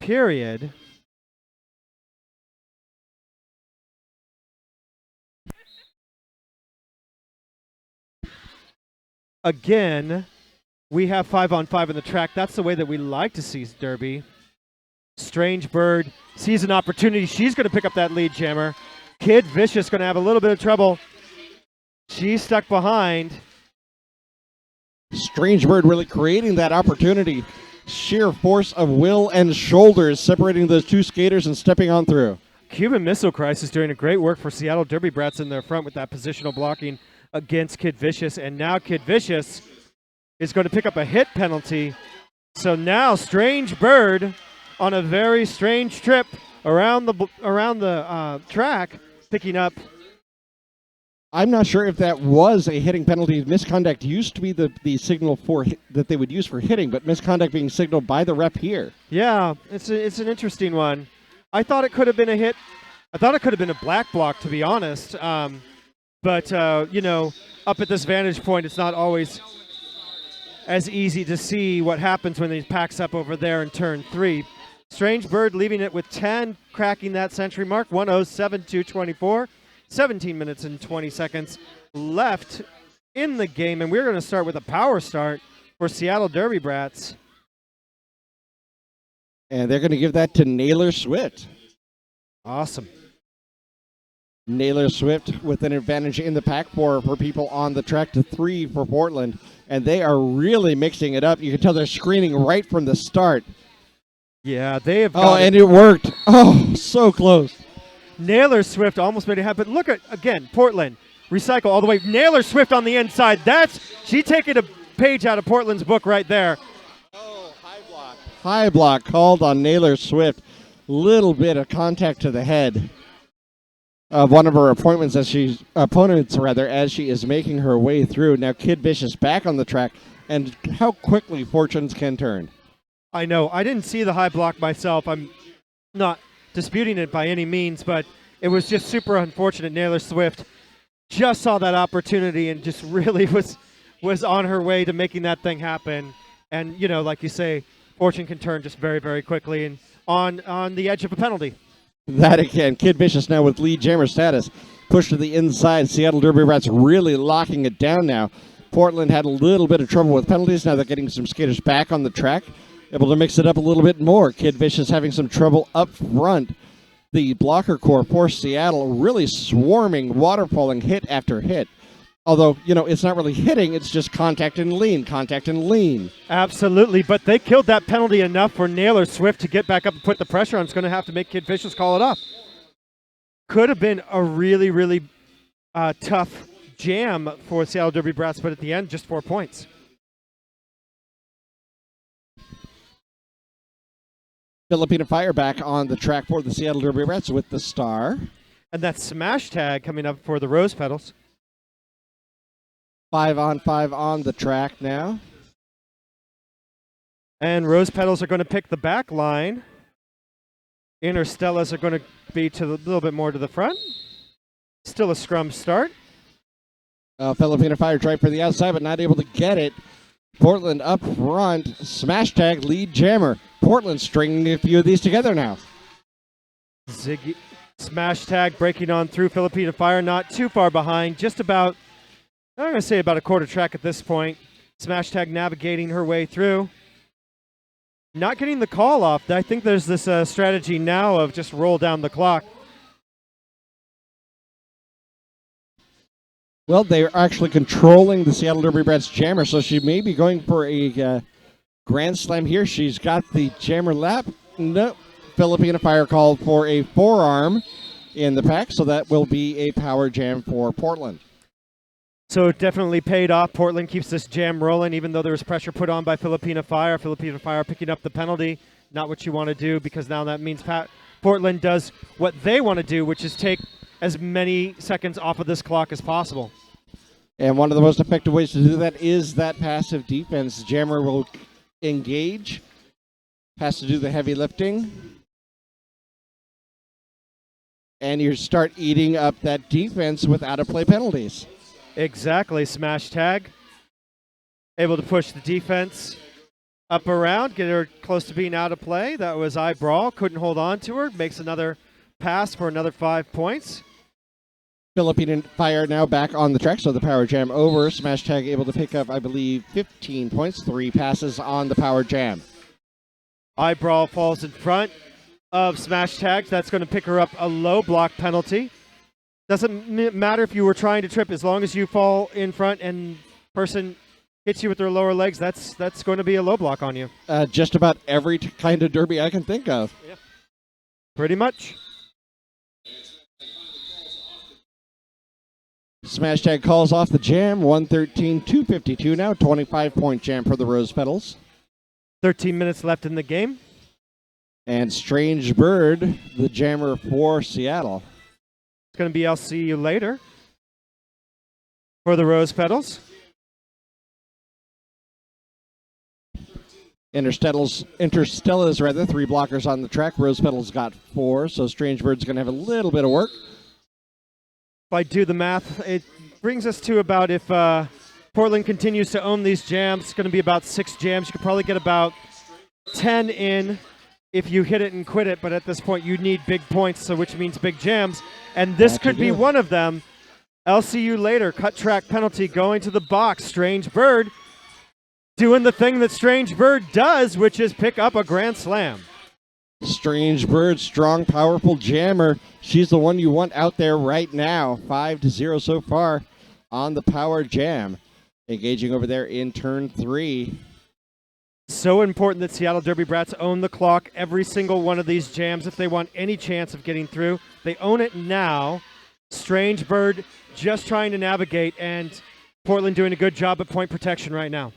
period. Again, we have 5-on-5 in the track. That's the way that we like to see Derby. Strange Bird sees an opportunity. She's going to pick up that lead jammer. Kid Vicious going to have a little bit of trouble. She's stuck behind. Strange Bird really creating that opportunity. Sheer force of will and shoulders separating those two skaters and stepping on through. Cuban Missile Crisis doing a great work for Seattle Derby Brats in their front with that positional blocking against Kid Vicious. And now Kid Vicious is going to pick up a hit penalty. So now Strange Bird on a very strange trip around the track, picking up. I'm not sure if that was a hitting penalty. Misconduct used to be the signal for that they would use for hitting, but misconduct being signaled by the rep here. Yeah, it's an interesting one. I thought it could have been a hit. I thought it could have been a black block, to be honest. But up at this vantage point, it's not always as easy to see what happens when he packs up over there in turn 3. Strange Bird leaving it with 10, cracking that century mark, 107-224. 17 minutes and 20 seconds left in the game, and we're going to start with a power start for Seattle Derby Brats. And they're going to give that to Naylor Swift. Awesome. Naylor Swift with an advantage in the pack for people on the track to 3 for Portland. And they are really mixing it up. You can tell they're screening right from the start. Yeah, they have. Oh, and it worked. Oh, so close. Naylor Swift almost made it happen. Look at, again, Portland. Recycle all the way. Naylor Swift on the inside. She taking a page out of Portland's book right there. Oh, high block. High block called on Naylor Swift. Little bit of contact to the head of one of her opponents as she is making her way through. Now Kid Vicious back on the track, and how quickly fortunes can turn. I know. I didn't see the high block myself. I'm not disputing it by any means, but it was just super unfortunate. Naylor Swift just saw that opportunity and just really was on her way to making that thing happen. And, like you say, fortune can turn just very, very quickly and on the edge of a penalty. That again, Kid Vicious now with lead jammer status. Push to the inside. Seattle Derby Rats really locking it down now. Portland had a little bit of trouble with penalties. Now they're getting some skaters back on the track, able to mix it up a little bit more. Kid Vicious having some trouble up front. The blocker core for Seattle really swarming, waterfalling hit after hit. Although, it's not really hitting, it's just contact and lean, contact and lean. Absolutely, but they killed that penalty enough for Naylor Swift to get back up and put the pressure on. It's going to have to make Kid Vicious call it off. Could have been a really, really tough jam for Seattle Derby Brats, but at the end, just 4 points. Filipina Fire back on the track for the Seattle Derby Brats with the star. And that smash tag coming up for the Rose Petals. 5-on-5 on the track now. And Rose Petals are going to pick the back line. Interstellas are going to be a little bit more to the front. Still a scrum start. Filipina Fire tried for the outside, but not able to get it. Portland up front. Smash tag, lead jammer. Portland stringing a few of these together now. Ziggy smash tag breaking on through Filipina Fire, not too far behind, just about, I'm going to say about a quarter track at this point. Smash tag navigating her way through. Not getting the call off. I think there's this strategy now of just roll down the clock. Well, they're actually controlling the Seattle Derby Brats jammer, so she may be going for a grand slam here. She's got the jammer lap. No, Filipina Fire called for a forearm in the pack, so that will be a power jam for Portland. So it definitely paid off. Portland keeps this jam rolling, even though there was pressure put on by Filipina Fire. Filipina Fire picking up the penalty. Not what you want to do, because now that means Portland does what they want to do, which is take as many seconds off of this clock as possible. And one of the most effective ways to do that is that passive defense. Jammer will engage, has to do the heavy lifting, and you start eating up that defense with out-of-play penalties. Exactly. Smash tag. Able to push the defense up around, get her close to being out of play. That was eye brawl. Couldn't hold on to her. Makes another pass for another 5 points. Filipina Fire now back on the track, so the power jam over. Smash tag able to pick up, I believe, 15 points. 3 passes on the power jam. Eye brawl falls in front of smash tag. That's going to pick her up a low block penalty. Doesn't matter if you were trying to trip, as long as you fall in front and person hits you with their lower legs, that's going to be a low block on you. Just about every kind of derby I can think of. Yeah. Pretty much. Smash tag calls off the jam. 113-252 now. 25-point jam for the Rose Petals. 13 minutes left in the game. And Strange Bird, the jammer for Seattle. It's going to be I'll see you later for the Rose Petals. Interstellas, rather, 3 blockers on the track. Rose Petals got 4, so Strange Bird's going to have a little bit of work. If I do the math, it brings us to about, if Portland continues to own these jams, it's going to be about 6 jams. You could probably get about 10 in if you hit it and quit it, but at this point you need big points, so which means big jams. And this could be one of them. I'll see you later. Cut track penalty going to the box. Strange Bird doing the thing that Strange Bird does, which is pick up a grand slam. Strange Bird, strong, powerful jammer. She's the one you want out there right now. 5-0 so far on the power jam. Engaging over there in turn 3. So important that Seattle Derby Brats own the clock every single one of these jams if they want any chance of getting through. They own it now. Strange Bird just trying to navigate, and Portland doing a good job at point protection right now.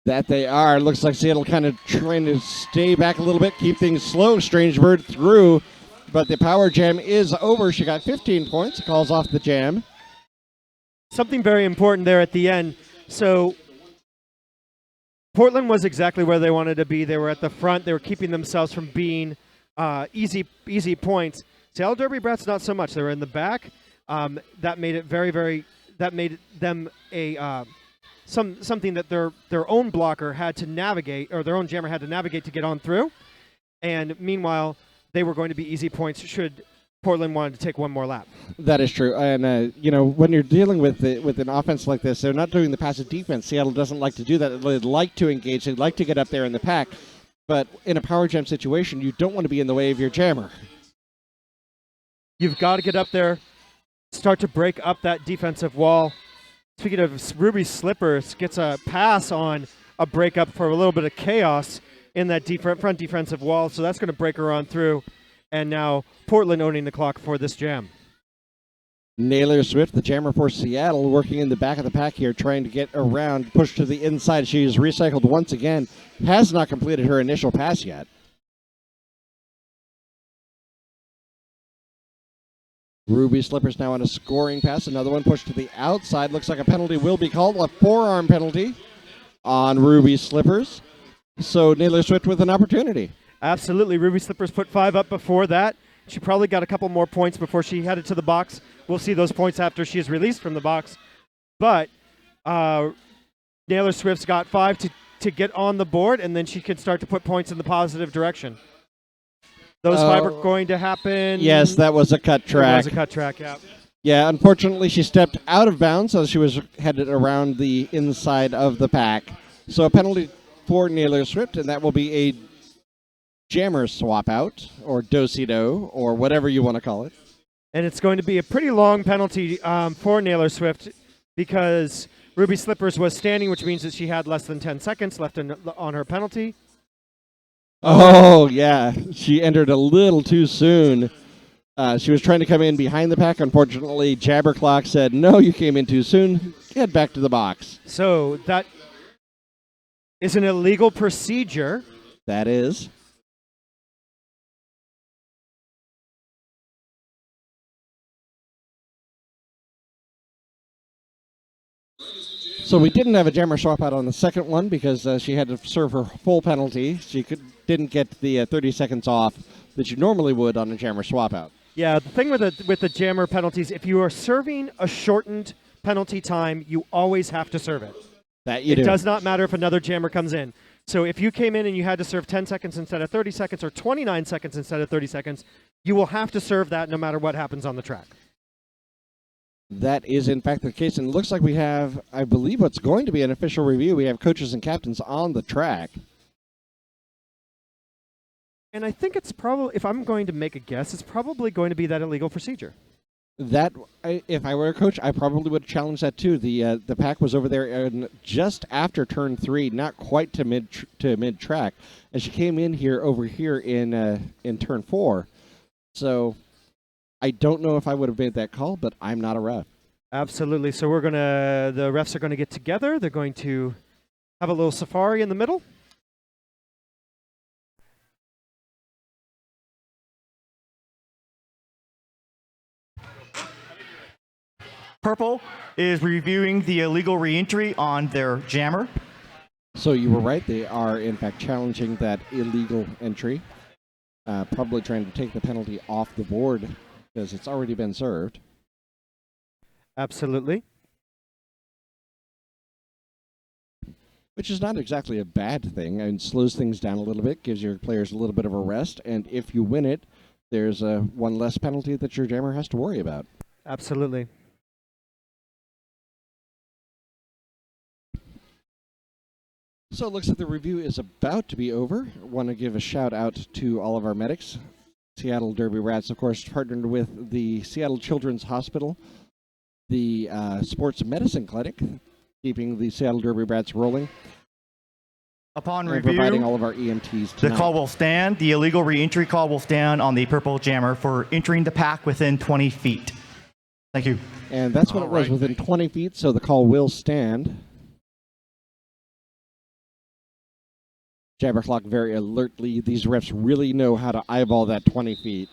That they are. Looks like Seattle kind of trying to stay back a little bit, keep things slow. Strange Bird through, but the power jam is over. She got 15 points, calls off the jam. Something very important there at the end. So Portland was exactly where they wanted to be. They were at the front. They were keeping themselves from being easy points. Seattle Derby Brats, not so much. They were in the back. That made it that made them a something that their own blocker had to navigate, or their own jammer had to navigate to get on through. And meanwhile, they were going to be easy points should Portland wanted to take one more lap. That is true. And, when you're dealing with an offense like this, they're not doing the passive defense. Seattle doesn't like to do that. They'd like to engage. They'd like to get up there in the pack. But in a power jam situation, you don't want to be in the way of your jammer. You've got to get up there start to break up that defensive wall. Speaking of Ruby Slippers, gets a pass on a breakup for a little bit of chaos in that front defensive wall, so that's going to break her on through. And now Portland owning the clock for this jam. Naylor Swift, the jammer for Seattle, working in the back of the pack here, trying to get around, push to the inside. She's recycled once again, has not completed her initial pass yet. Ruby Slippers now on a scoring pass. Another one pushed to the outside. Looks like a penalty will be called. A forearm penalty on Ruby Slippers. So Naylor Swift with an opportunity. Absolutely. Ruby Slippers put 5 up before that. She probably got a couple more points before she headed to the box. We'll see those points after she is released from the box. But Naylor Swift's got 5 to get on the board, and then she can start to put points in the positive direction. Those 5 are going to happen. Yes, that was a cut track. It was a cut track, yeah. Yeah, unfortunately, she stepped out of bounds as she was headed around the inside of the pack. So a penalty for Naylor Swift, and that will be a jammer swap out, or do-si-do, or whatever you want to call it. And it's going to be a pretty long penalty for Naylor Swift because Ruby Slippers was standing, which means that she had less than 10 seconds left on her penalty. Oh, yeah. She entered a little too soon. She was trying to come in behind the pack. Unfortunately, Jabber Clock said, no, you came in too soon. Head back to the box. So that is an illegal procedure. That is. So we didn't have a jammer swap out on the second one because she had to serve her full penalty. She didn't get the 30 seconds off that you normally would on a jammer swap out. Yeah, the thing with the jammer penalties, if you are serving a shortened penalty time, you always have to serve it. That you do. It does not matter if another jammer comes in. So if you came in and you had to serve 10 seconds instead of 30 seconds or 29 seconds instead of 30 seconds, you will have to serve that no matter what happens on the track. That is, in fact, the case. And it looks like we have, I believe, what's going to be an official review. We have coaches and captains on the track. And I think it's probably, if I'm going to make a guess, it's probably going to be that illegal procedure. That, if I were a coach, I probably would challenge that too. The pack was over there just after turn 3, not quite to mid track, and she came in here over here in turn 4. So I don't know if I would have made that call, but I'm not a ref. Absolutely. So the refs are going to get together. They're going to have a little safari in the middle. Purple is reviewing the illegal reentry on their jammer. So you were right. They are, in fact, challenging that illegal entry. Probably trying to take the penalty off the board because it's already been served. Absolutely. Which is not exactly a bad thing. And slows things down a little bit, gives your players a little bit of a rest. And if you win it, there's one less penalty that your jammer has to worry about. Absolutely. So it looks like the review is about to be over. I want to give a shout out to all of our medics. Seattle Derby Rats, of course, partnered with the Seattle Children's Hospital, the Sports Medicine Clinic, keeping the Seattle Derby Rats rolling. Upon and review, providing all of our EMTs tonight. the call will stand. The illegal reentry call will stand on the purple jammer for entering the pack within 20 feet. Thank you. And that's what it was, within 20 feet, so the call will stand. Jabberclock very alertly. These refs really know how to eyeball that 20 feet.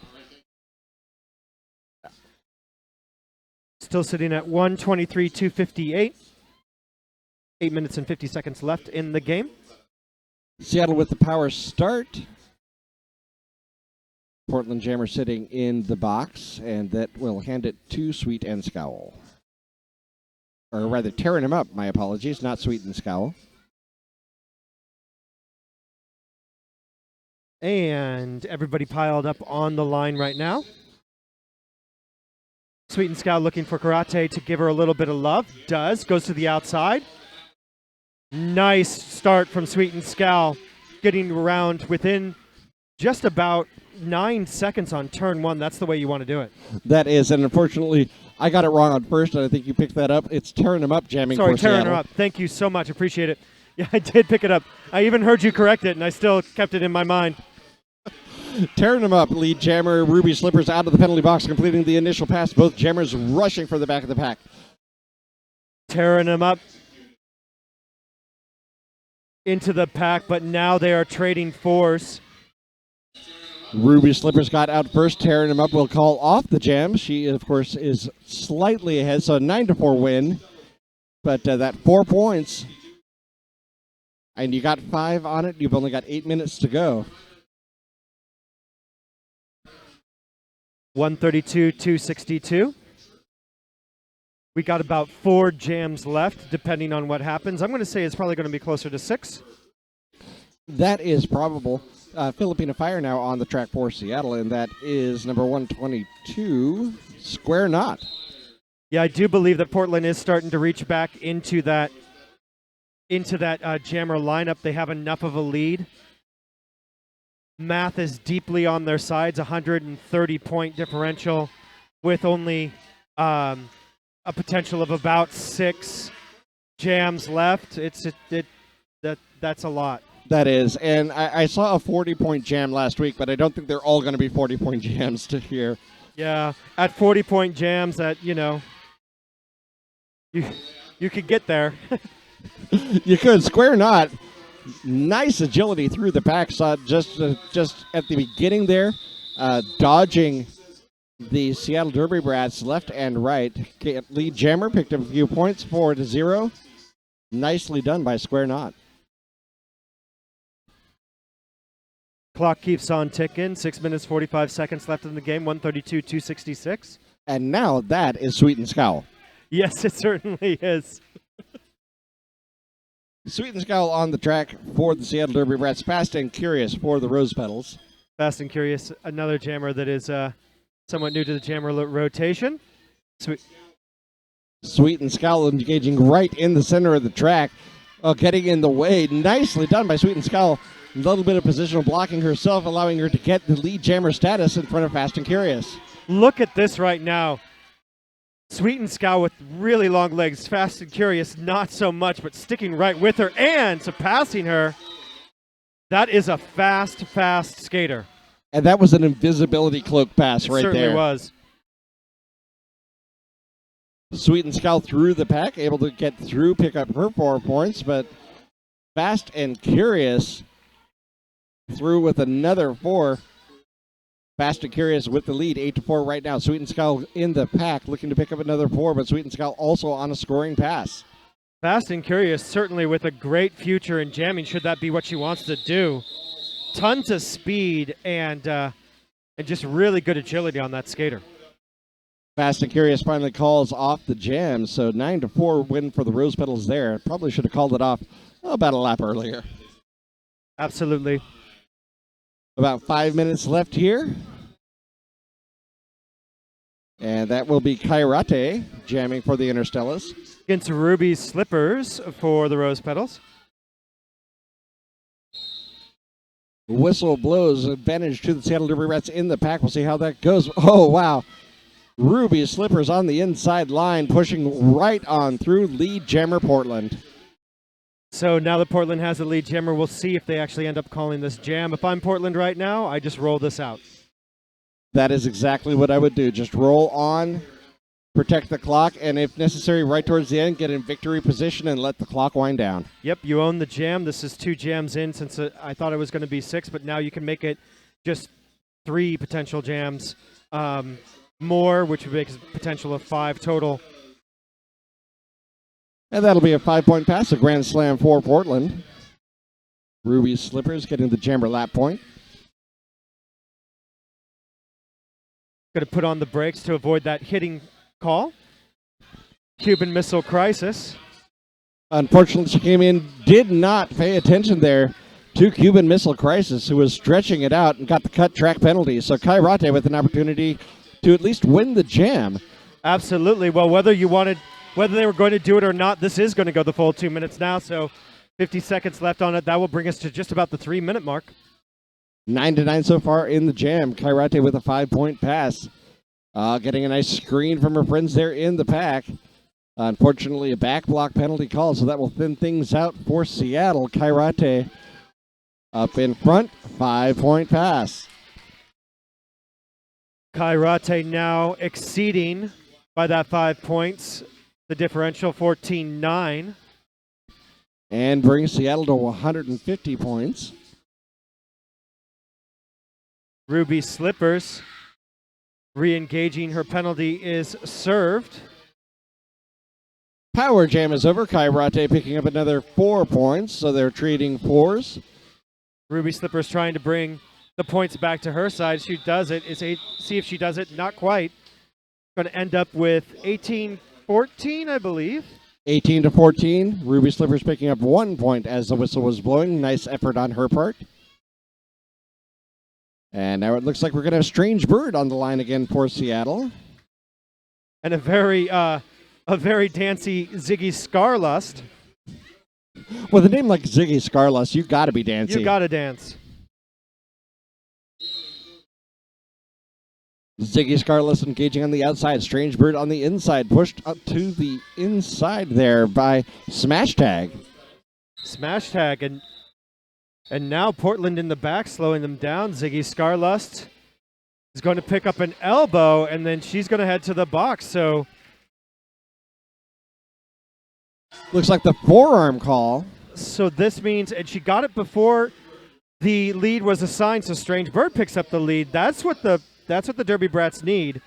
Still sitting at 1:23:258. 8 minutes and 50 seconds left in the game. Seattle with the power start. Portland Jammer sitting in the box, and that will hand it to Sweet and Scowl. Or rather, tearing him up, my apologies, not Sweet and Scowl. And everybody piled up on the line right now. Sweet and Scowl looking for Karate to give her a little bit of love. Does. Goes to the outside. Nice start from Sweet and Scowl. Getting around within just about 9 seconds on turn 1. That's the way you want to do it. That is, and unfortunately, I got it wrong on first, and I think you picked that up. It's tearing them up, jamming Sorry, for tearing Seattle. her up. Thank you so much. Appreciate it. Yeah, I did pick it up. I even heard you correct it, and I still kept it in my mind. Tearing them up, lead jammer Ruby Slippers out of the penalty box, completing the initial pass. Both jammers rushing for the back of the pack. Tearing them up into the pack, but now they are trading force. Ruby Slippers got out first, tearing him up. Will call off the jam. She, of course, is slightly ahead, so a 9-4 win. But that 4 points, and you got 5 on it. You've only got 8 minutes to go. 132-262. We got about 4 jams left, depending on what happens. I'm going to say it's probably going to be closer to 6. That is probable. Filipina Fire now on the track for Seattle, and that is number 122, Square Knot. Yeah, I do believe that Portland is starting to reach back into that jammer lineup. They have enough of a lead. Math is deeply on their sides, 130-point differential with only a potential of about 6 jams left. That's a lot. That is, and I saw a 40-point jam last week, but I don't think they're all going to be 40-point jams to here. Yeah, at 40-point jams, that you could get there. You could. Square Knot, nice agility through the pack. Saw just at the beginning there, dodging the Seattle Derby Brats left and right. Lead jammer picked up a few points, 4-0. Nicely done by Square Knot. Clock keeps on ticking. 6 minutes, 45 seconds left in the game. 132-266. And now that is Sweet and Scowl. Yes, it certainly is. Sweet and Scowl on the track for the Seattle Derby Brats. Fast and Curious for the Rose Petals. Fast and Curious, another jammer that is somewhat new to the jammer rotation. Sweet and Scowl engaging right in the center of the track. Getting in the way. Nicely done by Sweet and Scowl. A little bit of positional blocking herself, allowing her to get the lead jammer status in front of Fast and Curious. Look at this right now. Sweet and Scowl with really long legs. Fast and Curious, not so much, but sticking right with her and surpassing her. That is a fast skater. And that was an invisibility cloak pass right there. It certainly was. Sweet and Scowl through the pack, able to get through, pick up her 4 points, but Fast and Curious through with another 4. Fast and Curious with the lead, 8-4 right now. Sweet and Scowl in the pack, looking to pick up another 4, but Sweet and Scowl also on a scoring pass. Fast and Curious certainly with a great future in jamming, should that be what she wants to do. Tons of speed and just really good agility on that skater. Fast and Curious finally calls off the jam, so 9-4 win for the Rose Petals there. Probably should have called it off about a lap earlier. Absolutely. About 5 minutes left here. And that will be Kairate jamming for the Interstellas. Against Ruby Slippers for the Rose Petals. Whistle blows, advantage to the Seattle Derby Rats in the pack. We'll see how that goes. Oh, wow. Ruby Slippers on the inside line, pushing right on through lead jammer Portland. So now that Portland has a lead jammer, we'll see if they actually end up calling this jam. If I'm Portland right now, I just roll this out. That is exactly what I would do. Just roll on, protect the clock, and if necessary, right towards the end, get in victory position and let the clock wind down. Yep, you own the jam. This is 2 jams in since I thought it was going to be 6, but now you can make it just 3 potential jams more, which would make a potential of 5 total. And that'll be a 5-point pass, a grand slam for Portland. Ruby Slippers getting the jammer lap point. Going to put on the brakes to avoid that hitting call. Cuban Missile Crisis. Unfortunately, she came in, did not pay attention there to Cuban Missile Crisis, who was stretching it out and got the cut track penalty. So Kairate with an opportunity to at least win the jam. Absolutely. Well, whether they were going to do it or not, this is going to go the full 2 minutes now. So 50 seconds left on it. That will bring us to just about the 3-minute mark. 9-9 so far in the jam. Kairate with a 5-point pass. Getting a nice screen from her friends there in the pack. Unfortunately, a back block penalty call, so that will thin things out for Seattle. Kairate up in front, 5-point pass. Kairate now exceeding by that 5 points. The differential 14-9. And brings Seattle to 150 points. Ruby Slippers re-engaging. Her penalty is served. Power jam is over. Kairate picking up another 4 points, so they're trading fours. Ruby Slippers trying to bring the points back to her side. She does it. See if she does it. Not quite. Going to end up with 18-14, I believe. 18-14. Ruby Slippers picking up 1 point as the whistle was blowing. Nice effort on her part. And now it looks like we're going to have Strange Bird on the line again for Seattle. And a very dancy Ziggy Scarlust. With a name like Ziggy Scarlust, you got to be dancing. You got to dance. Ziggy Scarless engaging on the outside. Strange Bird on the inside. Pushed up to the inside there by Smash Tag. Smash Tag. And now Portland in the back slowing them down. Ziggy Scarlust is going to pick up an elbow, and then she's going to head to the box. So looks like the forearm call. So this means, and she got it before the lead was assigned, so Strange Bird picks up the lead. That's what the Derby Brats need.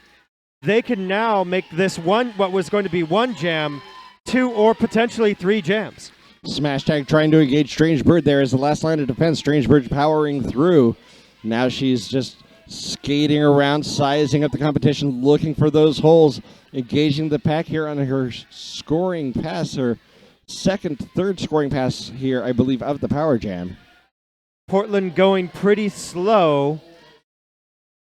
They can now make this what was going to be 1 jam, 2 or potentially 3 jams. Smash Tag trying to engage Strange Bird there as the last line of defense. Strange Bird powering through. Now she's just skating around, sizing up the competition, looking for those holes, engaging the pack here on her scoring pass, her third scoring pass here, I believe, of the Power Jam. Portland going pretty slow,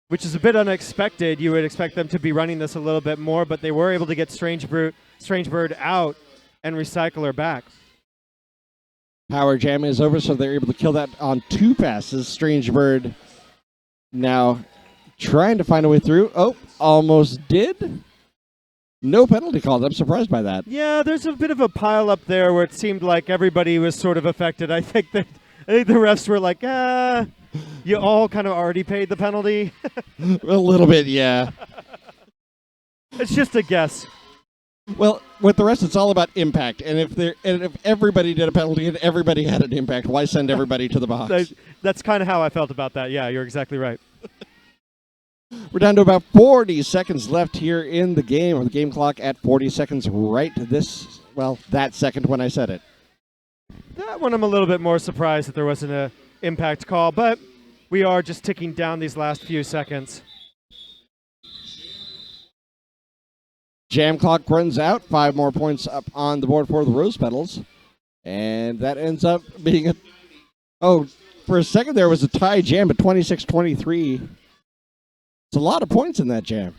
which is a bit unexpected. You would expect them to be running this a little bit more, but they were able to get Strange Bird out and recycle her back. Power Jam is over, so they're able to kill that on 2 passes. Strange Bird now trying to find a way through. Oh, almost did. No penalty called. I'm surprised by that. Yeah, there's a bit of a pile up there where it seemed like everybody was sort of affected. I think the refs were like, you all kind of already paid the penalty. A little bit, yeah. It's just a guess. Well, with the rest, it's all about impact. And if everybody did a penalty and everybody had an impact, why send everybody to the box? That's kind of how I felt about that. Yeah, you're exactly right. We're down to about 40 seconds left here in the game, or the game clock at 40 seconds that second when I said it. That one I'm a little bit more surprised that there wasn't an impact call, but we are just ticking down these last few seconds. Jam clock runs out. 5 more points up on the board for the Rose Petals. And that ends up being for a second there was a tie jam at 26-23. It's a lot of points in that jam.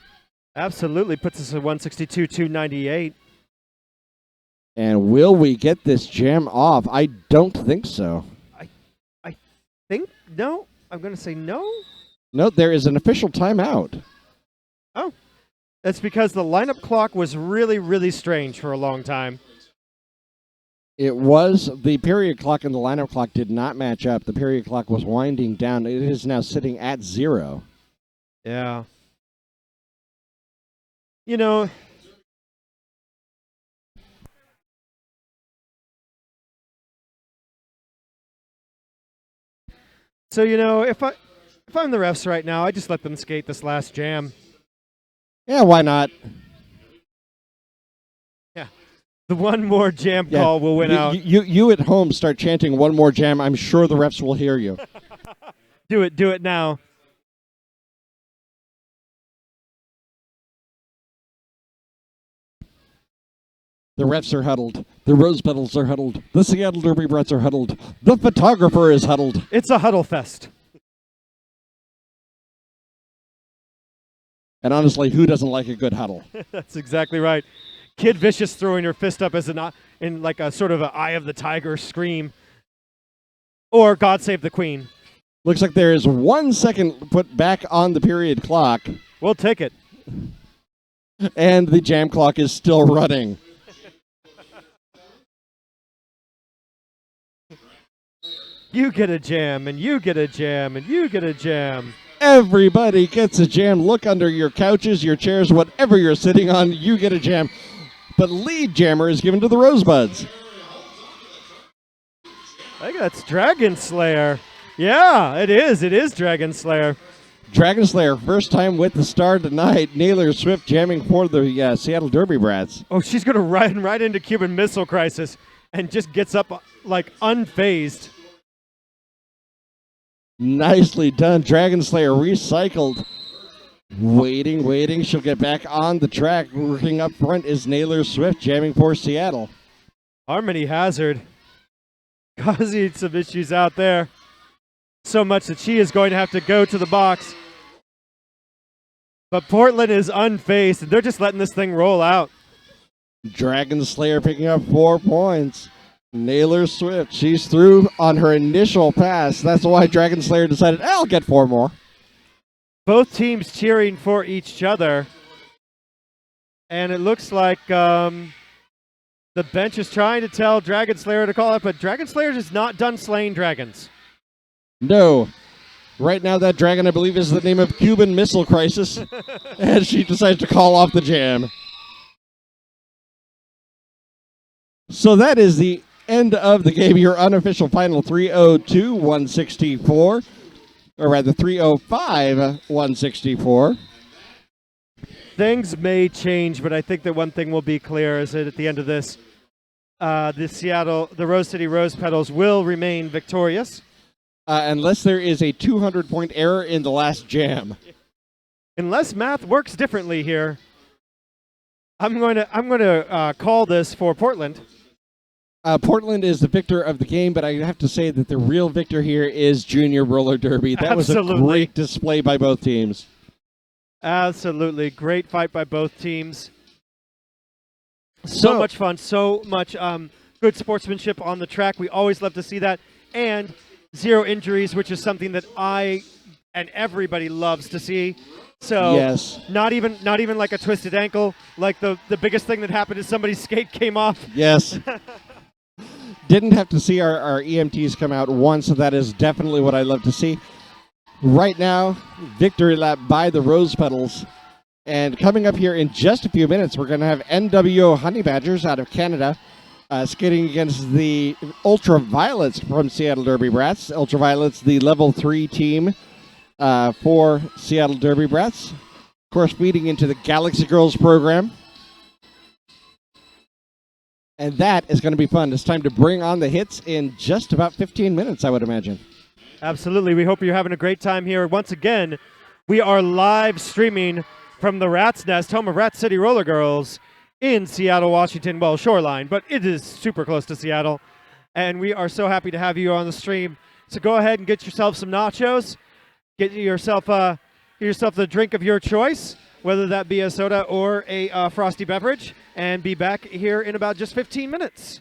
Absolutely. Puts us at 162-298. And will we get this jam off? I don't think so. I think no. I'm going to say no. No, there is an official timeout. Oh. That's because the lineup clock was really, really strange for a long time. It was. The period clock and the lineup clock did not match up. The period clock was winding down. It is now sitting at 0. Yeah. You know, so if I'm the refs right now, I just let them skate this last jam. Yeah, why not? Yeah. The one more jam call will win out. You at home start chanting one more jam. I'm sure the refs will hear you. Do it now. The refs are huddled. The Rose Petals are huddled. The Seattle Derby Brats are huddled. The photographer is huddled. It's a huddle fest. And honestly, who doesn't like a good huddle? That's exactly right. Kid Vicious throwing her fist up as in like a sort of an Eye of the Tiger scream. Or God Save the Queen. Looks like there is 1 second put back on the period clock. We'll take it. And the jam clock is still running. You get a jam, and you get a jam, and you get a jam. Everybody gets a jam. Look under your couches, your chairs, whatever you're sitting on, you get a jam. But lead jammer is given to the Rosebuds. I think that's Dragon Slayer. Yeah, it is. It is Dragon Slayer. Dragon Slayer, first time with the star tonight. Naylor Swift jamming for the Seattle Derby Brats. Oh, she's going to run right into Cuban Missile Crisis and just gets up like unfazed. Nicely done. Dragon Slayer recycled. Waiting. She'll get back on the track. Working up front is Naylor Swift jamming for Seattle. Harmony Hazard causing some issues out there. So much that she is going to have to go to the box. But Portland is unfazed, and they're just letting this thing roll out. Dragon Slayer picking up 4 points. Naylor Swift, she's through on her initial pass. That's why Dragon Slayer decided, I'll get 4 more. Both teams cheering for each other. And it looks like the bench is trying to tell Dragon Slayer to call it, but Dragon Slayer is not done slaying dragons. No. Right now, that dragon, I believe, is the name of Cuban Missile Crisis. And she decides to call off the jam. So that is the end of the game. Your unofficial final 302-164. Or rather, 305-164. Things may change, but I think that one thing will be clear is that at the end of this, the Rose City Rose Petals will remain victorious. Unless there is a 200-point error in the last jam. Unless math works differently here, I'm going to call this for Portland. Portland is the victor of the game, but I have to say that the real victor here is Junior Roller Derby. That was a great display by both teams. Absolutely. Great fight by both teams. So much fun. So much good sportsmanship on the track. We always love to see that. And 0 injuries, which is something that I and everybody loves to see. So yes. Not even like a twisted ankle. Like the biggest thing that happened is somebody's skate came off. Yes. Didn't have to see our EMTs come out once, so that is definitely what I love to see. Right now, victory lap by the Rose Petals. And coming up here in just a few minutes, we're going to have NWO Honey Badgers out of Canada skating against the Ultraviolets from Seattle Derby Brats. Ultraviolets, the level 3 team for Seattle Derby Brats. Of course, feeding into the Galaxy Girls program. And that is going to be fun. It's time to bring on the hits in just about 15 minutes, I would imagine. Absolutely. We hope you're having a great time here. Once again, we are live streaming from the Rat's Nest, home of Rat City Roller Girls in Seattle, Washington. Well, Shoreline, but it is super close to Seattle. And we are so happy to have you on the stream. So go ahead and get yourself some nachos. Get yourself the drink of your choice, whether that be a soda or a frosty beverage, and be back here in about just 15 minutes.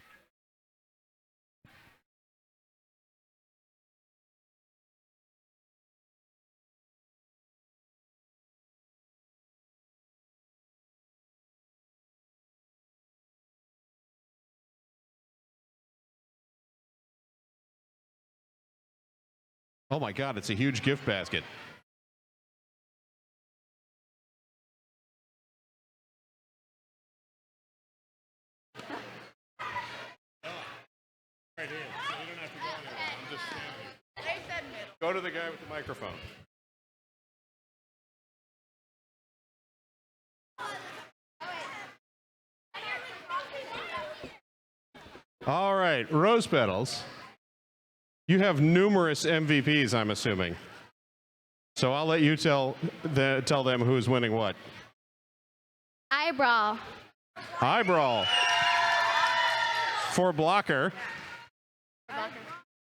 Oh my God, it's a huge gift basket. Right here, so we don't have to go anywhere. I'm just standing. Go to the guy with the microphone. All right, Rose Petals. You have numerous MVPs, I'm assuming. So I'll let you tell them who's winning what. Eyebrow. Eyebrow. For blocker.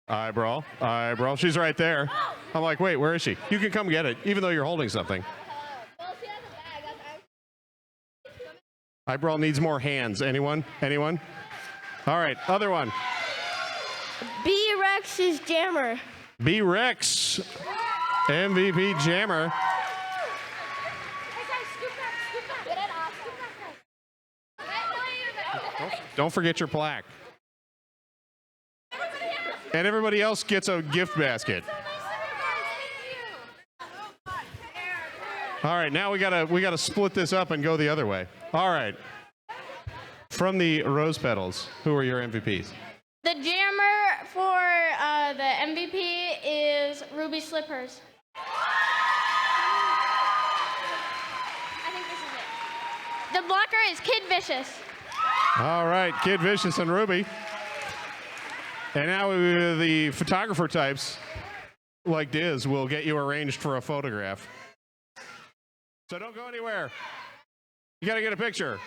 Eyebrow. She's right there. I'm like, wait, where is she? You can come get it, even though you're holding something. Eyebrow needs more hands. Anyone? All right, other one. B-Rex's jammer. B-Rex. MVP jammer. Don't forget your plaque. And everybody else gets a gift basket. All right, now we gotta split this up and go the other way. All right. From the Rose Petals, who are your MVPs? The jammer for the MVP is Ruby Slippers. I think this is it. The blocker is Kid Vicious. All right, Kid Vicious and Ruby. And now the photographer types, like Diz, will get you arranged for a photograph. So don't go anywhere. You gotta get a picture.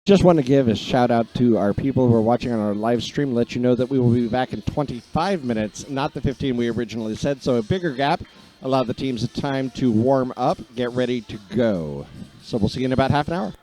Just want to give a shout out to our people who are watching on our live stream. Let you know that we will be back in 25 minutes, not the 15 we originally said. So a bigger gap. Allow the teams time to warm up, get ready to go. So we'll see you in about half an hour.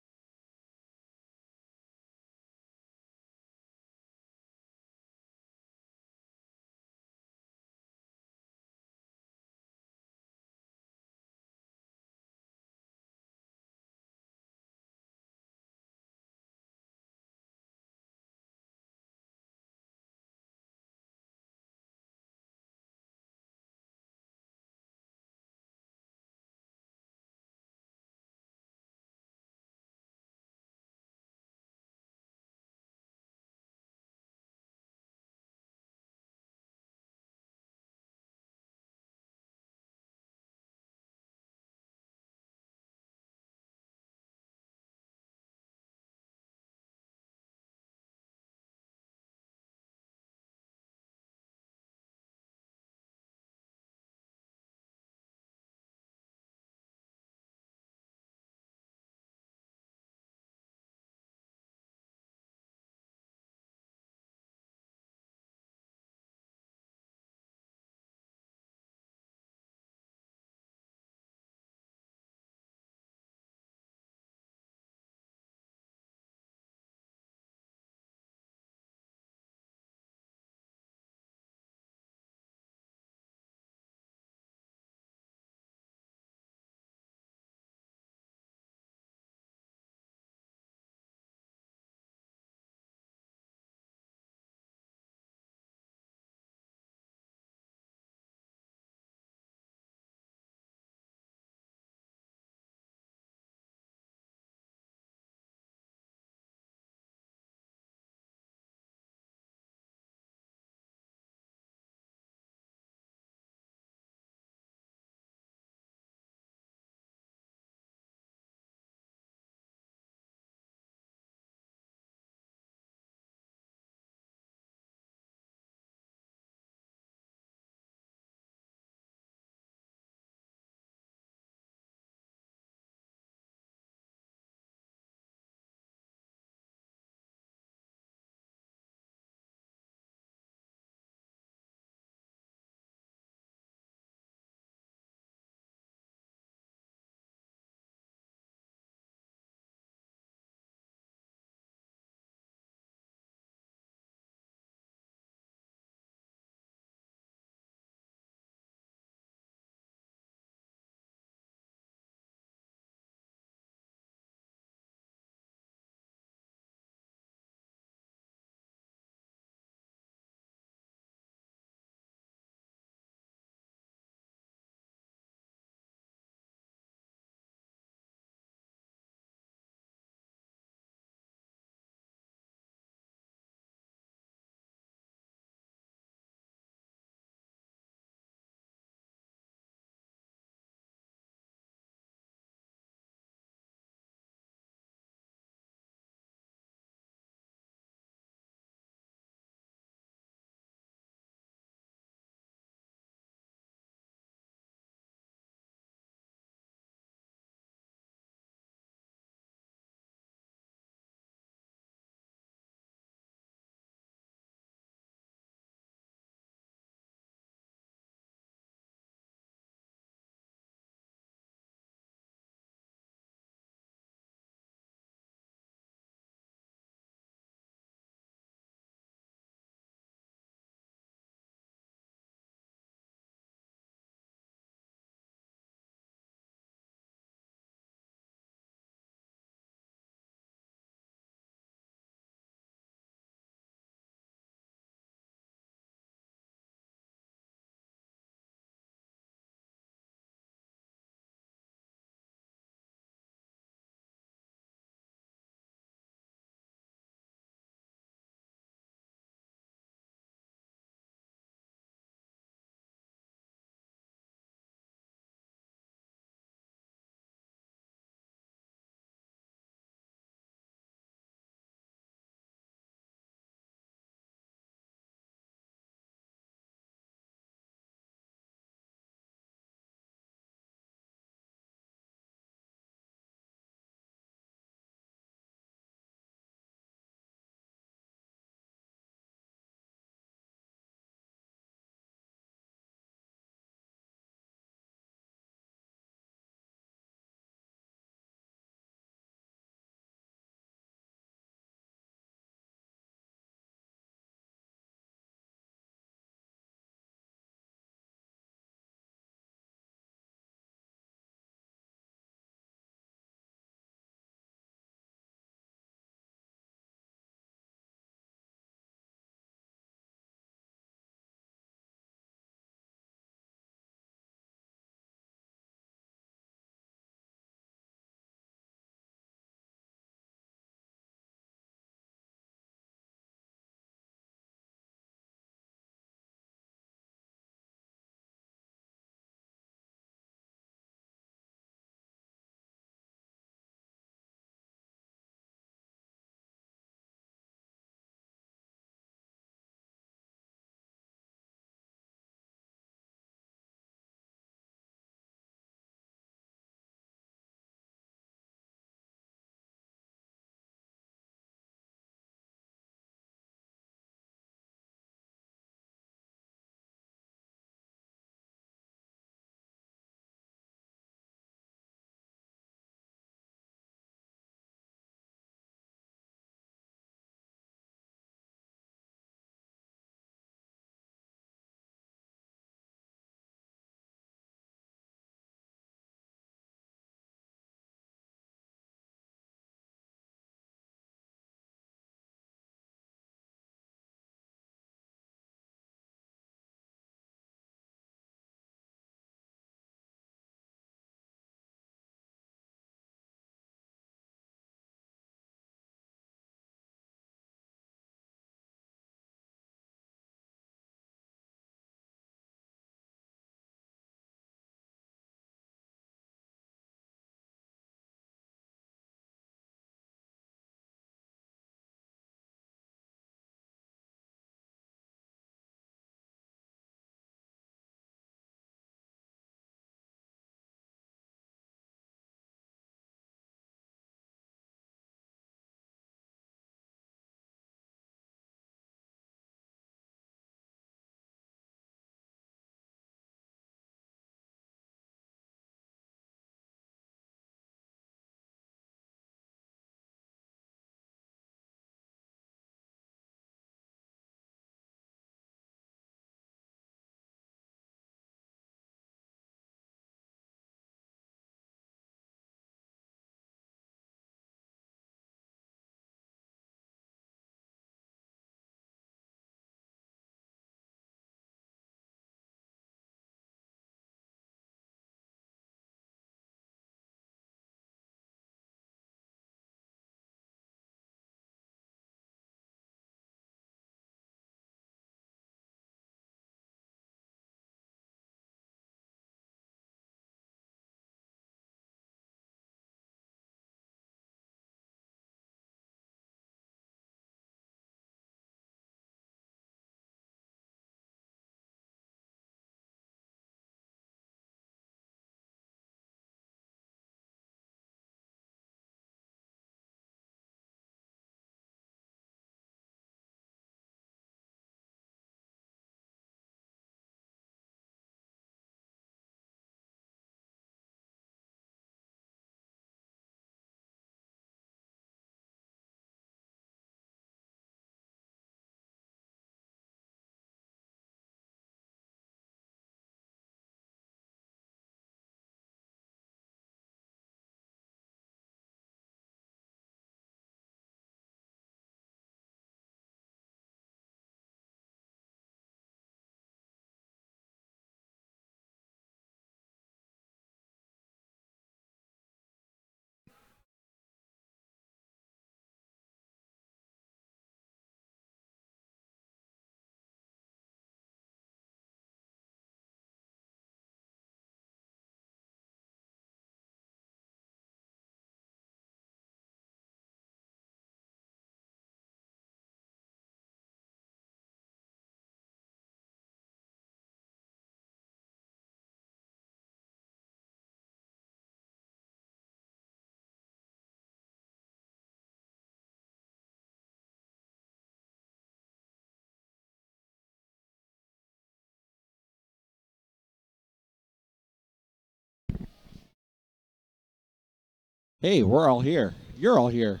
Hey, we're all here. You're all here.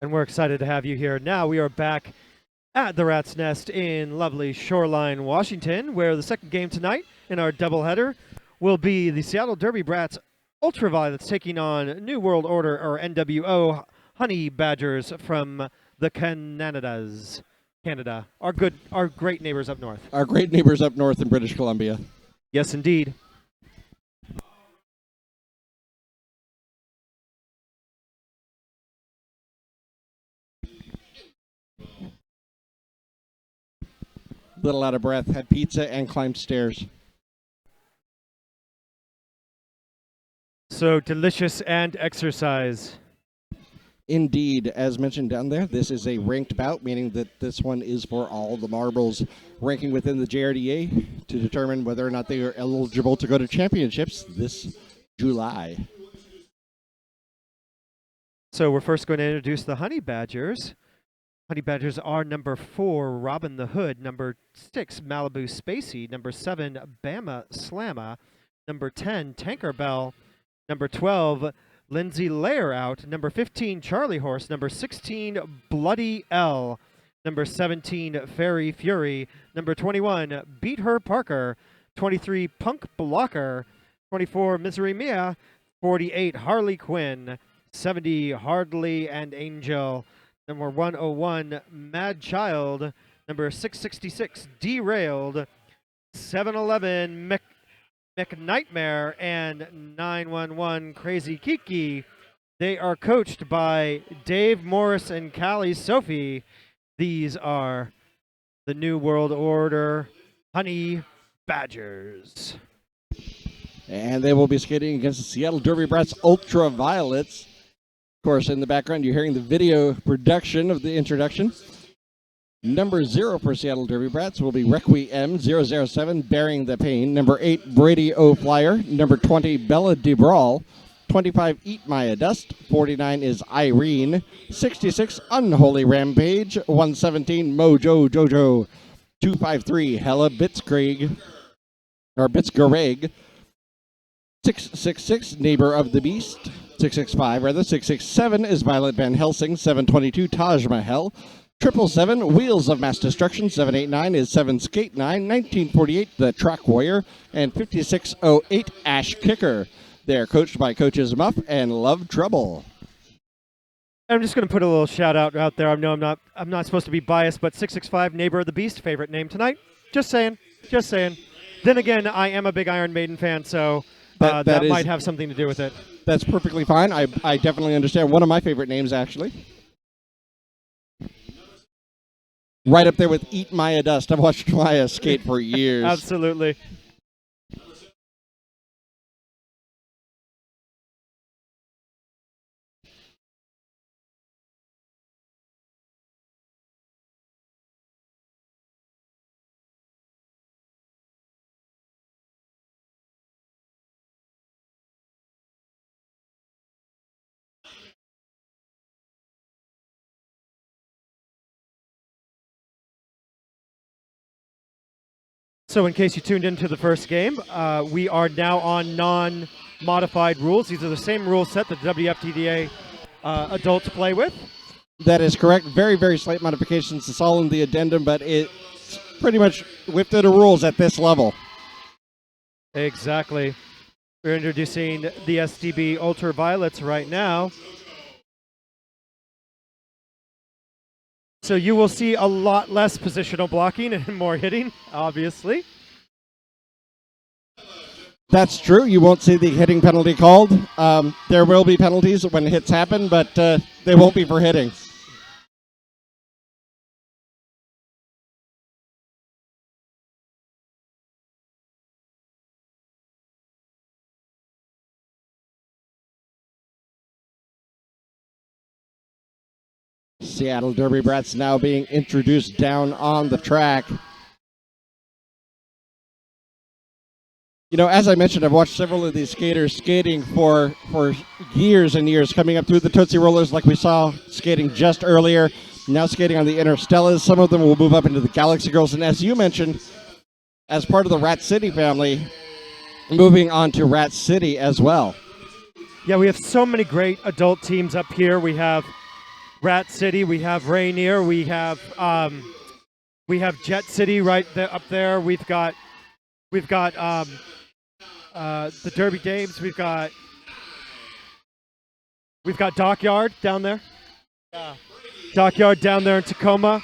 And we're excited to have you here. Now we are back at the Rat's Nest in lovely Shoreline, Washington, where the second game tonight in our doubleheader will be the Seattle Derby Brats Ultraviolets taking on New World Order, or NWO, Honey Badgers from the Canada, our great neighbors up north. Our great neighbors up north in British Columbia. Yes, indeed. Little out of breath, had pizza and climbed stairs. So delicious and exercise. Indeed, as mentioned down there, this is a ranked bout, meaning that this one is for all the marbles ranking within the JRDA to determine whether or not they are eligible to go to championships this July. So we're first going to introduce the Honey Badgers. Honey Badgers are number 4, Robin the Hood, number 6, Malibu Spacey, number 7, Bama Slamma, number 10, Tankerbell, number 12, Lindsay Layerout, number 15, Charlie Horse, number 16, Bloody L, number 17, Fairy Fury, number 21, Beat Her Parker, 23, Punk Blocker, 24, Misery Mia, 48, Harley Quinn, 70, Hardly and Angel, number 101, Mad Child, number 666, Derailed, 711, McNightmare, and 911, Crazy Kiki. They are coached by Dave Morris and Callie Sophie. These are the New World Order Honey Badgers. And they will be skating against the Seattle Derby Brats Ultraviolets. Of course, in the background, you're hearing the video production of the introduction. Number 0 for Seattle Derby Brats will be Requiem 007, Bearing the Pain. Number 8, Brady O'Flyer. Number 20, Bella DeBrawl. 25, Eat Maya Dust. 49 is Irene. 66, Unholy Rampage. 117, Mojo Jojo. 253, Hella Bitzgreg. 666, Neighbor of the Beast. 667 is Violet Van Helsing. 722, Taj Mahal. 777, Wheels of Mass Destruction. 789 is 7 Skate 9. 1948, The Track Warrior. And 5608, Ash Kicker. They're coached by Coaches Muff and Love Trouble. I'm just going to put a little shout out there. I know I'm not supposed to be biased, but 665, Neighbor of the Beast, favorite name tonight. Just saying. Then again, I am a big Iron Maiden fan, so that might have something to do with it. That's perfectly fine. I definitely understand. One of my favorite names, actually. Right up there with Eat Maya Dust. I've watched Maya skate for years. Absolutely. So in case you tuned into the first game, we are now on non-modified rules. These are the same rule set that the WFTDA adults play with. That is correct. Very, very slight modifications. It's all in the addendum, but it's pretty much within the rules at this level. Exactly. We're introducing the SDB Ultraviolets right now. So you will see a lot less positional blocking and more hitting, obviously. That's true. You won't see the hitting penalty called. There will be penalties when hits happen, but they won't be for hitting. Seattle Derby Brats now being introduced down on the track. You know, as I mentioned, I've watched several of these skaters skating for years and years, coming up through the Tootsie Rollers like we saw skating just earlier, now skating on the Interstellas. Some of them will move up into the Galaxy Girls, and as you mentioned, as part of the Rat City family, moving on to Rat City as well. Yeah, we have so many great adult teams up here. We have Rat City, we have Rainier, we have Jet City right up there. We've got the Derby Dames. We've got Dockyard down there. Dockyard down there in Tacoma.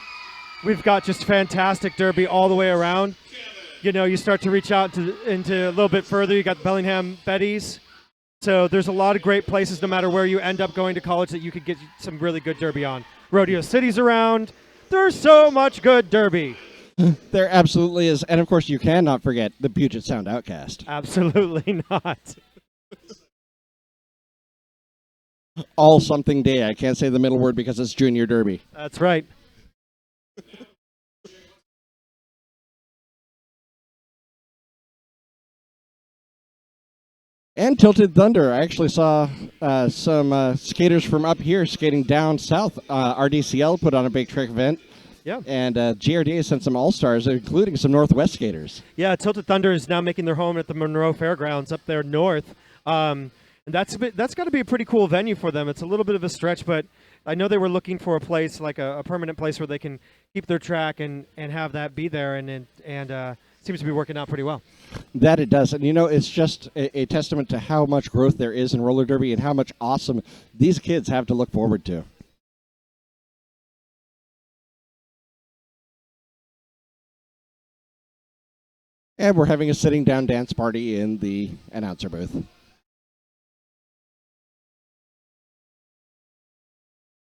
We've got just fantastic Derby all the way around. You know, you start to reach out into a little bit further. You got Bellingham Betty's. So there's a lot of great places, no matter where you end up going to college, that you could get some really good Derby on. Rodeo City's around. There's so much good Derby. There absolutely is. And of course, you cannot forget the Puget Sound Outcast. Absolutely not. All something day. I can't say the middle word because it's Junior Derby. That's right. And Tilted Thunder. I actually saw some skaters from up here skating down south. RDCL put on a big trick event. Yeah. And GRDA sent some all-stars, including some Northwest skaters. Yeah, Tilted Thunder is now making their home at the Monroe Fairgrounds up there north. And that's got to be a pretty cool venue for them. It's a little bit of a stretch, but I know they were looking for a place, like a permanent place where they can keep their track and have that be there, and seems to be working out pretty well. That it does. And, you know, it's just a testament to how much growth there is in roller derby and how much awesome these kids have to look forward to. And we're having a sitting down dance party in the announcer booth.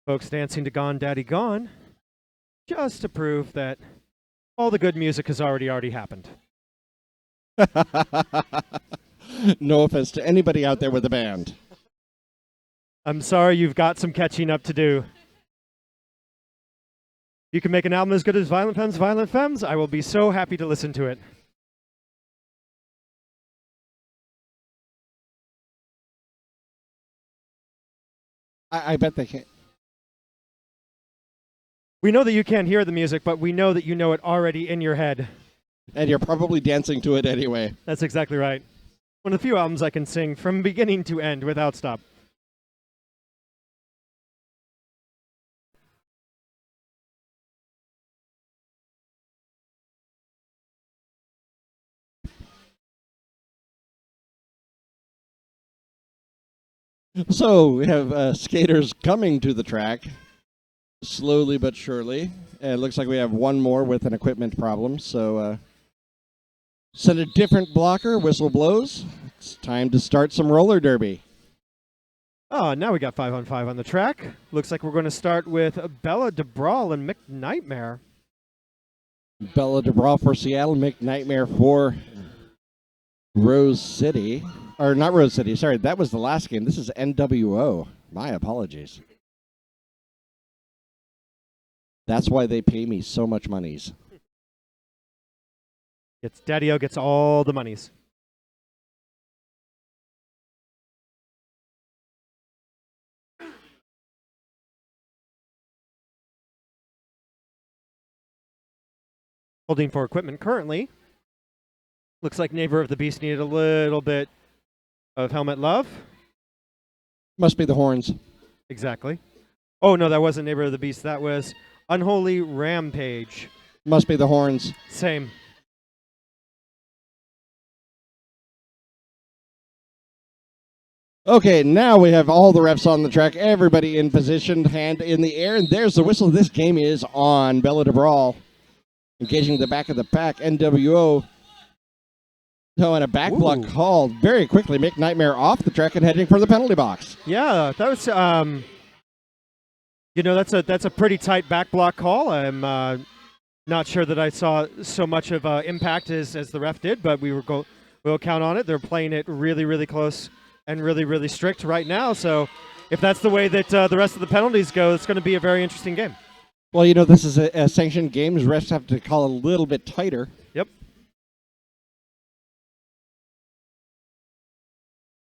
Folks dancing to Gone Daddy Gone, just to prove that all the good music has already happened. No offense to anybody out there with a band. I'm sorry, you've got some catching up to do. You can make an album as good as Violent Femmes, I will be so happy to listen to it. I bet they can't. We know that you can't hear the music, but we know that you know it already in your head. And you're probably dancing to it anyway. That's exactly right. One of the few albums I can sing from beginning to end without stop. So we have skaters coming to the track, slowly but surely. And it looks like we have one more with an equipment problem. So send a different blocker, whistle blows. It's time to start some roller derby. Oh, now we got 5-on-5 on the track. Looks like we're going to start with Bella DeBrawl and Mick Nightmare. Bella DeBrawl for Seattle, Mick Nightmare for Rose City. Or not Rose City, sorry, that was the last game. This is NWO. My apologies. That's why they pay me so much monies. Daddy-O gets all the monies. Holding for equipment currently. Looks like Neighbor of the Beast needed a little bit of helmet love. Must be the horns. Exactly. Oh, no, that wasn't Neighbor of the Beast. That was Unholy Rampage. Must be the horns. Same. Okay, now we have all the refs on the track, everybody in position, hand in the air, and there's the whistle. This game is on. Bella DeBrawl engaging the back of the pack. NWO. No, and a back block called very quickly. Mick Nightmare off the track and heading for the penalty box. Yeah, that was, you know, that's a pretty tight back block call. I'm not sure that I saw so much of impact as the ref did, but we'll count on it. They're playing it really, really close and really, really strict right now. So if that's the way that the rest of the penalties go, it's going to be a very interesting game. Well, you know, this is a sanctioned game. Refs have to call a little bit tighter. Yep.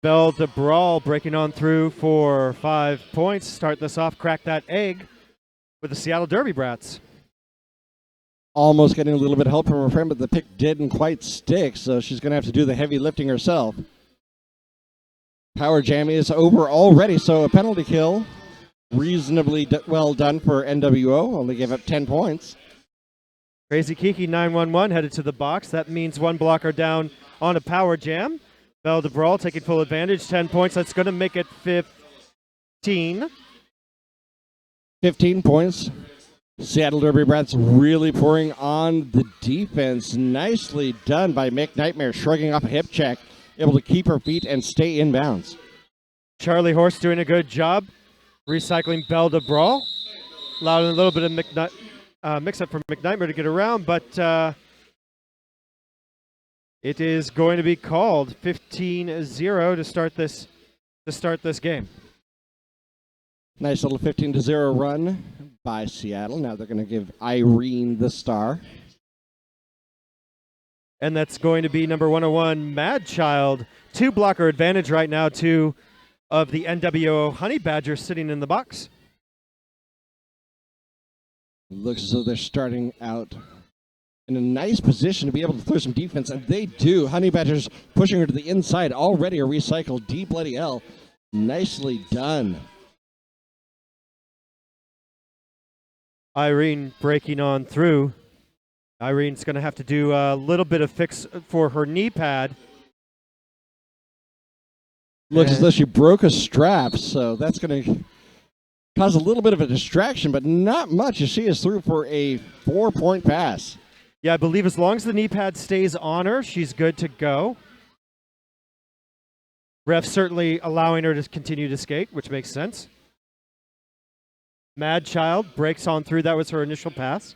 Belle DeBrawl breaking on through for 5 points. Start this off, crack that egg with the Seattle Derby Brats. Almost getting a little bit of help from her friend, but the pick didn't quite stick, so she's going to have to do the heavy lifting herself. Power jam is over already, so a penalty kill. Reasonably well done for NWO. Only gave up 10 points. Crazy Kiki 911 headed to the box. That means one blocker down on a power jam. Belle de Brawl taking full advantage. 10 points. That's going to make it 15. 15 points. Seattle Derby Brats really pouring on the defense. Nicely done by Mick Nightmare, shrugging off a hip check, able to keep her feet and stay in bounds. Charlie Horse doing a good job recycling Belle de Brawl. Allowing a little bit of mix-up for McNightmare to get around, but it is going to be called 15-0 to start this game. Nice little 15-0 run by Seattle. Now they're going to give Irene the star. And that's going to be number 101, Mad Child. 2 blocker advantage right now, 2 of the NWO Honey Badgers sitting in the box. Looks as though they're starting out in a nice position to be able to throw some defense, and they do. Honey Badgers pushing her to the inside. Already a recycled D bloody L. Nicely done. Irene breaking on through. Irene's going to have to do a little bit of fix for her knee pad. Looks as though she broke a strap, so that's going to cause a little bit of a distraction, but not much as she is through for a 4-point pass. Yeah, I believe as long as the knee pad stays on her, she's good to go. Ref certainly allowing her to continue to skate, which makes sense. Mad Child breaks on through. That was her initial pass.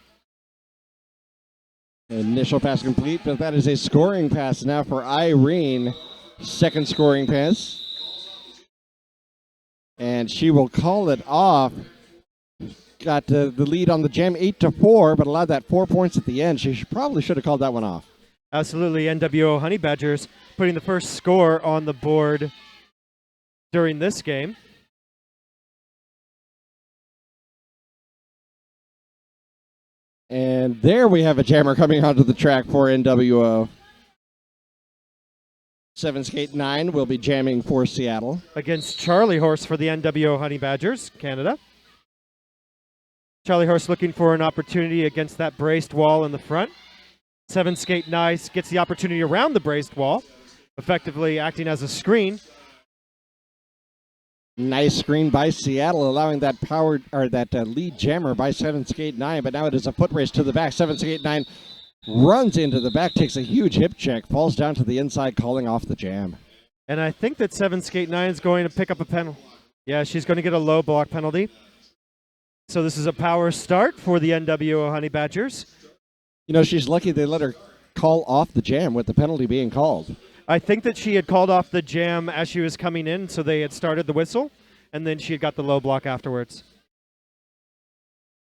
Initial pass complete, but that is a scoring pass now for Irene. Second scoring pass. And she will call it off. Got the lead on the jam 8-4, but allowed that 4 points at the end. She probably should have called that one off. Absolutely. NWO Honey Badgers putting the first score on the board during this game. And there we have a jammer coming onto the track for NWO. 7 Skate 9 will be jamming for Seattle. Against Charlie Horse for the NWO Honey Badgers, Canada. Charlie Horse looking for an opportunity against that braced wall in the front. 7 Skate Nice gets the opportunity around the braced wall, effectively acting as a screen. Nice screen by Seattle, allowing that lead jammer by 7 Skate 9, but now it is a foot race to the back. 7 Skate 9 runs into the back, takes a huge hip check, falls down to the inside, calling off the jam. And I think that 7 Skate 9 is going to pick up a penalty. Yeah, she's going to get a low block penalty. So this is a power start for the NWO Honey Badgers. You know, she's lucky they let her call off the jam with the penalty being called. I think that she had called off the jam as she was coming in, so they had started the whistle, and then she had got the low block afterwards.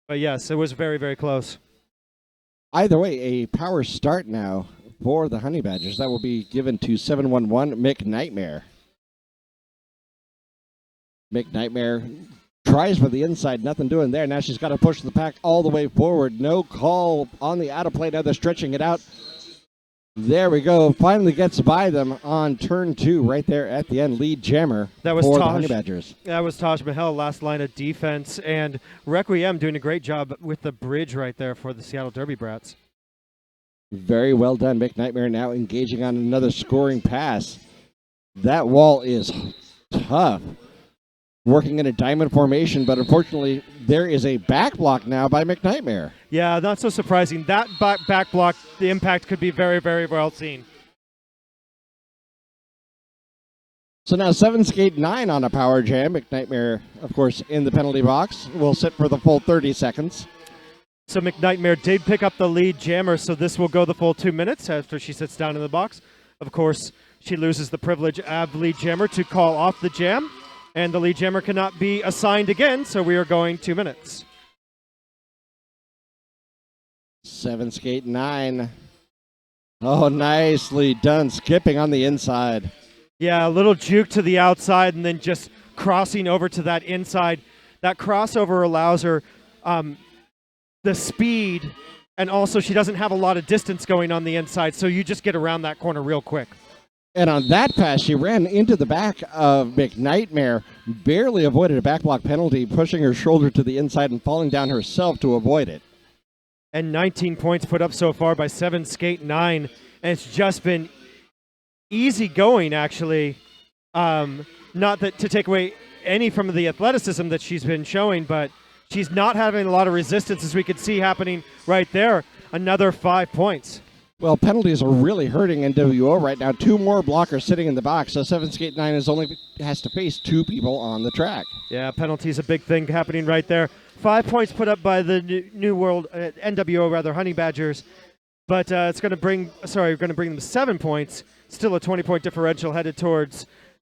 But yes, it was very, very close. Either way, a power start now for the Honey Badgers. That will be given to 711 Mick Nightmare. Mick Nightmare tries for the inside, nothing doing there. Now she's got to push the pack all the way forward. No call on the out of play. Now they're stretching it out. There we go. Finally gets by them on turn 2 right there at the end. Lead jammer that was for Taj, the Honey Badgers. That was Taj Mahal, last line of defense. And Requiem doing a great job with the bridge right there for the Seattle Derby Brats. Very well done. Mick Nightmare now engaging on another scoring pass. That wall is tough. Working in a diamond formation, but unfortunately there is a back block now by Mick Nightmare. Yeah, not so surprising. That back block, the impact could be very, very well seen. So now 7 Skate 9 on a power jam. Mick Nightmare, of course, in the penalty box. Will sit for the full 30 seconds. So McNightmare did pick up the lead jammer, so this will go the full 2 minutes after she sits down in the box. Of course, she loses the privilege of lead jammer to call off the jam. And the lead jammer cannot be assigned again, so we are going 2 minutes. 7 Skate 9. Oh, nicely done. Skipping on the inside. Yeah, a little juke to the outside and then just crossing over to that inside. That crossover allows her the speed, and also she doesn't have a lot of distance going on the inside, so you just get around that corner real quick. And on that pass, she ran into the back of McNightmare, barely avoided a backblock penalty, pushing her shoulder to the inside and falling down herself to avoid it. And 19 points put up so far by 7 Skate 9. And it's just been easy going, actually. Not that to take away any from the athleticism that she's been showing, but she's not having a lot of resistance, as we could see happening right there. Another 5 points. Well, penalties are really hurting NWO right now. 2 more blockers sitting in the box, so 7 Skate 9 has to face 2 people on the track. Yeah, penalties a big thing happening right there. 5 points put up by the New World NWO rather Honey Badgers, but we're going to bring them 7 points. Still a 20-point differential headed towards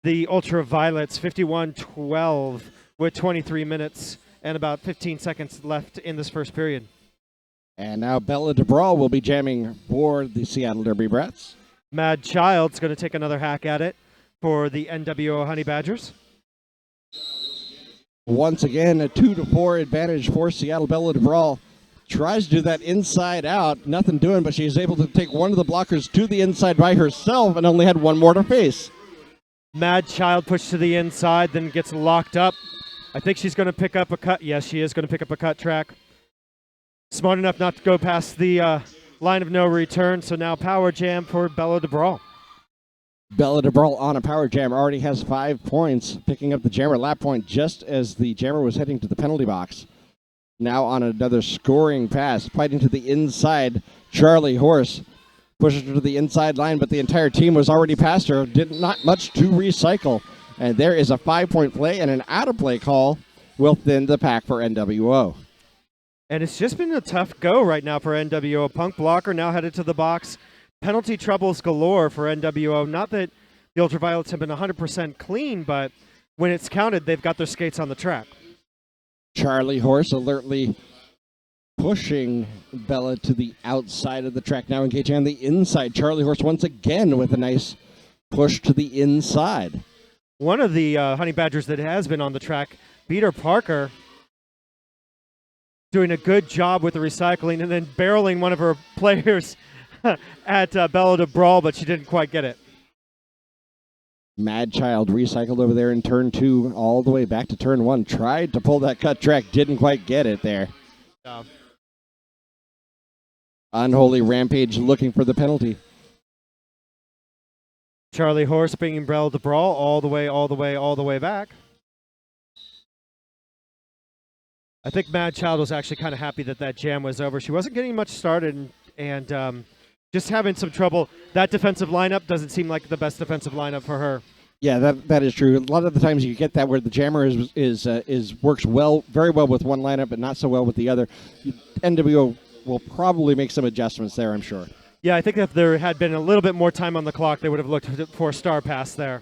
the Ultraviolets, 51-12 with 23 minutes and about 15 seconds left in this first period. And now Bella DeBrawl will be jamming for the Seattle Derby Brats. Mad Child's going to take another hack at it for the NWO Honey Badgers. Once again, a 2-4 advantage for Seattle. Bella DeBrawl tries to do that inside out. Nothing doing, but she's able to take one of the blockers to the inside by herself and only had one more to face. Mad Child pushed to the inside, then gets locked up. I think she's going to pick up a cut. Yes, she is going to pick up a cut track. Smart enough not to go past the line of no return, so now power jam for Bella DeBrawl. Bella DeBrawl on a power jam already has 5 points, picking up the jammer lap point just as the jammer was heading to the penalty box. Now on another scoring pass, fighting to the inside, Charlie Horse pushes her to the inside line, but the entire team was already past her. Not much to recycle. And there is a 5-point play and an out-of-play call will thin the pack for NWO. And it's just been a tough go right now for NWO. Punk blocker now headed to the box. Penalty troubles galore for NWO. Not that the Ultraviolets have been 100% clean, but when it's counted, they've got their skates on the track. Charlie Horse alertly pushing Bella to the outside of the track, now engaging on the inside. Charlie Horse once again with a nice push to the inside. One of the Honey Badgers that has been on the track, Peter Parker, doing a good job with the recycling and then barreling one of her players at Bella DeBrawl, but she didn't quite get it. Mad Child recycled over there in turn 2 all the way back to turn 1. Tried to pull that cut track, didn't quite get it there. Yeah. Unholy Rampage looking for the penalty. Charlie Horse bringing Bella DeBrawl all the way back. I think Mad Child was actually kind of happy that jam was over. She wasn't getting much started and just having some trouble. That defensive lineup doesn't seem like the best defensive lineup for her. Yeah, that is true. A lot of the times you get that where the jammer works very well with one lineup, but not so well with the other. NWO will probably make some adjustments there, I'm sure. Yeah, I think if there had been a little bit more time on the clock, they would have looked for a star pass there.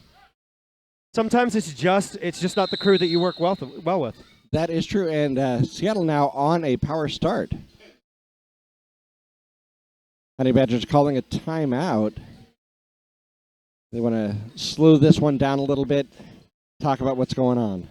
Sometimes it's just not the crew that you work well with. That is true, and Seattle now on a power start. Honey Badgers calling a timeout. They want to slow this one down a little bit, talk about what's going on.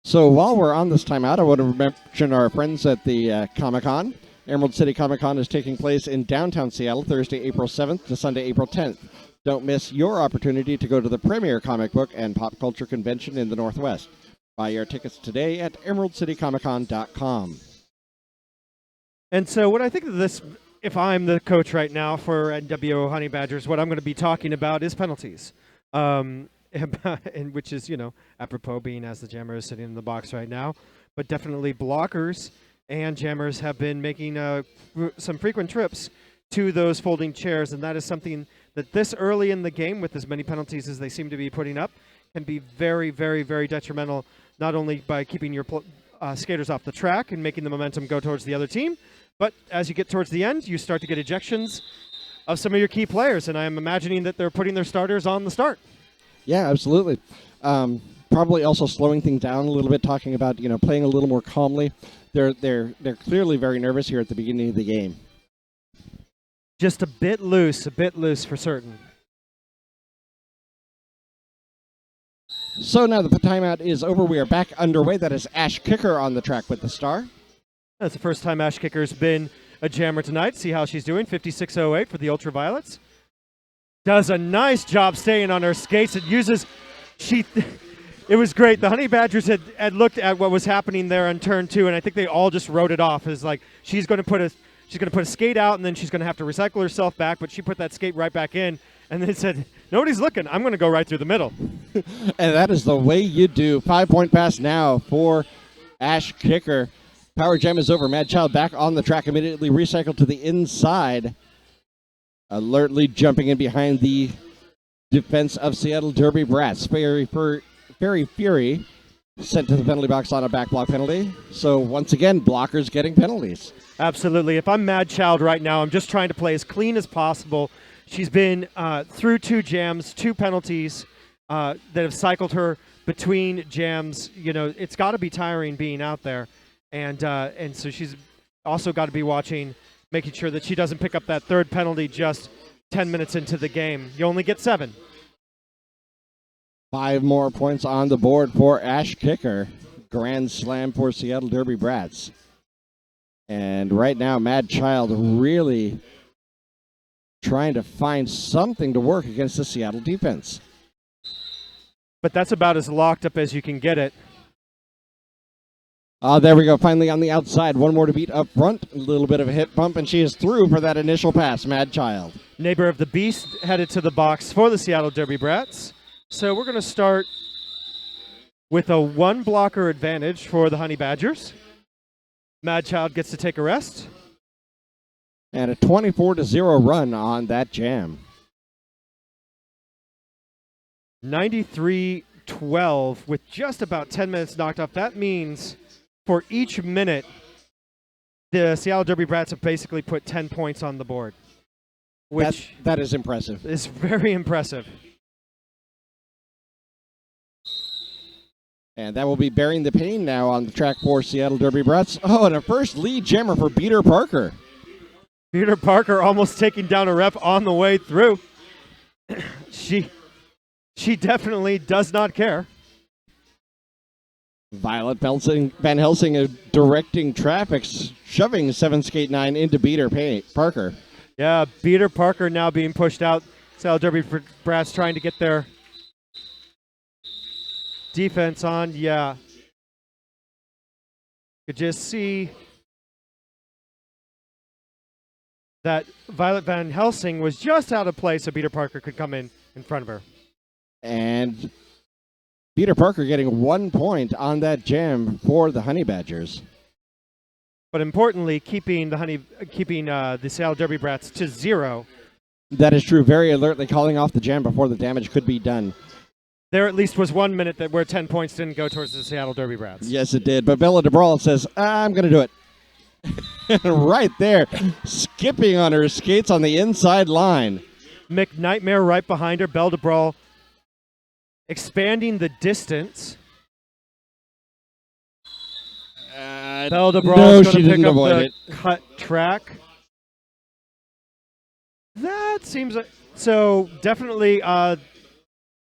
So while we're on this timeout, I want to mention our friends at the Comic-Con. Emerald City Comic-Con is taking place in downtown Seattle Thursday, April 7th to Sunday, April 10th. Don't miss your opportunity to go to the premier comic book and pop culture convention in the Northwest. Buy your tickets today at emeraldcitycomiccon.com. And so what I think of this, if I'm the coach right now for NWO Honey Badgers, what I'm going to be talking about is penalties. And which is, apropos being as the jammer is sitting in the box right now. But definitely blockers and jammers have been making some frequent trips to those folding chairs, and that is something that this early in the game, with as many penalties as they seem to be putting up, can be very, very, very detrimental, not only by keeping your skaters off the track and making the momentum go towards the other team, but as you get towards the end, you start to get ejections of some of your key players, and I am imagining that they're putting their starters on the start. Yeah, absolutely. Probably also slowing things down a little bit, talking about, playing a little more calmly. They're clearly very nervous here at the beginning of the game. Just a bit loose for certain. So now the timeout is over. We are back underway. That is Ash Kicker on the track with the star. That's the first time Ash Kicker's been a jammer tonight. See how she's doing. 56.08 for the Ultraviolets. Does a nice job staying on her skates. It was great. The Honey Badgers had looked at what was happening there on turn 2, and I think they all just wrote it off as like she's going to put a skate out, and then she's going to have to recycle herself back. But she put that skate right back in, and then said, "Nobody's looking. I'm going to go right through the middle." And that is the way you do. 5-point pass now for Ash Kicker. Power Jam is over. Mad Child back on the track, immediately recycled to the inside. Alertly jumping in behind the defense of Seattle Derby Brats. Fairy Fury sent to the penalty box on a back block penalty. So once again, blockers getting penalties. Absolutely. If I'm Mad Child right now, I'm just trying to play as clean as possible. She's been through 2 jams, 2 penalties that have cycled her between jams. You know, it's got to be tiring being out there. And so she's also got to be watching, making sure that she doesn't pick up that 3rd penalty just 10 minutes into the game. You only get 7. 5 more points on the board for Ash Kicker. Grand slam for Seattle Derby Brats. And right now, Mad Child really trying to find something to work against the Seattle defense. But that's about as locked up as you can get it. There we go. Finally on the outside. One more to beat up front. A little bit of a hip bump, and she is through for that initial pass. Mad Child. Neighbor of the Beast headed to the box for the Seattle Derby Brats. So we're going to start with a 1 blocker advantage for the Honey Badgers. Mad Child gets to take a rest. And a 24-0 run on that jam. 93-12 with just about 10 minutes knocked off. That means for each minute, the Seattle Derby Brats have basically put 10 points on the board, which that is impressive. is very impressive. And that will be bearing the pain now on the track for Seattle Derby Brats. Oh, and a first lead jammer for Peter Parker. Peter Parker almost taking down a ref on the way through. She definitely does not care. Violet Van Helsing directing traffic, shoving 7 Skate 9 into Peter Parker. Yeah, Peter Parker now being pushed out. Seattle Derby Brats trying to get their defense on. Yeah. Could just see that Violet Van Helsing was just out of place so Peter Parker could come in front of her. And Peter Parker getting 1 point on that jam for the Honey Badgers. But importantly, keeping the Seattle Derby Brats to 0. That is true. Very alertly calling off the jam before the damage could be done. There at least was 1 minute where 10 points didn't go towards the Seattle Derby Brats. Yes, it did. But Bella DeBrawl says, I'm going to do it. Right there, skipping on her skates on the inside line. McNightmare right behind her. Belle DeBrawl expanding the distance. Belle DeBrawl is going to pick up the cut track. That seems like... So definitely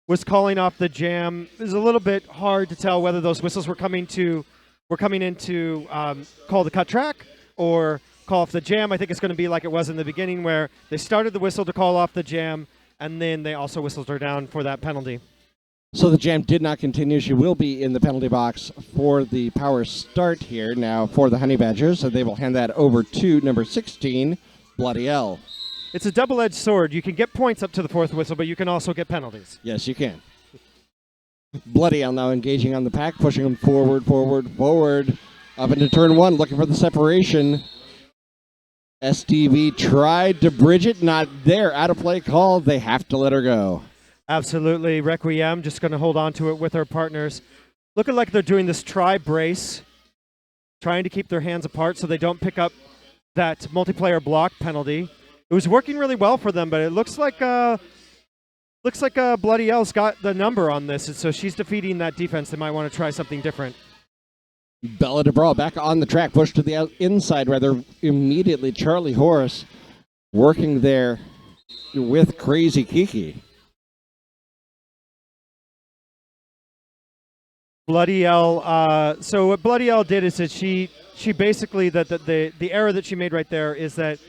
was calling off the jam. It was a little bit hard to tell whether those whistles were coming in to call the cut track or call off the jam. I think it's going to be like it was in the beginning where they started the whistle to call off the jam, and then they also whistled her down for that penalty. So the jam did not continue. She will be in the penalty box for the power start here now for the Honey Badgers. So they will hand that over to number 16, Bloody L. It's a double-edged sword. You can get points up to the 4th whistle, but you can also get penalties. Yes, you can. Bloody L now engaging on the pack, pushing them forward, up into turn 1, looking for the separation. SDB tried to bridge it, not there. Out of play call. They have to let her go. Absolutely. Requiem just going to hold on to it with her partners. Looking like they're doing this tri-brace, trying to keep their hands apart so they don't pick up that multiplayer block penalty. It was working really well for them, but it looks like Bloody L's got the number on this, and so she's defeating that defense. They might want to try something different. Bella DeBrawl back on the track, pushed to the inside rather immediately. Charlie Horace working there with Crazy Kiki. Bloody L. So what Bloody L did is that she she basically the error that she made right there is that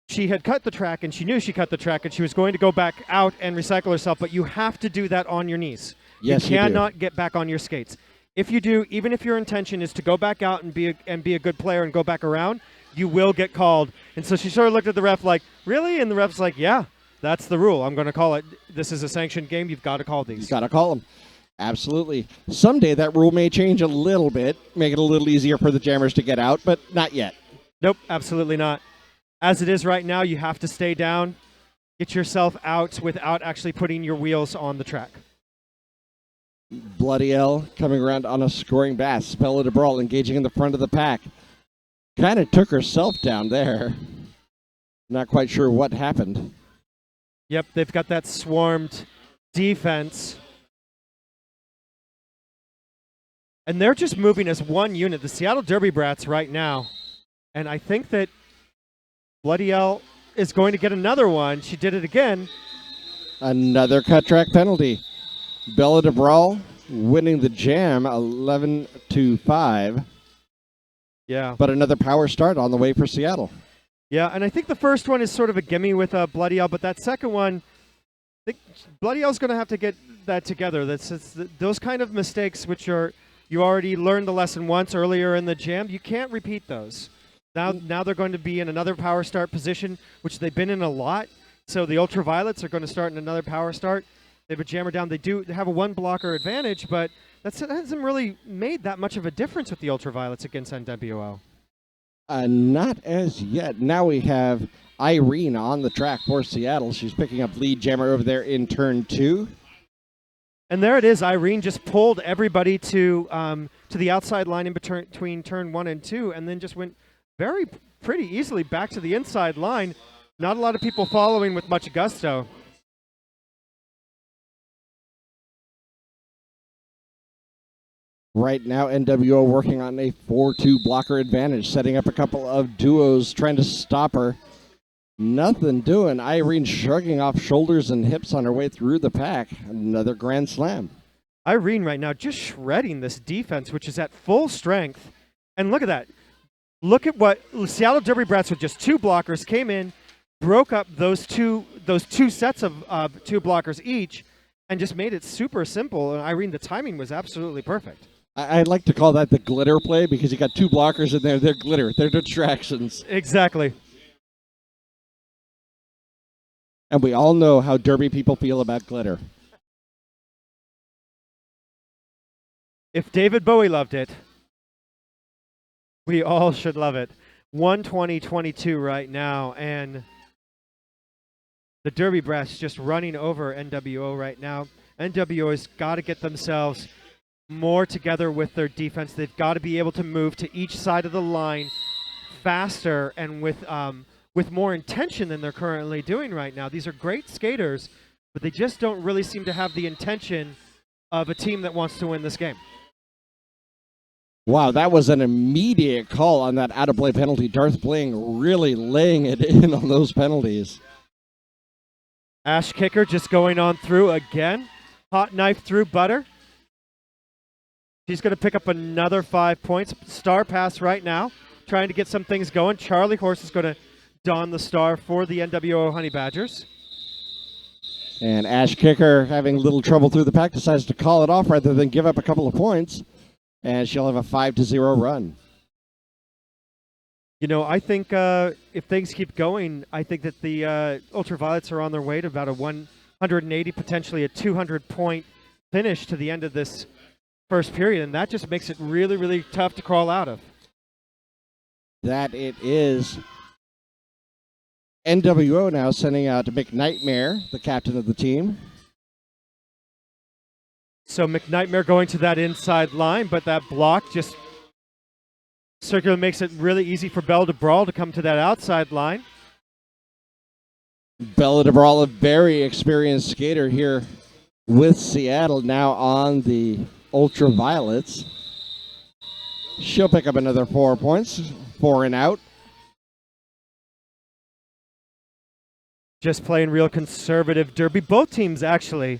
she had cut the track and she knew she cut the track and she was going to go back out and recycle herself, but you have to do that on your knees. Yes, you you do. cannot get back on your skates. If you do, even if your intention is to go back out and be a good player and go back around, you will get called. And so she sort of looked at the ref like, really? And the ref's like, yeah, that's the rule. I'm going to call it. This is a sanctioned game. You've got to call these. You've got to call them. Absolutely. Someday that rule may change a little bit, make it a little easier for the jammers to get out, but not yet. Nope, absolutely not. As it is right now, you have to stay down, get yourself out without actually putting your wheels on the track. Bloody L coming around on a scoring bass. Bella DeBrawl engaging in the front of the pack. Kind of took herself down there. Not quite sure what happened. Yep, they've got that swarmed defense. And they're just moving as one unit, the Seattle Derby Brats right now. And I think that Bloody L is going to get another one. She did it again. Another cut track penalty. Bella DeBrawl winning the jam 11-5. Yeah. But another power start on the way for Seattle. Yeah, and I think the first one is sort of a gimme with Bloody L, but that second one, I think Bloody L's going to have to get that together. Those kind of mistakes, which are you already learned the lesson once earlier in the jam, you can't repeat those. Now they're going to be in another power start position, which they've been in a lot. So the Ultraviolets are going to start in another power start. They have a jammer down. They do have a one blocker advantage, but that hasn't really made that much of a difference with the Ultraviolets against NWO. Not as yet. Now we have Irene on the track for Seattle. She's picking up lead jammer over there in turn 2. And there it is. Irene just pulled everybody to the outside line in between turn 1 and 2, and then just went pretty easily back to the inside line. Not a lot of people following with much gusto. Right now, NWO working on a 4-2 blocker advantage, setting up a couple of duos trying to stop her. Nothing doing. Irene shrugging off shoulders and hips on her way through the pack. Another grand slam. Irene right now just shredding this defense, which is at full strength. And look at that. Look at what Seattle Derby Brats with just 2 blockers came in, broke up those two sets of 2 blockers each, and just made it super simple. And Irene, the timing was absolutely perfect. I'd like to call that the glitter play because you got 2 blockers in there. They're glitter. They're distractions. Exactly. And we all know how Derby people feel about glitter. If David Bowie loved it, we all should love it. 120-22 right now, and the Derby Brats just running over NWO right now. NWO has got to get themselves more together with their defense. They've got to be able to move to each side of the line faster and with more intention than they're currently doing right now. These are great skaters, but they just don't really seem to have the intention of a team that wants to win this game. Wow, that was an immediate call on that out-of-play penalty. Darth Bling really laying it in on those penalties. Ash Kicker just going on through again. Hot knife through butter. She's going to pick up another 5 points. Star pass right now, trying to get some things going. Charlie Horse is going to don the star for the NWO Honey Badgers. And Ash Kicker, having a little trouble through the pack, decides to call it off rather than give up a couple of points. And she'll have a 5-0 run. You know, I think if things keep going, I think that the Ultraviolets are on their way to about a 180, potentially a 200-point finish to the end of this first period, and that just makes it really, really tough to crawl out of. That it is. NWO now sending out McNightmare, the captain of the team. So McNightmare going to that inside line, but that block just circular makes it really easy for Belle DeBrawl to come to that outside line. Bella DeBrawl, a very experienced skater here with Seattle, now on the Ultraviolets. She'll pick up another 4 points, 4 and out. Just playing real conservative derby. Both teams, actually,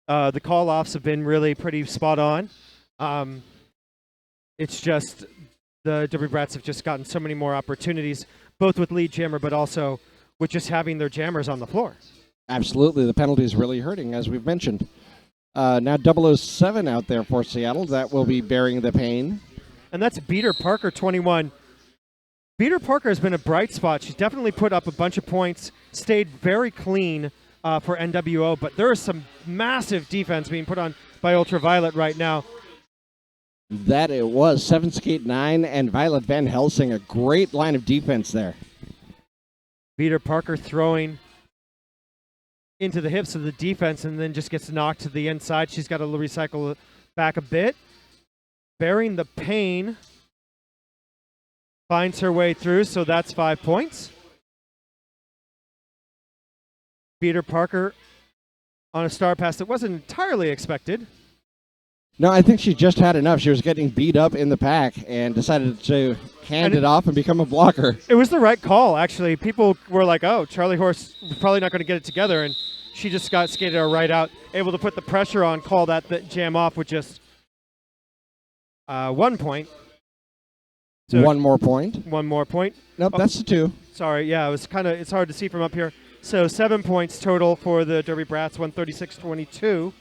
the call-offs have been really pretty spot on. It's just the Derby Brats have just gotten so many more opportunities, both with lead jammer, but also with just having their jammers on the floor. Absolutely. The penalty is really hurting, as we've mentioned. Now 007 out there for Seattle. That will be bearing the pain. And that's Beater Parker, 21. Beater Parker has been a bright spot. She's definitely put up a bunch of points, stayed very clean for NWO, but there is some massive defense being put on by Ultraviolet right now. That it was. 7 Skate 9 and Violet Van Helsing. A great line of defense there. Beater Parker throwing into the hips of the defense and then just gets knocked to the inside. She's got to recycle back a bit. Bearing the pain. Finds her way through, so that's 5 points. Beater Parker on a star pass that wasn't entirely expected. No, I think she just had enough. She was getting beat up in the pack and decided to hand it off and become a blocker. It was the right call, actually. People were like, oh, Charlie Horse was probably not going to get it together, and she just got skated her right out, able to put the pressure on, call that jam off with just 1 point. So one more point. One more point. Nope, that's the 2. Sorry, yeah, it's hard to see from up here. So 7 points total for the Derby Brats, 136-22.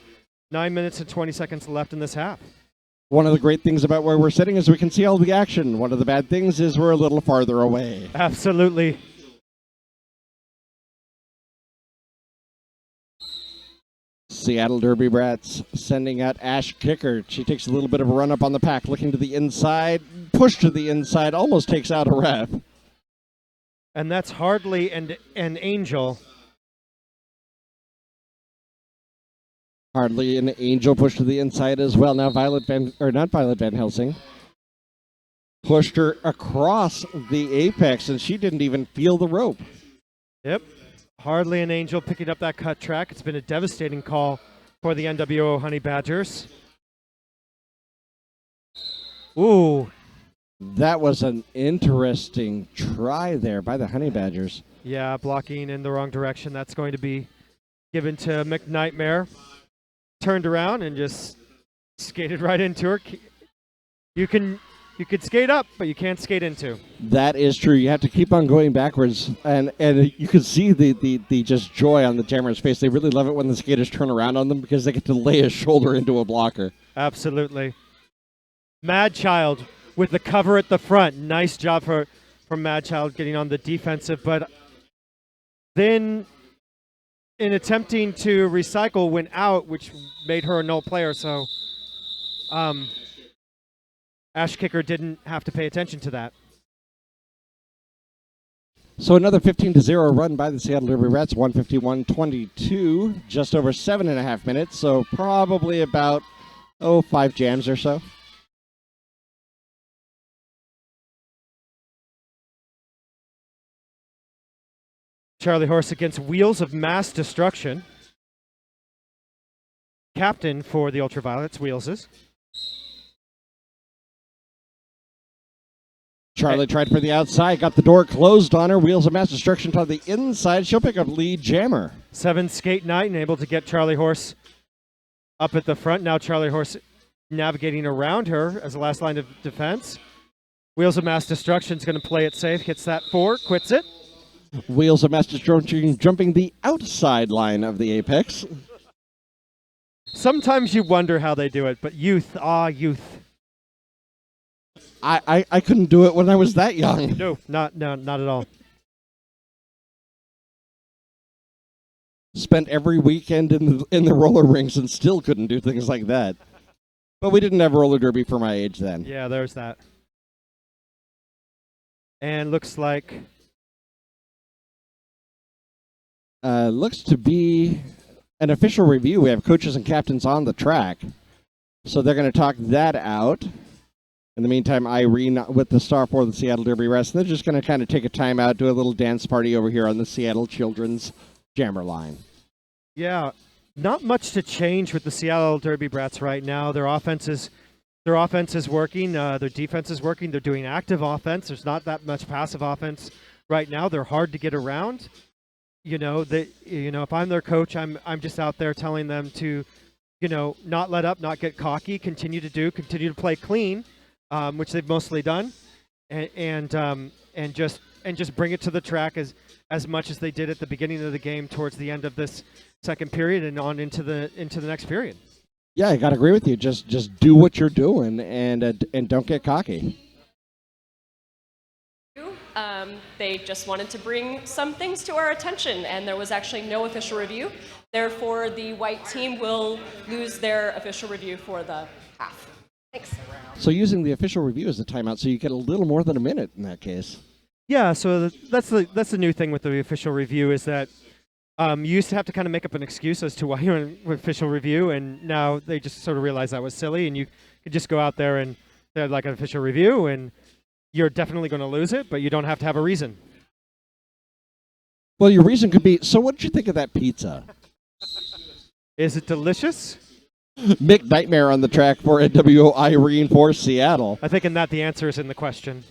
9 minutes and 20 seconds left in this half. One of the great things about where we're sitting is we can see all the action. One of the bad things is we're a little farther away. Absolutely. Seattle Derby Brats sending out Ash Kicker. She takes a little bit of a run up on the pack, looking to the inside, push to the inside, almost takes out a ref. And that's Hardly and Angel. Hardly an Angel push to the inside as well. Now not Violet Van Helsing. Pushed her across the apex, and she didn't even feel the rope. Yep. Hardly an Angel picking up that cut track. It's been a devastating call for the NWO Honey Badgers. Ooh. That was an interesting try there by the Honey Badgers. Yeah, blocking in the wrong direction. That's going to be given to McNightmare. Turned around and just skated right into her. You could skate up, but you can't skate into. That is true. You have to keep on going backwards, and you can see the just joy on the jammer's face. They really love it when the skaters turn around on them because they get to lay a shoulder into a blocker. Absolutely. Mad Child with the cover at the front. Nice job from Mad Child getting on the defensive, but then in attempting to recycle went out, which made her a null player, so Ash Kicker didn't have to pay attention to that. So another 15-0 run by the Seattle Derby Rats, 151-22, just over 7.5 minutes, so probably about 5 jams or so. Charlie Horse against Wheels of Mass Destruction. Captain for the Ultraviolets, Wheels. Charlie tried for the outside, got the door closed on her. Wheels of Mass Destruction to the inside. She'll pick up lead jammer. 7 Skate 9, able to get Charlie Horse up at the front. Now Charlie Horse navigating around her as the last line of defense. Wheels of Mass Destruction is going to play it safe. Hits that 4, quits it. Wheels of Mass Destruction jumping the outside line of the apex. Sometimes you wonder how they do it, but youth. Youth. I couldn't do it when I was that young. No, not at all. Spent every weekend in the roller rinks and still couldn't do things like that. But we didn't have roller derby for my age then. Yeah, there's that. And looks like looks to be an official review. We have coaches and captains on the track. So they're going to talk that out. In the meantime, Irene with the star for the Seattle Derby Rest. They're just going to kind of take a time out, do a little dance party over here on the Seattle Children's Jammer line. Yeah, not much to change with the Seattle Derby Brats right now. Their offense is working. Their defense is working. They're doing active offense. There's not that much passive offense right now. They're hard to get around. If I'm their coach, I'm just out there telling them to, not let up, not get cocky, continue to play clean, which they've mostly done, and just bring it to the track as much as they did at the beginning of the game towards the end of this second period and on into the next period. Yeah, I gotta agree with you. Just do what you're doing and don't get cocky. They just wanted to bring some things to our attention, and there was actually no official review. Therefore, the white team will lose their official review for the half. Thanks. So using the official review as a timeout, so you get a little more than a minute in that case. Yeah, so that's the new thing with the official review is that you used to have to kind of make up an excuse as to why you're in official review, and now they just sort of realize that was silly, and you could just go out there and say like an official review, and you're definitely going to lose it, but you don't have to have a reason. Well, your reason could be, so what did you think of that pizza? Is it delicious? Mick Nightmare on the track for NWO Irene for Seattle. I think in that the answer is in the question.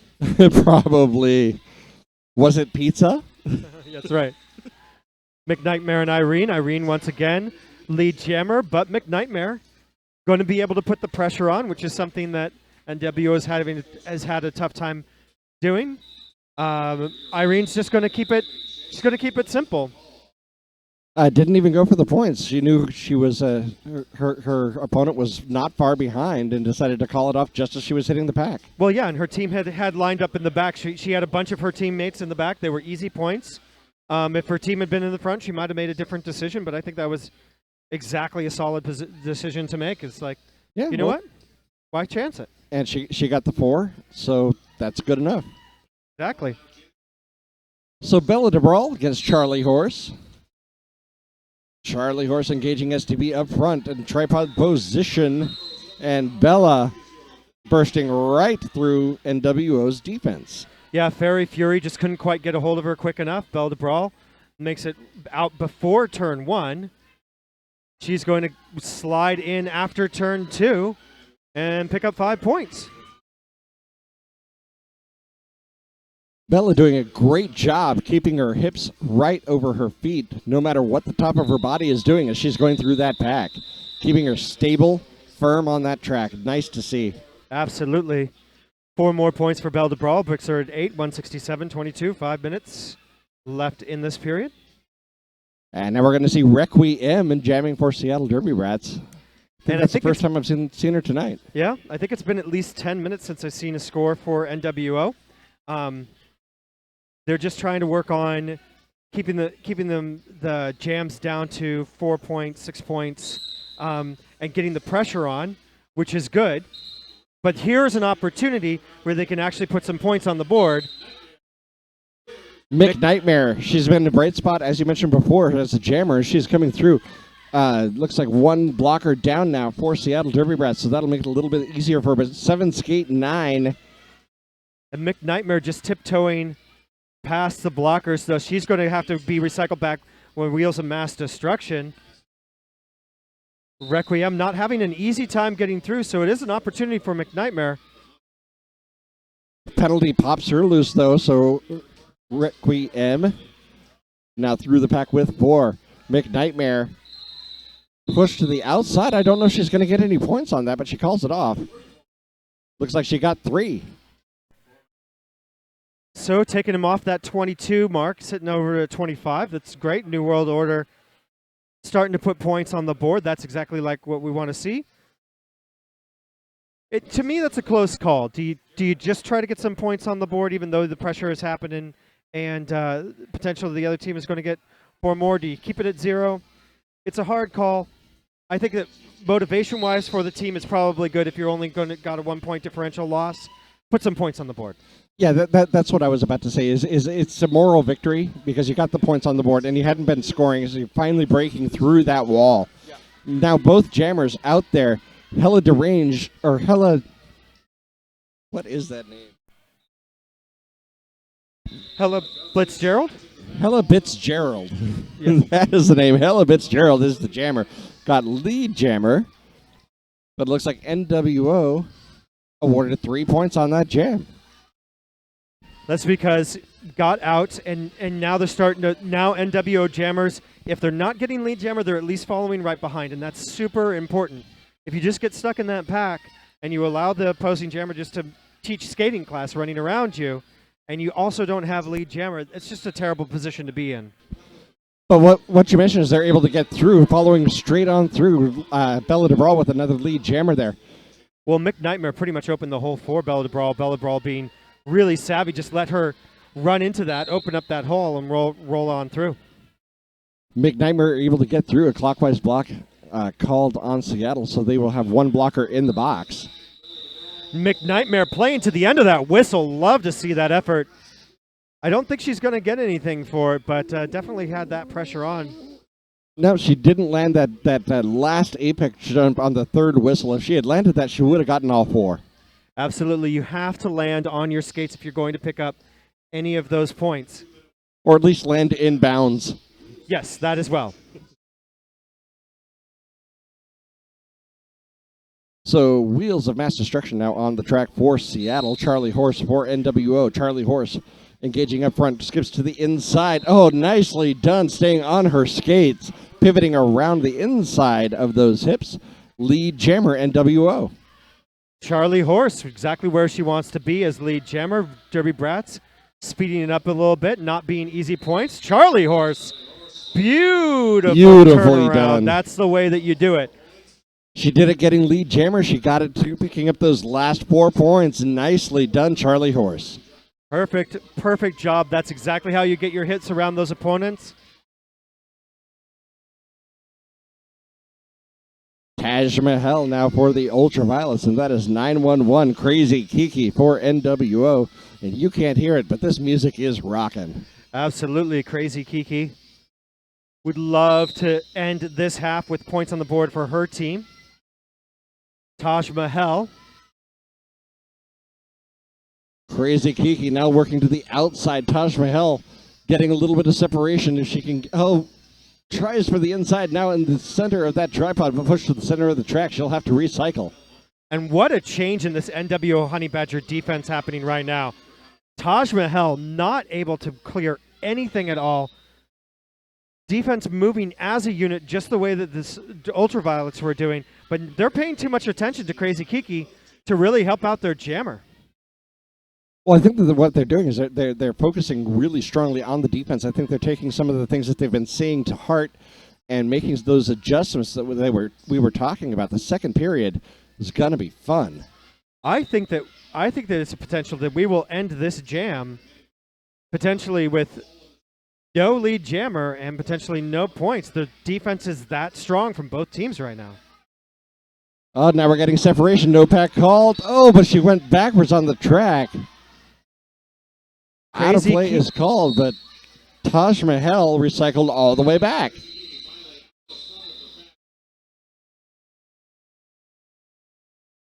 Probably. Was it pizza? That's right. McNightmare and Irene. Irene once again lead jammer, but McNightmare going to be able to put the pressure on, which is something that NWO has had a tough time doing. Irene's just going to keep it. She's going to keep it simple. Didn't even go for the points. She knew she was her opponent was not far behind and decided to call it off just as she was hitting the pack. Well, yeah, and her team had lined up in the back. She had a bunch of her teammates in the back. They were easy points. If her team had been in the front, she might have made a different decision, but I think that was exactly a solid decision to make. It's like, Yeah, you know what? Why chance it? And she got the 4, so that's good enough. Exactly. So Bella DeBrawl against Charlie Horse. Charlie Horse engaging SDB up front in tripod position, and Bella bursting right through NWO's defense. Yeah, Fairy Fury just couldn't quite get a hold of her quick enough. Belle DeBrawl makes it out before turn 1. She's going to slide in after turn 2 and pick up 5 points. Bella doing a great job keeping her hips right over her feet, no matter what the top of her body is doing as she's going through that pack. Keeping her stable, firm on that track. Nice to see. Absolutely. 4 more points for Belle DeBrawl. Bricks are at 8, 167-22. 5 minutes left in this period. And now we're going to see Requiem and jamming for Seattle Derby Rats. And That's the first time I've seen her tonight. Yeah, I think it's been at least 10 minutes since I've seen a score for NWO. They're just trying to work on keeping the jams down to 4 points, 6 points, and getting the pressure on, which is good. But here's an opportunity where they can actually put some points on the board. Mick Nightmare, she's been in a bright spot, as you mentioned before, as a jammer. She's coming through. Looks like 1 blocker down now for Seattle Derby Brats, so that'll make it a little bit easier for her. But 7 skate 9. And Mick Nightmare just tiptoeing past the blockers, so she's going to have to be recycled back when Wheels of Mass Destruction. Requiem not having an easy time getting through, so it is an opportunity for McNightmare. Penalty pops her loose, though, so Requiem now through the pack with 4. McNightmare pushed to the outside. I don't know if she's going to get any points on that, but she calls it off. Looks like she got 3. So taking him off that 22 mark, sitting over at 25. That's great. New World Order starting to put points on the board. That's exactly like what we want to see. To me, that's a close call. Do you just try to get some points on the board, even though the pressure is happening and potentially the other team is going to get 4 more? Do you keep it at 0? It's a hard call. I think that motivation-wise for the team, it's probably good if you're only got a 1-point differential loss. Put some points on the board. Yeah, that's what I was about to say. Is it's a moral victory because you got the points on the board and you hadn't been scoring, so you're finally breaking through that wall. Yeah. Now both jammers out there, Hella Deranged or Hella. What is that name? Hella Blitzgerald? Hella Bitzgerald. Yeah. That is the name. Hella Bitzgerald is the jammer. Got lead jammer, but it looks like NWO awarded 3 points on that jam. That's because got out, and now they're starting to, now NWO jammers, if they're not getting lead jammer, they're at least following right behind, and that's super important. If you just get stuck in that pack and you allow the opposing jammer just to teach skating class running around you, and you also don't have lead jammer. It's just a terrible position to be in. But what you mentioned is they're able to get through, following straight on through Bella DeBrawl with another lead jammer there. Well, McNightmare pretty much opened the hole for Bella DeBrawl. Bella DeBrawl being really savvy, just let her run into that, open up that hole, and roll on through. McNightmare able to get through a clockwise block called on Seattle, so they will have one blocker in the box. McNightmare playing to the end of that whistle. Love to see that effort. I don't think she's going to get anything for it, but definitely had that pressure on. No, she didn't land that last apex jump on the third whistle. If she had landed that, she would have gotten all four. Absolutely. You have to land on your skates if you're going to pick up any of those points. Or at least land in bounds. Yes, that as well. So, Wheels of Mass Destruction now on the track for Seattle. Charlie Horse for NWO. Charlie Horse engaging up front, skips to the inside. Oh, nicely done, staying on her skates, pivoting around the inside of those hips. Lead jammer, NWO. Charlie Horse, exactly where she wants to be as lead jammer. Derby Brats speeding it up a little bit, not being easy points. Charlie Horse, beautifully Beautifully done. That's the way that you do it. She did it getting lead jammer. She got it to picking up those last 4 points. Nicely done, Charlie Horse. Perfect job. That's exactly how you get your hits around those opponents. Taj Mahal now for the Ultraviolets, and that is 911 Crazy Kiki for NWO. And you can't hear it, but this music is rocking. Absolutely, Crazy Kiki. Would love to end this half with points on the board for her team. Taj Mahal. Crazy Kiki now working to the outside. Taj Mahal getting a little bit of separation if she can. Oh, tries for the inside now in the center of that tripod, but pushed to the center of the track. She'll have to recycle. And what a change in this NWO Honey Badger defense happening right now. Taj Mahal not able to clear anything at all. Defense moving as a unit just the way that this Ultraviolets were doing, but they're paying too much attention to Crazy Kiki to really help out their jammer. Well, I think that what they're doing is they're focusing really strongly on the defense. I think they're taking some of the things that they've been seeing to heart and making those adjustments that we were talking about. The second period is going to be fun. I think that it's a potential that we will end this jam potentially with no lead jammer and potentially no points. The defense is that strong from both teams right now. Oh, now we're getting separation. No pack called. Oh, but she went backwards on the track. Out of play is called, but Taj Mahal recycled all the way back.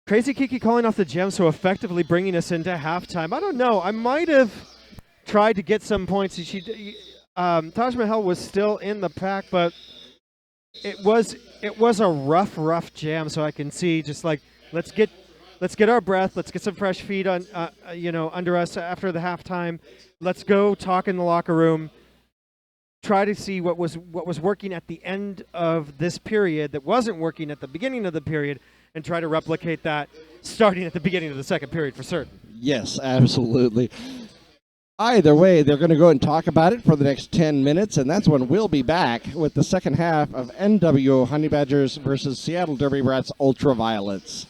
Crazy Kiki calling off the jam, so effectively bringing us into halftime. I don't know. I might have tried to get some points. Taj Mahal was still in the pack, but it was a rough jam. So I can see just like let's get our breath. Let's get some fresh feet on under us after the halftime. Let's go talk in the locker room. Try to see what was working at the end of this period that wasn't working at the beginning of the period, and try to replicate that starting at the beginning of the second period for certain. Yes, absolutely. Either way, they're going to go and talk about it for the next 10 minutes, and that's when we'll be back with the second half of NWO Honey Badgers versus Seattle Derby Brats Ultraviolets.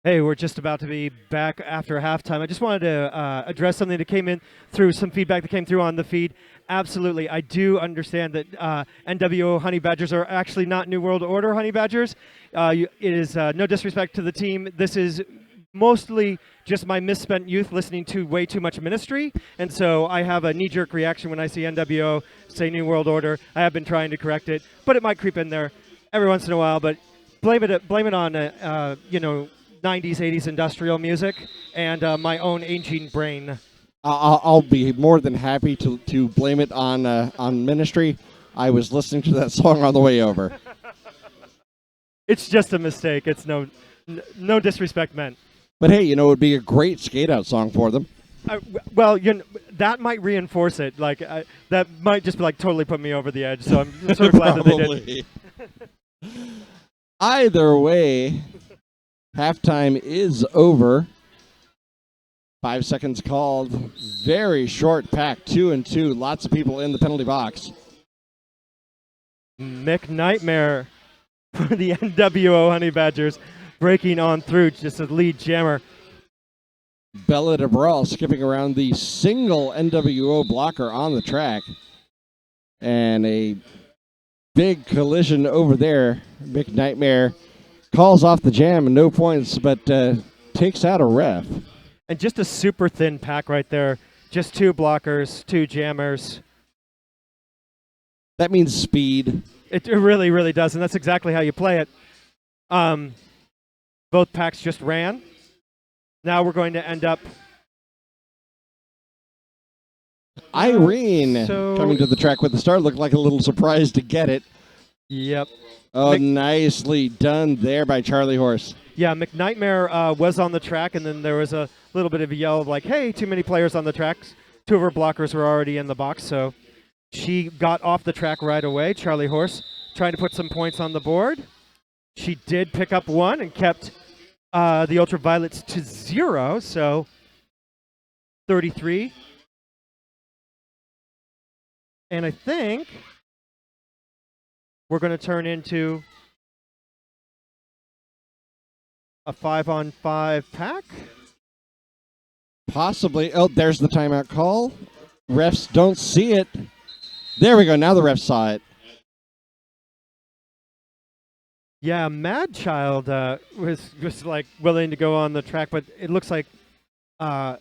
Hey, we're just about to be back after halftime. I just wanted to address something that came in through some feedback that came through on the feed. Absolutely, I do understand that NWO Honey Badgers are actually not New World Order Honey Badgers. It is no disrespect to the team. This is mostly just my misspent youth listening to way too much Ministry, and so I have a knee-jerk reaction when I see NWO say New World Order. I have been trying to correct it, but it might creep in there every once in a while. But blame it on 90s, 80s industrial music and my own aging brain. I'll be more than happy to blame it on Ministry. I was listening to that song on the way over. It's just a mistake. It's no disrespect meant. But hey, it would be a great skate-out song for them. Well, that might reinforce it. Like that might just totally put me over the edge. So I'm sort of glad that they did. Either way, halftime is over. 5 seconds called. Very short pack, 2-2. Lots of people in the penalty box. McNightmare for the NWO Honey Badgers breaking on through, just a lead jammer. Bella DeBrawl skipping around the single NWO blocker on the track. And a big collision over there. McNightmare calls off the jam and no points, but takes out a ref. And just a super thin pack right there. Just 2 blockers, 2 jammers. That means speed. It really, really does, and that's exactly how you play it. Both packs just ran. Now we're going to end up... Irene coming to the track with the start. Looked like a little surprised to get it. Yep. Oh, nicely done there by Charlie Horse. Yeah, McNightmare was on the track, and then there was a little bit of a yell of like, hey, too many players on the tracks. 2 of her blockers were already in the box, so she got off the track right away. Charlie Horse trying to put some points on the board. She did pick up 1 and kept the Ultraviolets to 0, so 33. And I think we're going to turn into a 5-on-5 pack. Possibly. Oh, there's the timeout call. Refs don't see it. There we go. Now the refs saw it. Yeah, Mad Child was like willing to go on the track, but it looks like the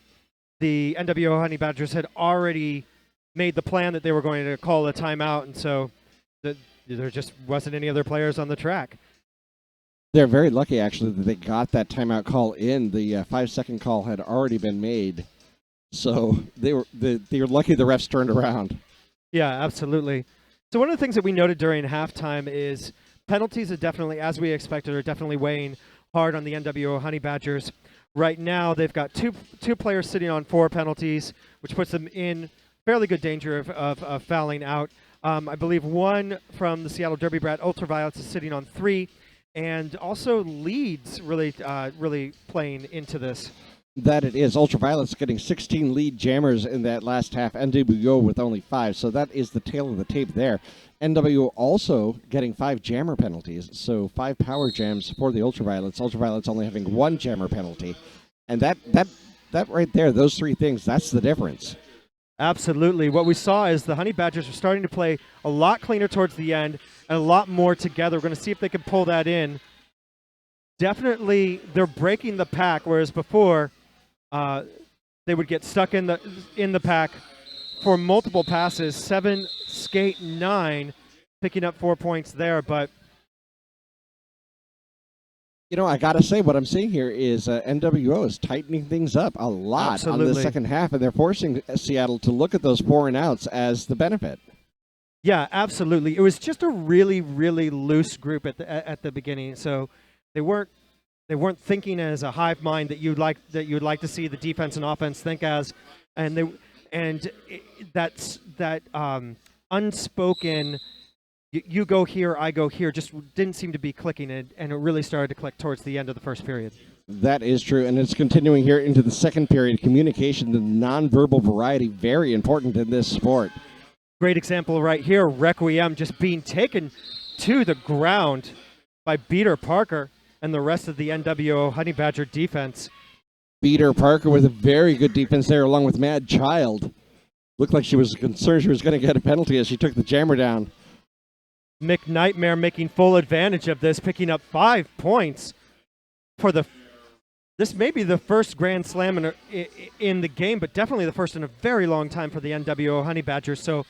NWO Honey Badgers had already made the plan that they were going to call a timeout, and so there just wasn't any other players on the track. They're very lucky, actually, that they got that timeout call in. The 5-second call had already been made, so they were lucky the refs turned around. Yeah, absolutely. So one of the things that we noted during halftime is penalties are definitely, as we expected, are definitely weighing hard on the NWO Honey Badgers. Right now, they've got two players sitting on 4 penalties, which puts them in fairly good danger of fouling out. I believe 1 from the Seattle Derby Brat Ultraviolets is sitting on 3, and also Leeds really playing into this. That it is. Ultraviolets getting 16 lead jammers in that last half. NWO with only 5, so that is the tail of the tape there. NWO also getting 5 jammer penalties, so 5 power jams for the Ultraviolets. Ultraviolets only having 1 jammer penalty. And that right there, those 3 things, that's the difference. Absolutely. What we saw is the Honey Badgers are starting to play a lot cleaner towards the end and a lot more together. We're going to see if they can pull that in. Definitely, they're breaking the pack, whereas before they would get stuck in the pack for multiple passes. 7, skate 9, picking up 4 points there. But I got to say, what I'm seeing here is NWO is tightening things up a lot on the second half, and they're forcing Seattle to look at those 4 and outs as the benefit. Yeah, absolutely. It was just a really, really loose group at the beginning, so they weren't thinking as a hive mind that you'd like to see the defense and offense think as, that's that unspoken. You go here, I go here, just didn't seem to be clicking, and it really started to click towards the end of the first period. That is true, and it's continuing here into the second period. Communication, the nonverbal variety, very important in this sport. Great example right here, Requiem just being taken to the ground by Beater Parker. and the rest of the NWO Honey Badger defense. Peter Parker with a very good defense there, along with Mad Child. Looked like she was concerned she was going to get a penalty as she took the jammer down. McNightmare making full advantage of this, picking up 5 points for this may be the first Grand Slam in the game, but definitely the first in a very long time for the NWO Honey Badgers. So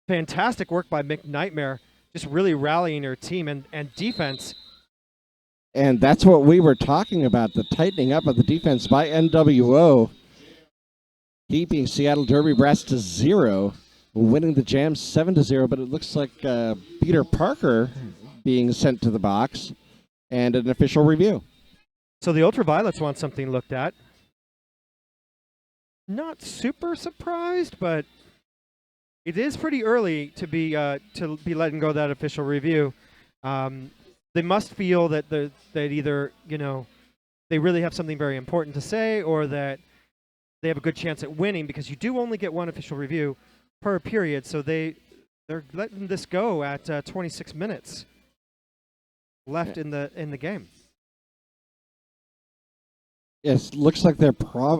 fantastic work by McNightmare, just really rallying her team and defense. And that's what we were talking about, the tightening up of the defense by NWO, keeping Seattle Derby Brats to 0, winning the jam 7-0. But it looks like Peter Parker being sent to the box and an official review. So the Ultraviolets want something looked at. Not super surprised, but it is pretty early to be letting go of that official review. They must feel that that either they really have something very important to say, or that they have a good chance at winning, because you do only get one official review per period. So they're letting this go at 26 minutes left in the game. Yes, looks like they're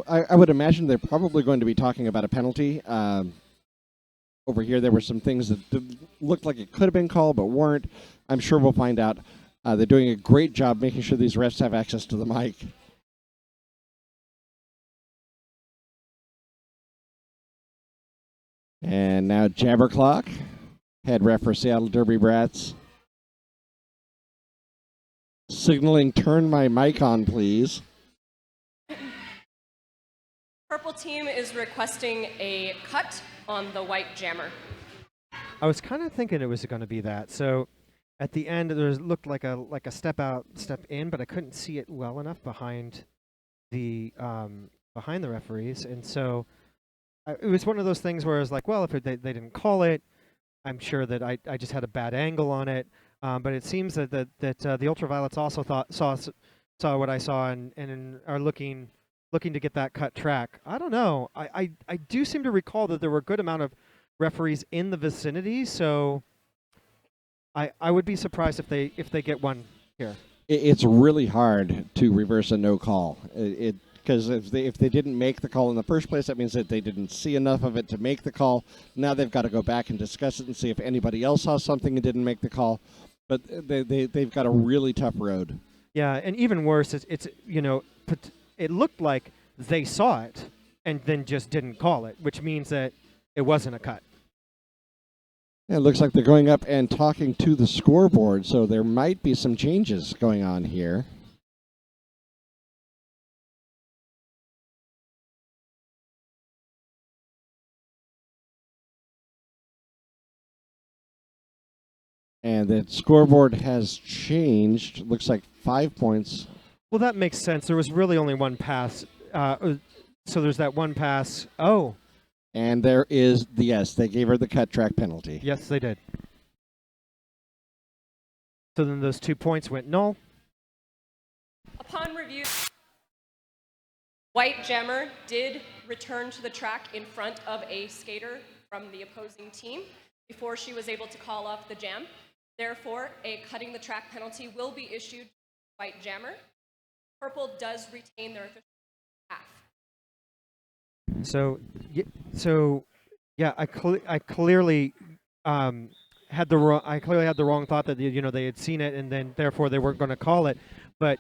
I would imagine they're probably going to be talking about a penalty. Over here, there were some things that looked like it could have been called but weren't. I'm sure we'll find out. They're doing a great job making sure these refs have access to the mic. And now Jabberclock, head ref for Seattle Derby Brats, signaling, "Turn my mic on, please." Purple team is requesting a cut on the white jammer. I was kind of thinking it was going to be that. So at the end, there looked like a step out, step in, but I couldn't see it well enough behind the referees, and so it was one of those things where I was like, well, if they didn't call it, I'm sure that I just had a bad angle on it. But it seems that the Ultraviolets also saw what I saw and are looking to get that cut track. I don't know. I do seem to recall that there were a good amount of referees in the vicinity, so I would be surprised if they get one here. It's really hard to reverse a no call. Because if they didn't make the call in the first place, that means that they didn't see enough of it to make the call. Now they've got to go back and discuss it and see if anybody else saw something and didn't make the call. But they've got a really tough road. Yeah, and even worse, it's it looked like they saw it and then just didn't call it, which means that it wasn't a cut. It looks like they're going up and talking to the scoreboard, so there might be some changes going on here. And the scoreboard has changed. Looks like 5 points. Well, that makes sense. There was really only one pass. So there's that one pass. Oh. And there is yes, they gave her the cut track penalty. Yes, they did. So then those 2 points went null. Upon review, white jammer did return to the track in front of a skater from the opposing team before she was able to call off the jam. Therefore, a cutting the track penalty will be issued to white jammer. Purple does retain their official half. So yeah, I clearly had the wrong thought that they had seen it and then therefore they weren't going to call it, but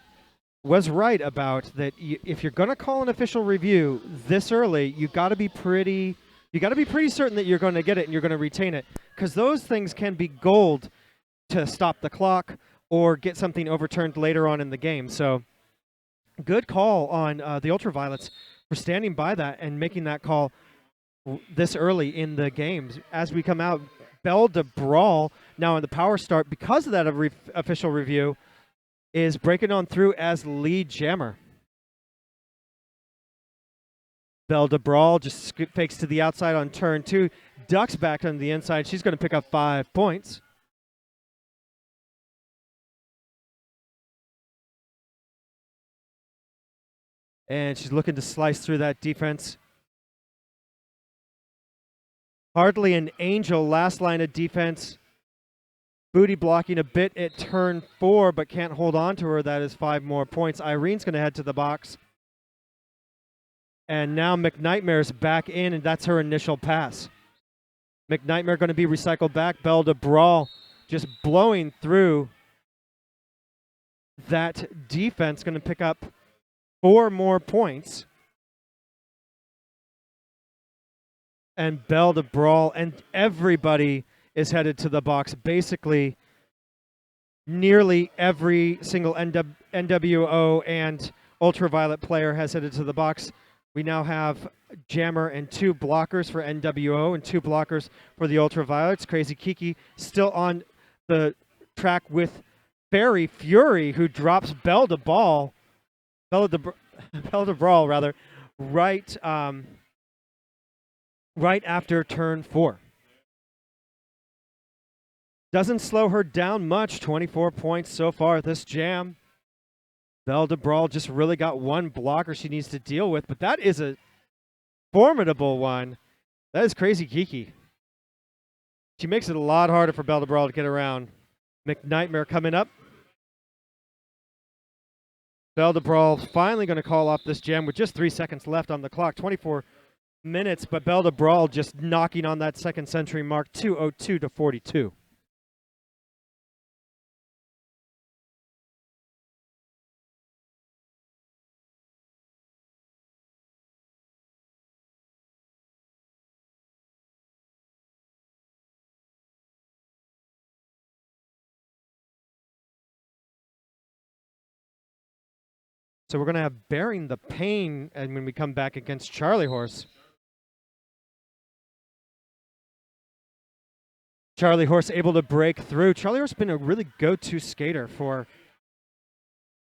was right about that. If you're going to call an official review this early, you got to be pretty certain that you're going to get it and you're going to retain it, because those things can be gold to stop the clock or get something overturned later on in the game. So good call on the Ultraviolets for standing by that and making that call this early in the games. As we come out, Belle de Brawl now in the power start because of that official review is breaking on through as lead jammer. Belle de Brawl just fakes to the outside on turn 2, ducks back on the inside. She's going to pick up 5 points. And she's looking to slice through that defense. Hardly an Angel last line of defense. Booty blocking a bit at turn 4, but can't hold on to her. That is 5 more points. Irene's going to head to the box. And now McNightmare's back in, and that's her initial pass. McNightmare going to be recycled back. Belle de Brawl just blowing through that defense, going to pick up 4 more points. And Belle de Brawl and everybody is headed to the box. Basically, nearly every single NWO and Ultraviolet player has headed to the box. We now have Jammer and 2 blockers for NWO and 2 blockers for the Ultraviolets. Crazy Kiki still on the track with Fairy Fury, who drops Belle de Brawl, rather, right after turn 4. Doesn't slow her down much. 24 points so far at this jam. Belle de Brawl just really got one blocker she needs to deal with, but that is a formidable one. That is Crazy Kiki. She makes it a lot harder for Belle de Brawl to get around. McNightmare coming up. Belle de Brawl finally going to call off this jam with just 3 seconds left on the clock. 24 minutes, but Belle de Brawl just knocking on that second century mark, 2:02 to 42. So we're going to have Bearing the Pain and when we come back against Charlie Horse. Charlie Horse able to break through. Charlie Horse has been a really go-to skater for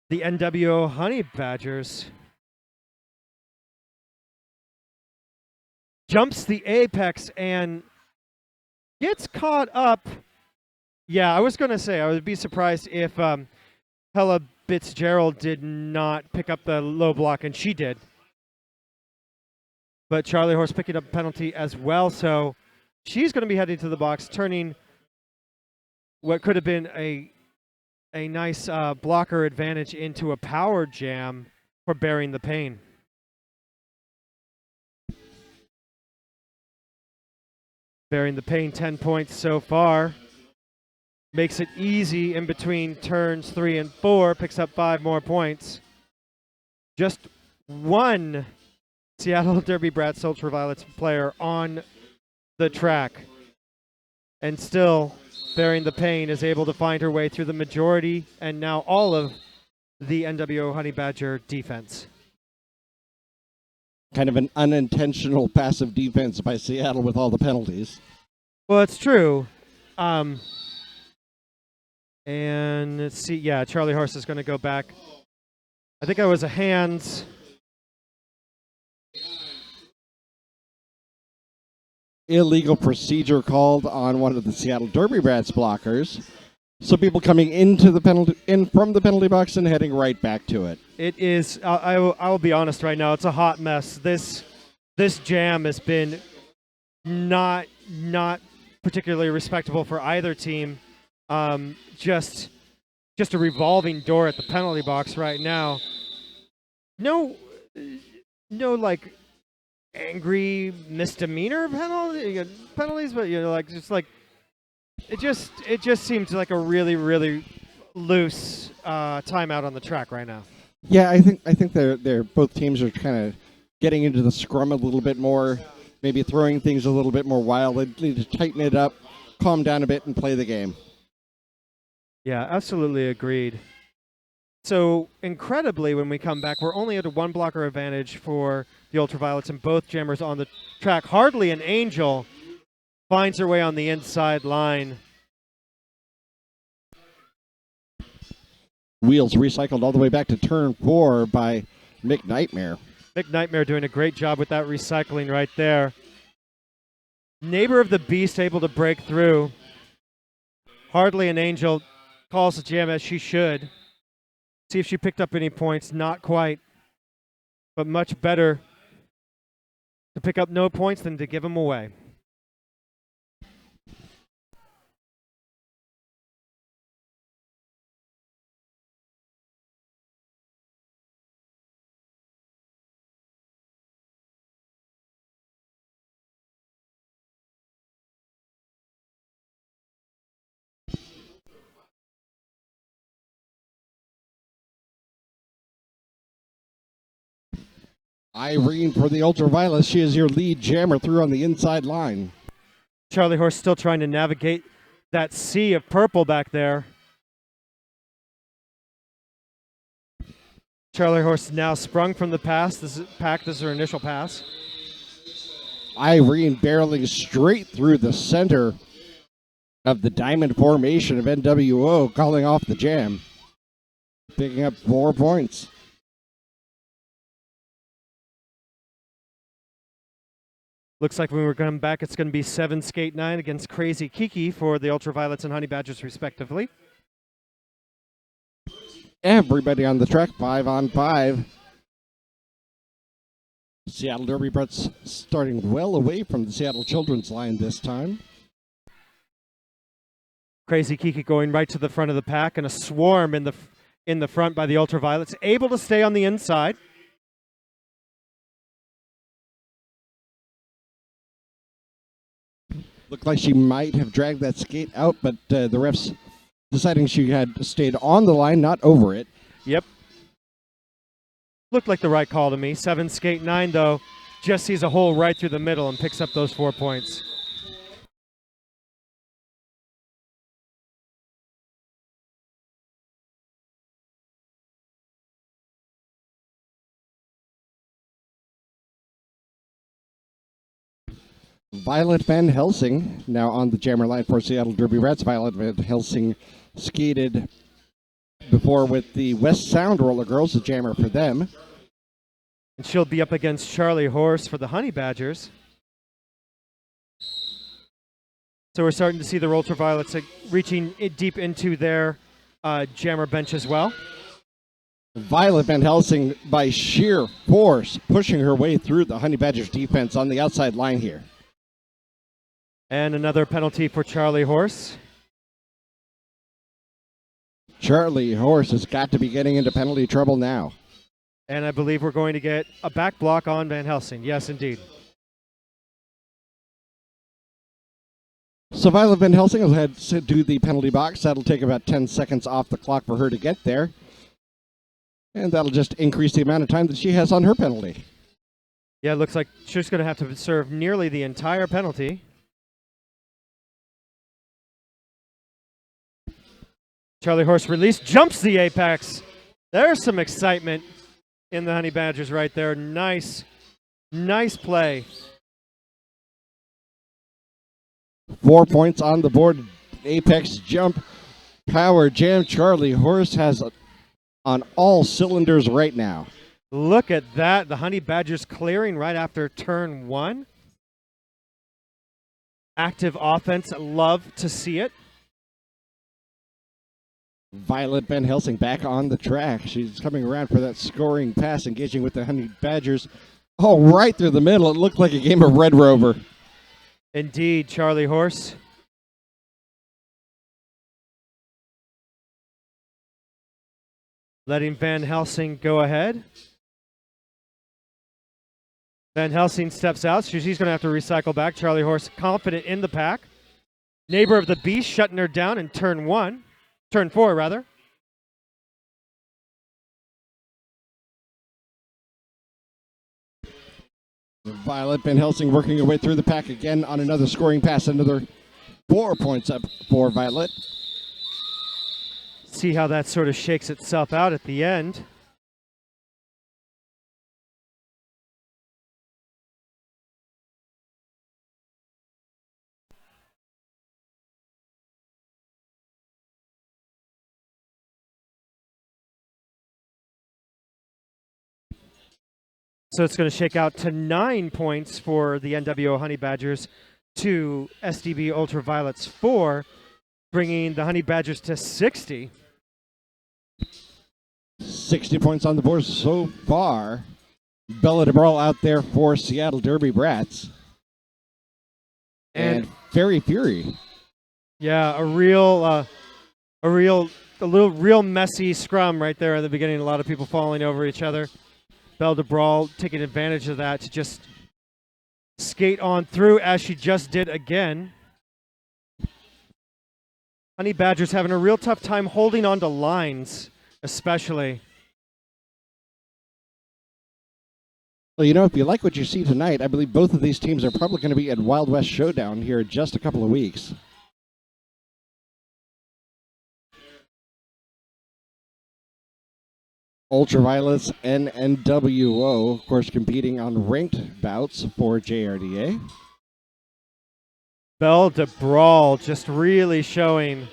the NWO Honey Badgers. Jumps the apex and gets caught up. Yeah, I was going to say, I would be surprised if Hella Fitzgerald did not pick up the low block, and she did. But Charlie Horse picking up a penalty as well, so she's going to be heading to the box, turning what could have been a nice blocker advantage into a power jam for Bearing the Pain. Bearing the Pain, 10 points so far. Makes it easy in between turns 3 and 4, picks up 5 more points. Just one Seattle Derby Brats Ultraviolets player on the track. And still, Bearing the Pain is able to find her way through the majority and now all of the NWO Honey Badger defense. Kind of an unintentional passive defense by Seattle with all the penalties. Well, it's true. And let's see, yeah, Charlie Horse is going to go back. I think it was a hands. Illegal procedure called on one of the Seattle Derby Brats blockers. So people coming into the penalty from the penalty box and heading right back to it. It is. I will be honest right now. It's a hot mess. This jam has been not particularly respectable for either team. Just a revolving door at the penalty box right now. No like angry misdemeanor penalties, but like it just seems like a really loose timeout on the track right now. Yeah, I think they're both teams are kind of getting into the scrum a little bit more, maybe throwing things a little bit more wildly to tighten it up, calm down a bit, and play the game. Yeah, absolutely agreed. So, incredibly, when we come back, we're only at a 1 blocker advantage for the Ultraviolets and both jammers on the track. Hardly an Angel finds her way on the inside line. Wheels recycled all the way back to turn 4 by McNightmare. McNightmare doing a great job with that recycling right there. Neighbor of the Beast able to break through. Hardly an Angel calls the jam as she should. See if she picked up any points. Not quite. But much better to pick up no points than to give them away. Irene for the Ultraviolets. She is your lead jammer through on the inside line. Charlie Horse still trying to navigate that sea of purple back there. Charlie Horse now sprung from the pass. This is her initial pass. Irene barreling straight through the center of the diamond formation of NWO, calling off the jam. Picking up 4 points. Looks like when we're coming back, it's going to be 7 skate 9 against Crazy Kiki for the Ultraviolets and Honey Badgers, respectively. Everybody on the track, 5 on 5. Seattle Derby Brett's starting well away from the Seattle Children's line this time. Crazy Kiki going right to the front of the pack, and a swarm in the front by the Ultraviolets, able to stay on the inside. Looked like she might have dragged that skate out, but the refs deciding she had stayed on the line, not over it. Yep. Looked like the right call to me. 7 skate 9, though, just sees a hole right through the middle and picks up those 4 points. Violet Van Helsing now on the jammer line for Seattle Derby Rats. Violet Van Helsing skated before with the West Sound Roller Girls, the jammer for them. And she'll be up against Charlie Horse for the Honey Badgers. So we're starting to see the Ultraviolets reaching deep into their jammer bench as well. Violet Van Helsing, by sheer force, pushing her way through the Honey Badgers defense on the outside line here. And another penalty for Charlie Horse. Charlie Horse has got to be getting into penalty trouble now. And I believe we're going to get a back block on Van Helsing. Yes, indeed. So Violet Van Helsing will head to do the penalty box. That'll take about 10 seconds off the clock for her to get there. And that'll just increase the amount of time that she has on her penalty. Yeah, it looks like she's going to have to serve nearly the entire penalty. Charlie Horse release, jumps the apex. There's some excitement in the Honey Badgers right there. Nice play. 4 points on the board. Apex jump, power jam. Charlie Horse has on all cylinders right now. Look at that. The Honey Badgers clearing right after turn 1. Active offense. Love to see it. Violet Van Helsing back on the track. She's coming around for that scoring pass, engaging with the Honey Badgers. Oh, right through the middle. It looked like a game of Red Rover. Indeed, Charlie Horse. Letting Van Helsing go ahead. Van Helsing steps out. She's going to have to recycle back. Charlie Horse confident in the pack. Neighbor of the Beast shutting her down in turn 4, rather. Violet Van Helsing working her way through the pack again on another scoring pass. Another 4 points up for Violet. See how that sort of shakes itself out at the end. So it's going to shake out to 9 points for the NWO Honey Badgers to SDB Ultraviolets 4, bringing the Honey Badgers to 60. 60 points on the board so far. Bella DeBrawl out there for Seattle Derby Brats. And Fairy Fury. Yeah, a real messy scrum right there at the beginning. A lot of people falling over each other. Belle DeBrawl taking advantage of that to just skate on through as she just did again. Honey Badgers having a real tough time holding on to lines, especially. Well, you know, if you like what you see tonight, I believe both of these teams are probably going to be at Wild West Showdown here in just a couple of weeks. Ultraviolets and NWO, of course, competing on ranked bouts for JRDA. Belle de Brawl just really showing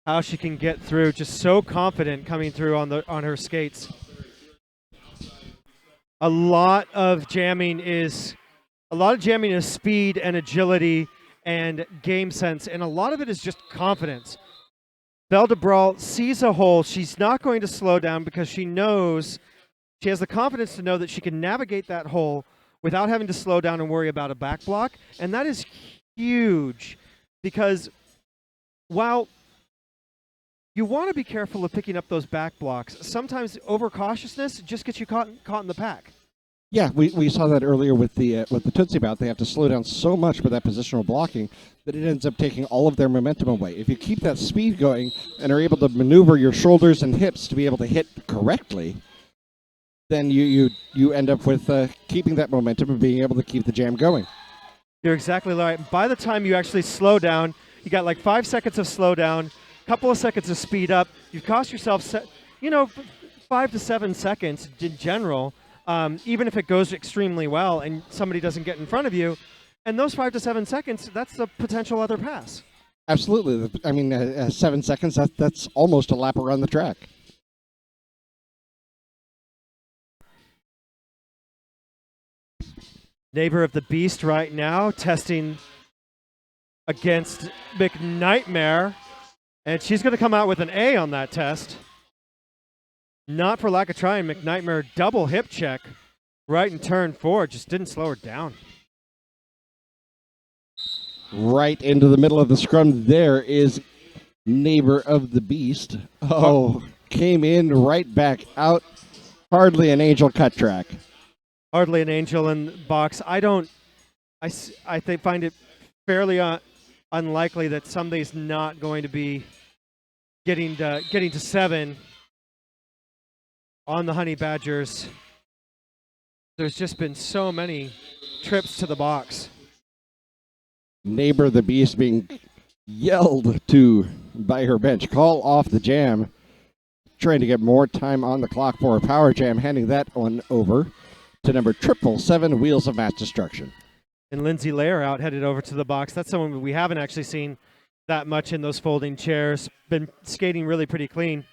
how she can get through, just so confident coming through on her skates. A lot of jamming is speed and agility and game sense, and a lot of it is just confidence. Belle de Brawl sees a hole. She's not going to slow down because she knows, she has the confidence to know that she can navigate that hole without having to slow down and worry about a back block. And that is huge because while you want to be careful of picking up those back blocks, sometimes overcautiousness just gets you caught in the pack. Yeah, we saw that earlier with the Tootsie Bout. They have to slow down so much for that positional blocking that it ends up taking all of their momentum away. If you keep that speed going and are able to maneuver your shoulders and hips to be able to hit correctly, then you end up with keeping that momentum and being able to keep the jam going. You're exactly right. By the time you actually slow down, you got like 5 seconds of slowdown, a couple of seconds of speed up. You've cost yourself, 5 to 7 seconds in general. Even if it goes extremely well and somebody doesn't get in front of you, and those 5 to 7 seconds, that's a potential other pass. Absolutely. I mean, 7 seconds, that's almost a lap around the track. Neighbor of the Beast right now, testing against McNightmare, and she's going to come out with an A on that test. Not for lack of trying. McNightmare double hip check right in turn 4. Just didn't slow her down. Right into the middle of the scrum there is Neighbor of the Beast. Oh, came in right back out. Hardly an angel cut track. Hardly an angel in box. I find it fairly unlikely that somebody's not going to be getting to 7 on the Honey Badgers. There's just been so many trips to the box. Neighbor of the Beast being yelled to by her bench. Call off the jam. Trying to get more time on the clock for a power jam. Handing that one over to number 777, Wheels of Mass Destruction. And Lindsay Lair out headed over to the box. That's someone we haven't actually seen that much in those folding chairs. Been skating really pretty clean.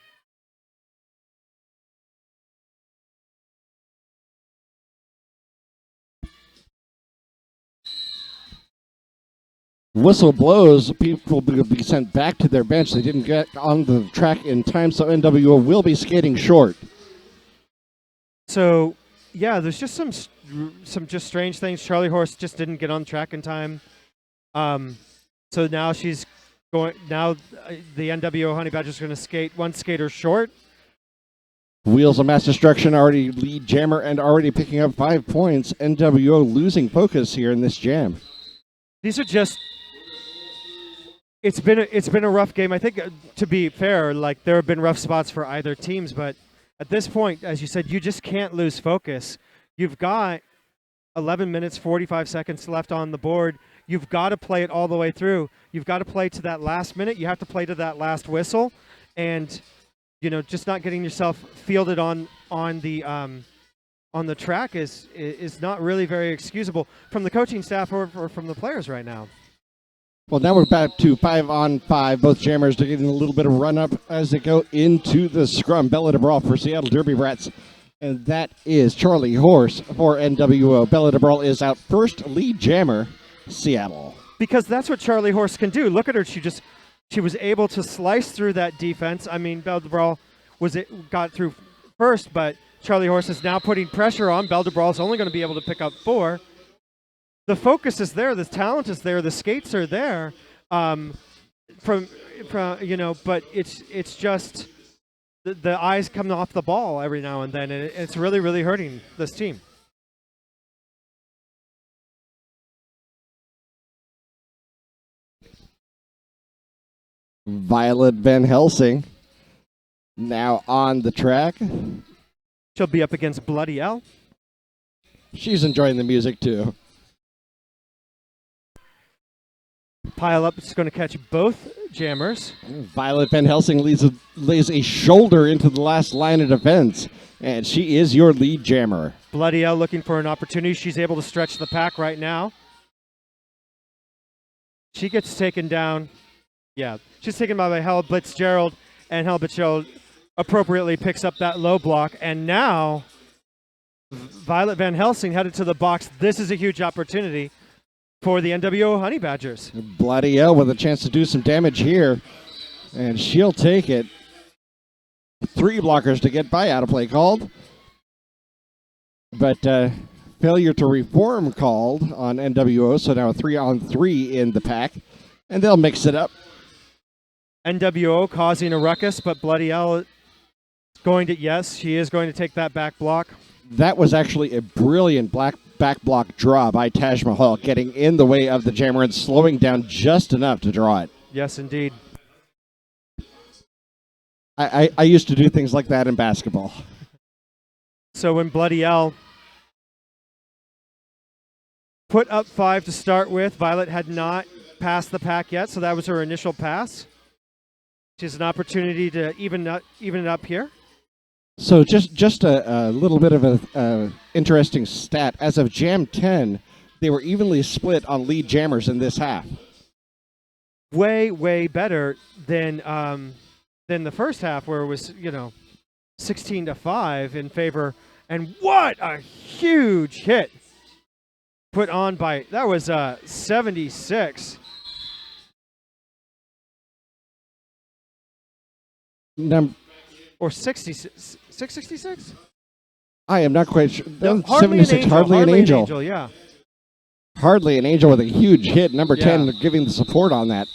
Whistle blows, people will be sent back to their bench. They didn't get on the track in time, so NWO will be skating short. So, yeah, there's just some just strange things. Charlie Horse just didn't get on track in time. So now she's going. Now the NWO Honey Badgers are going to skate one skater short. Wheels of Mass Destruction already lead jammer and already picking up 5 points. NWO losing focus here in this jam. These are just. It's been a rough game. I think, to be fair, like there have been rough spots for either teams, but at this point, as you said, you just can't lose focus. You've got 11 minutes, 45 seconds left on the board. You've got to play it all the way through. You've got to play to that last minute. You have to play to that last whistle, and just not getting yourself fielded on the track is not really very excusable from the coaching staff or from the players right now. Well, now we're back to 5-on-5. Both jammers are getting a little bit of run-up as they go into the scrum. Bella de Brawl for Seattle Derby Brats. And that is Charlie Horse for NWO. Bella de Brawl is out first. Lead jammer, Seattle. Because that's what Charlie Horse can do. Look at her. She was able to slice through that defense. I mean, Bella de Brawl got through first, but Charlie Horse is now putting pressure on. Bella de Brawl is only going to be able to pick up 4. The focus is there, the talent is there, the skates are there, but it's just the eyes come off the ball every now and then, and it's really, really hurting this team. Violet Van Helsing now on the track. She'll be up against Bloody L. She's enjoying the music too. Pile up is going to catch both jammers. Violet Van Helsing lays a shoulder into the last line of defense, and she is your lead jammer. Bloody L looking for an opportunity. She's able to stretch the pack right now. She gets taken down. Yeah, she's taken by Hel Blitzgerald, and Hel Blitzgerald appropriately picks up that low block. And now, Violet Van Helsing headed to the box. This is a huge opportunity for the NWO Honey Badgers. Bloody L with a chance to do some damage here, and she'll take it. 3 blockers to get by out of play called, but failure to reform called on NWO, so now a 3-on-3 in the pack, and they'll mix it up. NWO causing a ruckus, but Bloody L going to, yes, she is going to take that back block. That was actually a brilliant back block draw by Taj Mahal, getting in the way of the jammer and slowing down just enough to draw it. Yes, indeed. I used to do things like that in basketball. So when Bloody L put up 5 to start with, Violet had not passed the pack yet, so that was her initial pass. She has an opportunity to even it up here. So just a little bit of a interesting stat. As of Jam 10, they were evenly split on lead jammers in this half. Way better than the first half, where it was 16-5 in favor. And what a huge hit put on by, that was 76. Or 66? 666? I am not quite sure. No, 76, hardly an angel. Yeah. Hardly an angel with a huge hit. Number 10 Yeah. giving the support on that.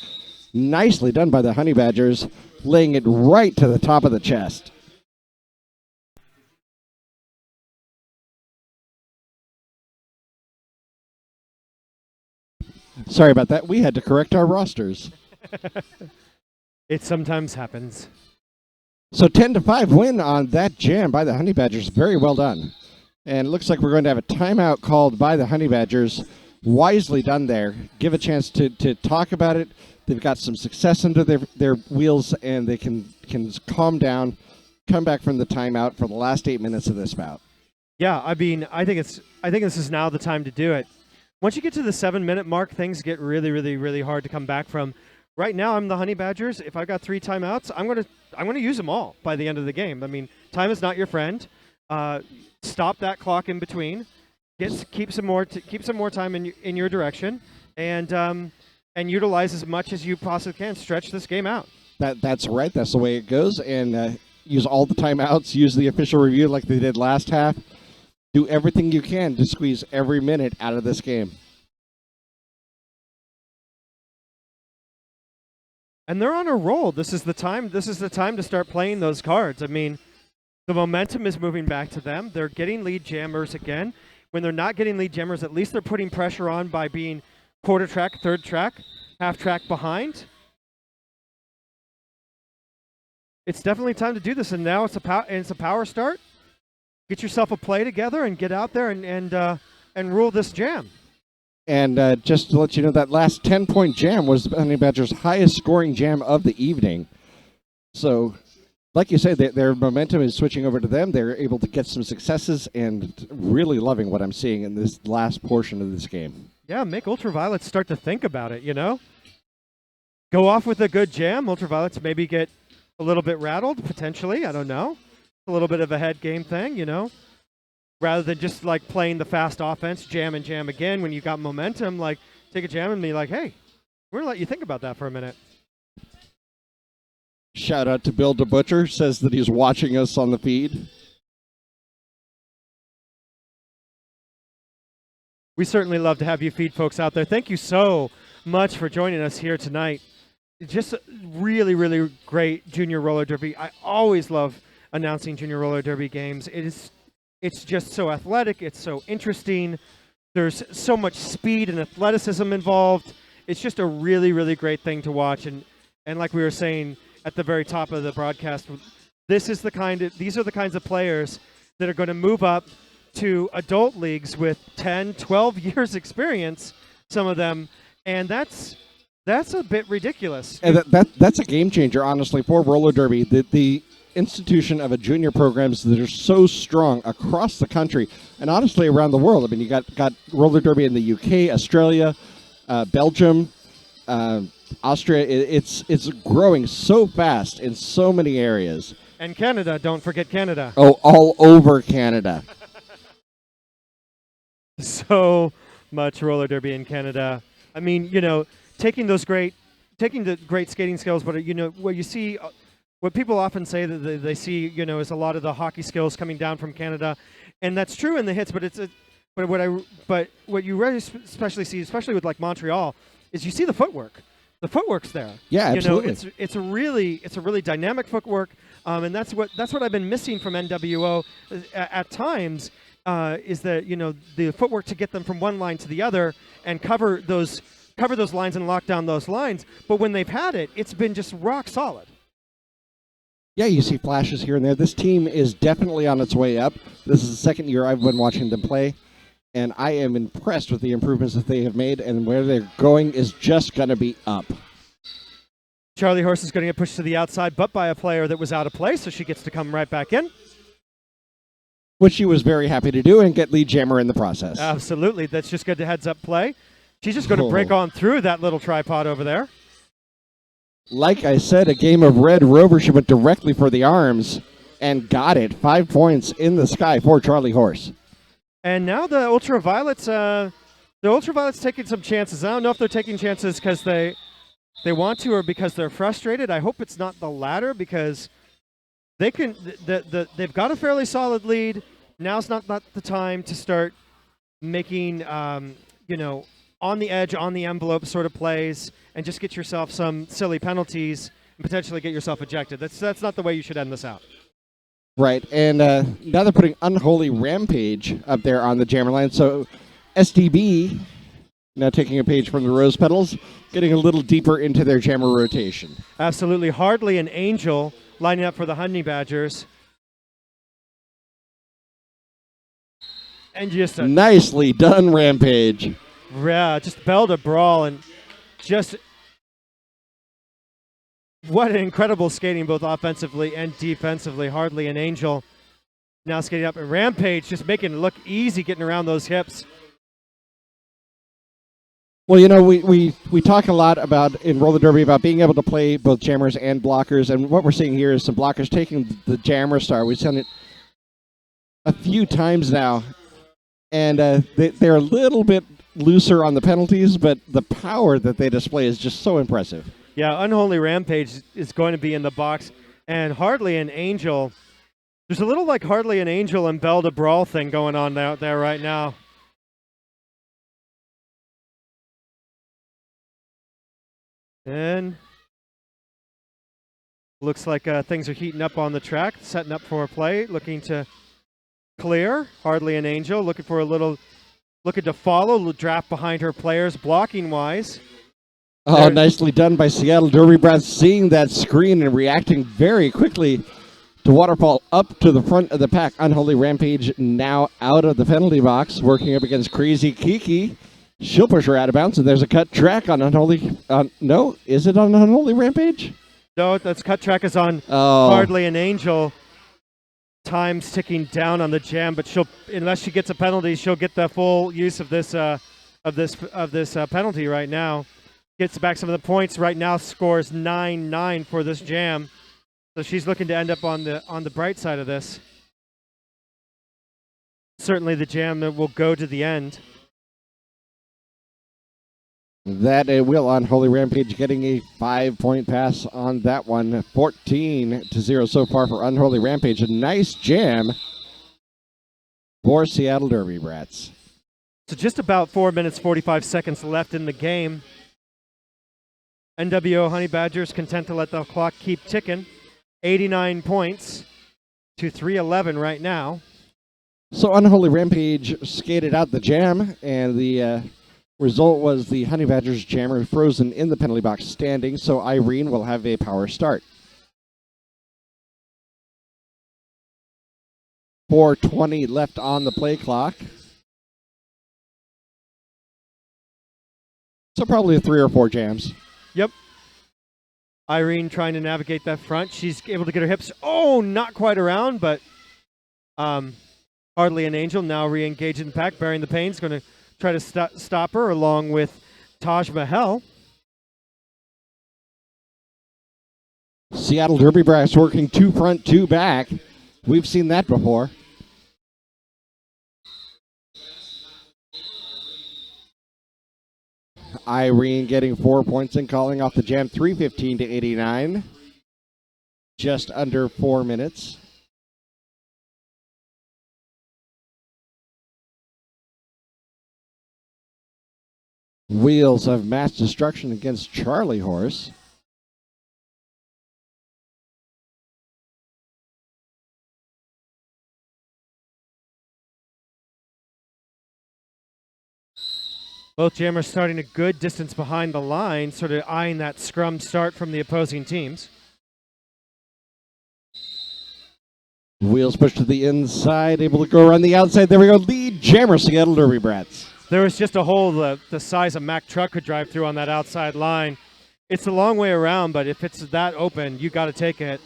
Nicely done by the Honey Badgers, laying it right to the top of the chest. Sorry about that. We had to correct our rosters. It sometimes happens. So 10-5 win on that jam by the Honey Badgers. Very well done. And it looks like we're going to have a timeout called by the Honey Badgers. Wisely done there. Give a chance to talk about it. They've got some success under their wheels, and they can calm down, come back from the timeout for the last 8 minutes of this bout. Yeah, I mean, I think this is now the time to do it. Once you get to the 7-minute mark, things get really hard to come back from. Right now, I'm the Honey Badgers. If I've got 3 timeouts, I'm gonna use them all by the end of the game. I mean, time is not your friend. Stop that clock in between. Keep some more time in your direction, and utilize as much as you possibly can. Stretch this game out. That's right. That's the way it goes. And use all the timeouts. Use the official review like they did last half. Do everything you can to squeeze every minute out of this game. And they're on a roll. This is the time to start playing those cards. I mean, the momentum is moving back to them. They're getting lead jammers again. When they're not getting lead jammers, at least they're putting pressure on by being quarter track, third track, half track behind. It's definitely time to do this, and now it's a power start. Get yourself a play together and get out there and rule this jam. And just to let you know, that last 10-point jam was the Honey Badgers' highest scoring jam of the evening. So, like you said, their momentum is switching over to them. They're able to get some successes, and really loving what I'm seeing in this last portion of this game. Yeah, make Ultraviolets start to think about it, Go off with a good jam. Ultraviolets maybe get a little bit rattled, potentially. I don't know. A little bit of a head game thing, Rather than just like playing the fast offense, jam and jam again when you got momentum, like take a jam and be like, hey, we're going to let you think about that for a minute. Shout out to Bill DeButcher, says that he's watching us on the feed. We certainly love to have you feed folks out there. Thank you so much for joining us here tonight. Just really great junior roller derby. I always love announcing junior roller derby games. It's just so athletic. It's so interesting. There's so much speed and athleticism involved. It's just a really great thing to watch. And like we were saying at the very top of the broadcast, these are the kinds of players that are going to move up to adult leagues with 10, 12 years experience, some of them, and that's a bit ridiculous. And that's a game changer, honestly, for roller derby. The institution of a junior programs that are so strong across the country and honestly around the world. I mean, you got roller derby in the UK, Australia, Belgium, Austria. It's growing so fast in so many areas. And Canada, don't forget Canada. Oh, all over Canada. So much roller derby in Canada. I mean, you know, taking the great skating skills, but you know, what you see, what people often say that they see, you know, is a lot of the hockey skills coming down from Canada, and that's true in the hits. But but what you really especially see, especially with like Montreal, is you see the footwork. The footwork's there. Yeah, absolutely. You know, it's a really dynamic footwork, and that's what I've been missing from NWO at times. Is that, you know, the footwork to get them from one line to the other and cover those lines and lock down those lines. But when they've had it, it's been just rock solid. Yeah, you see flashes here and there. This team is definitely on its way up. This is the second year I've been watching them play, and I am impressed with the improvements that they have made, and where they're going is just going to be up. Charlie Horse is going to get pushed to the outside, but by a player that was out of play, so she gets to come right back in. Which she was very happy to do and get lead jammer in the process. Absolutely. That's just good to heads up play. She's just going to break on through that little tripod over there. Like I said, a game of Red Rover. She went directly for the arms and got it. 5 points in the sky for Charlie Horse. And now the Ultraviolets taking some chances. I don't know if they're taking chances because they want to or because they're frustrated. I hope it's not the latter, because they can. They've got a fairly solid lead. Now's not the time to start making you know, on the edge, on the envelope sort of plays, and just get yourself some silly penalties and potentially get yourself ejected. That's not the way you should end this out. Right, and now they're putting Unholy Rampage up there on the jammer line. So SDB, now taking a page from the Rose Petals, getting a little deeper into their jammer rotation. Absolutely. Hardly an Angel lining up for the Honey Badgers. And just nicely done, Rampage. Yeah, just bell to brawl, and just what an incredible skating, both offensively and defensively. Hardly an Angel now skating up, and Rampage just making it look easy, getting around those hips. Well, you know, we talk a lot about in roller derby about being able to play both jammers and blockers, and what we're seeing here is some blockers taking the jammer star. We've seen it a few times now, and they're a little bit looser on the penalties, but the power that they display is just so impressive. Yeah, Unholy Rampage is going to be in the box, and Hardly an Angel. There's a little like Hardly an Angel and Bell to Brawl thing going on out there right now. And looks like things are heating up on the track, setting up for a play, looking to clear. Hardly an Angel, looking to follow, draft behind her players, blocking wise. Oh, nicely done by Seattle Derby Brats, seeing that screen and reacting very quickly to waterfall up to the front of the pack. Unholy Rampage now out of the penalty box, working up against Crazy Kiki. She'll push her out of bounds, and there's a cut track on Unholy. No, is it on Unholy Rampage? No, that's cut track is on Hardly an Angel. Time's ticking down on the jam, but unless she gets a penalty, she'll get the full use of this penalty right now. Gets back some of the points right now. Scores 9-9 for this jam, so she's looking to end up on the bright side of this. Certainly, the jam that will go to the end. That it will. Unholy Rampage getting a 5-point pass on that one. 14-0 so far for Unholy Rampage. A nice jam for Seattle Derby Brats. So just about 4 minutes, 45 seconds left in the game. NWO Honey Badgers content to let the clock keep ticking. 89 points to 311 right now. So Unholy Rampage skated out the jam, and the result was the Honey Badgers jammer frozen in the penalty box standing, so Irene will have a power start. 4:20 left on the play clock. So probably 3 or 4 jams. Yep. Irene trying to navigate that front. She's able to get her hips. Oh, not quite around, but hardly an angel. Now re-engaged in the pack. Bearing the Pain's going to try to stop her along with Taj Mahal. Seattle Derby Brass working 2 front, 2 back. We've seen that before. Irene getting 4 points and calling off the jam, 3:15 to 89. Just under 4 minutes. Wheels of Mass Destruction against Charlie Horse. Both jammers starting a good distance behind the line, sort of eyeing that scrum start from the opposing teams. Wheels push to the inside, able to go around the outside. There we go. Lead jammer, Seattle Derby Brats. There was just a hole the size of Mack truck could drive through on that outside line. It's a long way around, but if it's that open, you got to take it.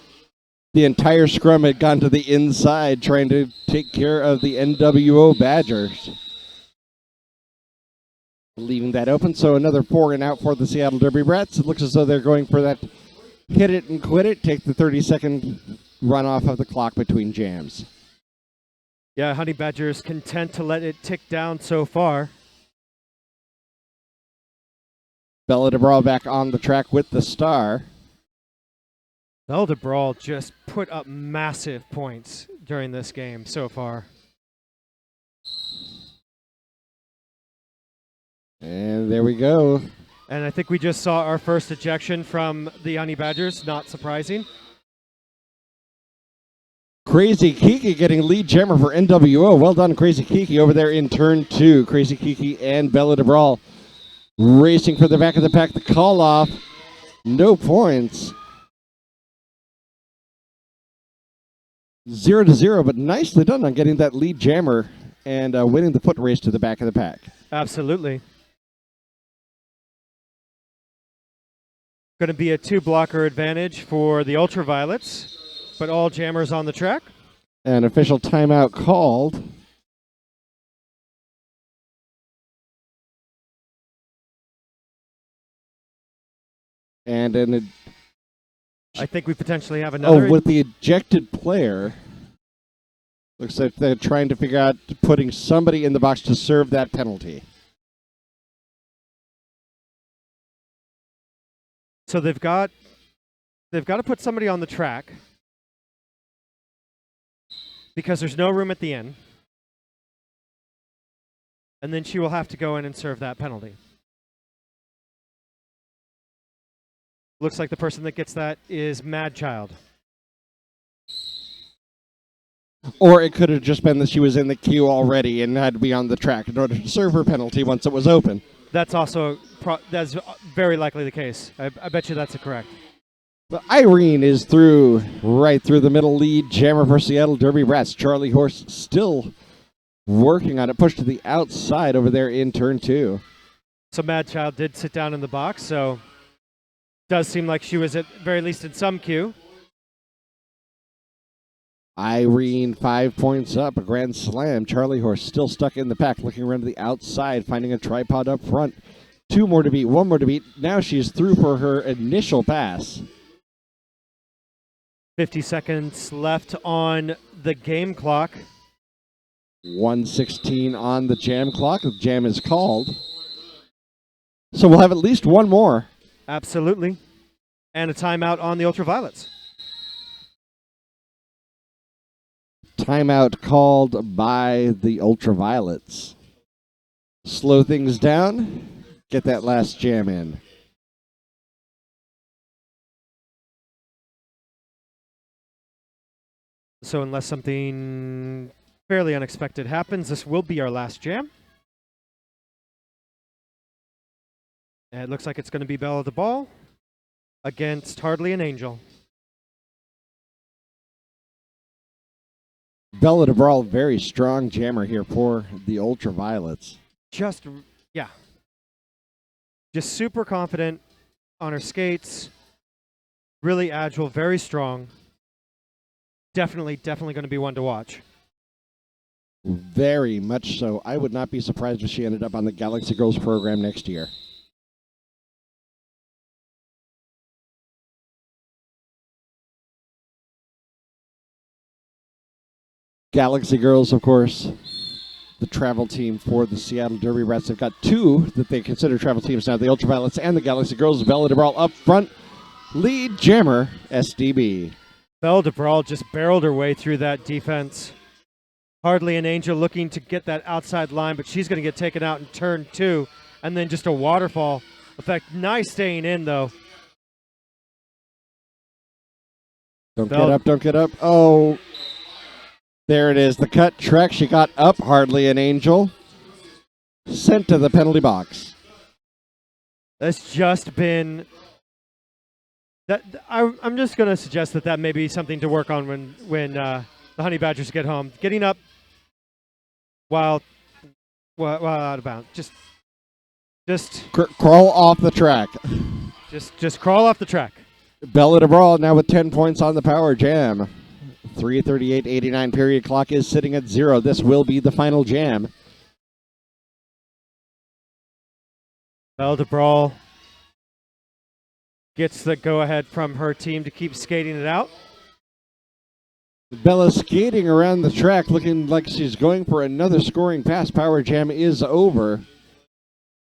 The entire scrum had gone to the inside, trying to take care of the NWO Badgers. Leaving that open, so another 4 and out for the Seattle Derby Brats. It looks as though they're going for that hit it and quit it, take the 30-second run off of the clock between jams. Yeah, Honey Badger is content to let it tick down so far. Bella DeBrawl back on the track with the star. Belle DeBrawl just put up massive points during this game so far. And there we go. And I think we just saw our first ejection from the Honey Badgers, not surprising. Crazy Kiki getting lead jammer for NWO. Well done, Crazy Kiki, over there in turn 2. Crazy Kiki and Bella DeBrawl racing for the back of the pack. The call off, no points. 0-0, but nicely done on getting that lead jammer and winning the foot race to the back of the pack. Absolutely. Going to be a 2-blocker advantage for the Ultraviolets, but all jammers on the track. An official timeout called. And I think we potentially have another. Oh, with the ejected player. Looks like they're trying to figure out putting somebody in the box to serve that penalty. So they've got to put somebody on the track because there's no room at the end. And then she will have to go in and serve that penalty. Looks like the person that gets that is Mad Child. Or it could have just been that she was in the queue already and had to be on the track in order to serve her penalty once it was open. That's also that's very likely the case. I bet you that's correct. But Irene is through, right through the middle lead. Jammer for Seattle Derby Brats. Charlie Horse still working on it. Push to the outside over there in turn 2. So Mad Child did sit down in the box, so does seem like she was at very least in some queue. Irene 5 points up, a grand slam. Charlie Horse still stuck in the pack, looking around to the outside, finding a tripod up front. 2 more to beat, 1 more to beat. Now she's through for her initial pass. 50 seconds left on the game clock. 1:16 on the jam clock. The jam is called. So we'll have at least 1 more. Absolutely. And a timeout on the Ultraviolets. Timeout called by the Ultraviolets. Slow things down. Get that last jam in. So unless something fairly unexpected happens, this will be our last jam. And it looks like it's going to be Bella DeBrawl against Hardly an Angel. Bella DeBrawl, very strong jammer here for the Ultraviolets. Just super confident on her skates. Really agile, very strong. Definitely going to be one to watch. Very much so. I would not be surprised if she ended up on the Galaxy Girls program next year. Galaxy Girls, of course, the travel team for the Seattle Derby Rats. They've got two that they consider travel teams now, the Ultraviolets and the Galaxy Girls. Bella DeBrawl up front, lead jammer, SDB. Belle DeBrawl just barreled her way through that defense. Hardly an Angel looking to get that outside line, but she's going to get taken out in turn 2, and then just a waterfall effect. Nice staying in, though. Don't get up. Oh, there it is. The cut track. She got up. Hardly an Angel. Sent to the penalty box. That's just been... I'm just going to suggest that may be something to work on when the Honey Badgers get home. Getting up while out of bounds. Just crawl off the track. Just crawl off the track. Bella DeBrawl now with 10 points on the power jam. 3:38.89 period clock is sitting at 0. This will be the final jam. Belle DeBrawl gets the go-ahead from her team to keep skating it out. Bella skating around the track looking like she's going for another scoring pass. Power jam is over.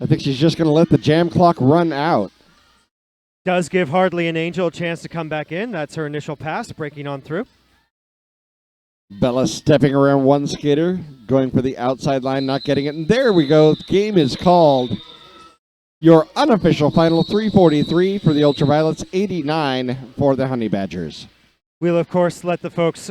I think she's just going to let the jam clock run out. Does give Hardly an Angel a chance to come back in. That's her initial pass, breaking on through. Bella stepping around one skater, going for the outside line, not getting it. And there we go. The game is called. Your unofficial final, 343 for the Ultraviolets, 89 for the Honey Badgers. We'll, of course, let the folks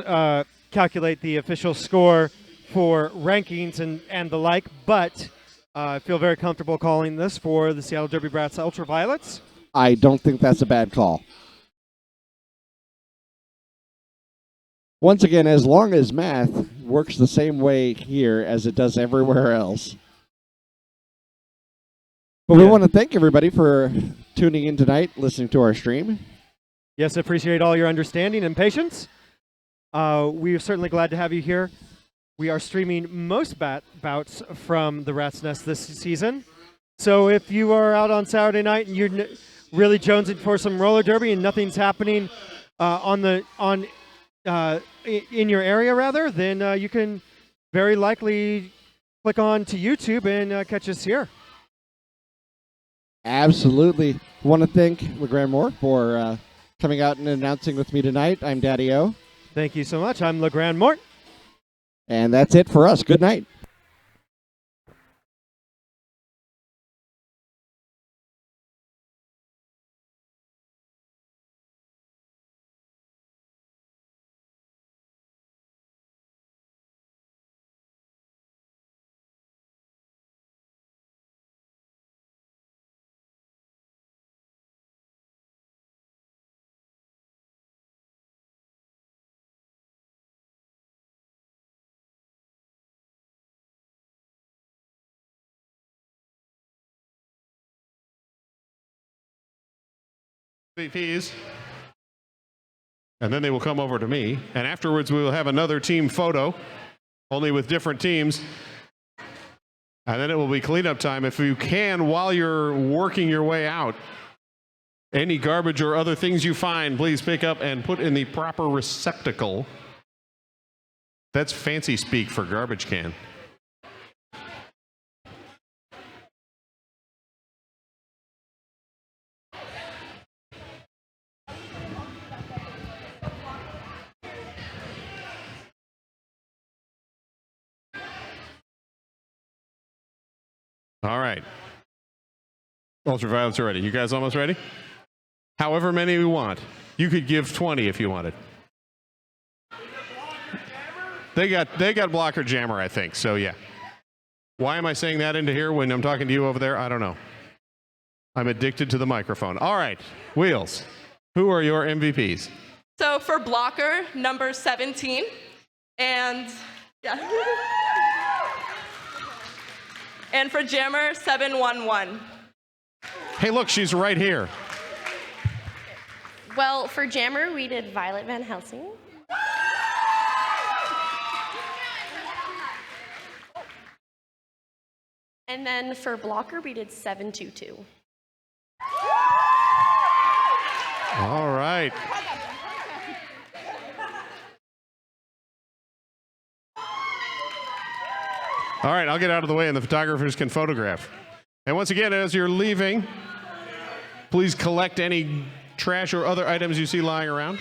calculate the official score for rankings and the like, but I feel very comfortable calling this for the Seattle Derby Brats Ultraviolets. I don't think that's a bad call. Once again, as long as math works the same way here as it does everywhere else. But we want to thank everybody for tuning in tonight, listening to our stream. Yes, I appreciate all your understanding and patience. We are certainly glad to have you here. We are streaming most bouts from the Rat's Nest this season. So if you are out on Saturday night and you're really jonesing for some roller derby and nothing's happening in your area, rather, then you can very likely click on to YouTube and catch us here. Absolutely. Want to thank LeGrand Moore for coming out and announcing with me tonight. I'm Daddy O. Thank you so much. I'm LeGrand Mort. And that's it for us. Good night. MVPs, and then they will come over to me, and afterwards we will have another team photo, only with different teams, and then it will be cleanup time. If you can, while you're working your way out, any garbage or other things you find, please pick up and put in the proper receptacle. That's fancy speak for garbage can. All right. Ultraviolets are ready. You guys almost ready? However many we want. You could give 20 if you wanted. They got blocker jammer, I think. So yeah. Why am I saying that into here when I'm talking to you over there? I don't know. I'm addicted to the microphone. All right. Wheels. Who are your MVPs? So for blocker, number 17 And yeah. And for Jammer, 711. Hey, look, she's right here. Well, for Jammer, we did Violet Van Helsing. And then for Blocker, we did 722. All right. All right, I'll get out of the way and the photographers can photograph. And once again, as you're leaving, please collect any trash or other items you see lying around.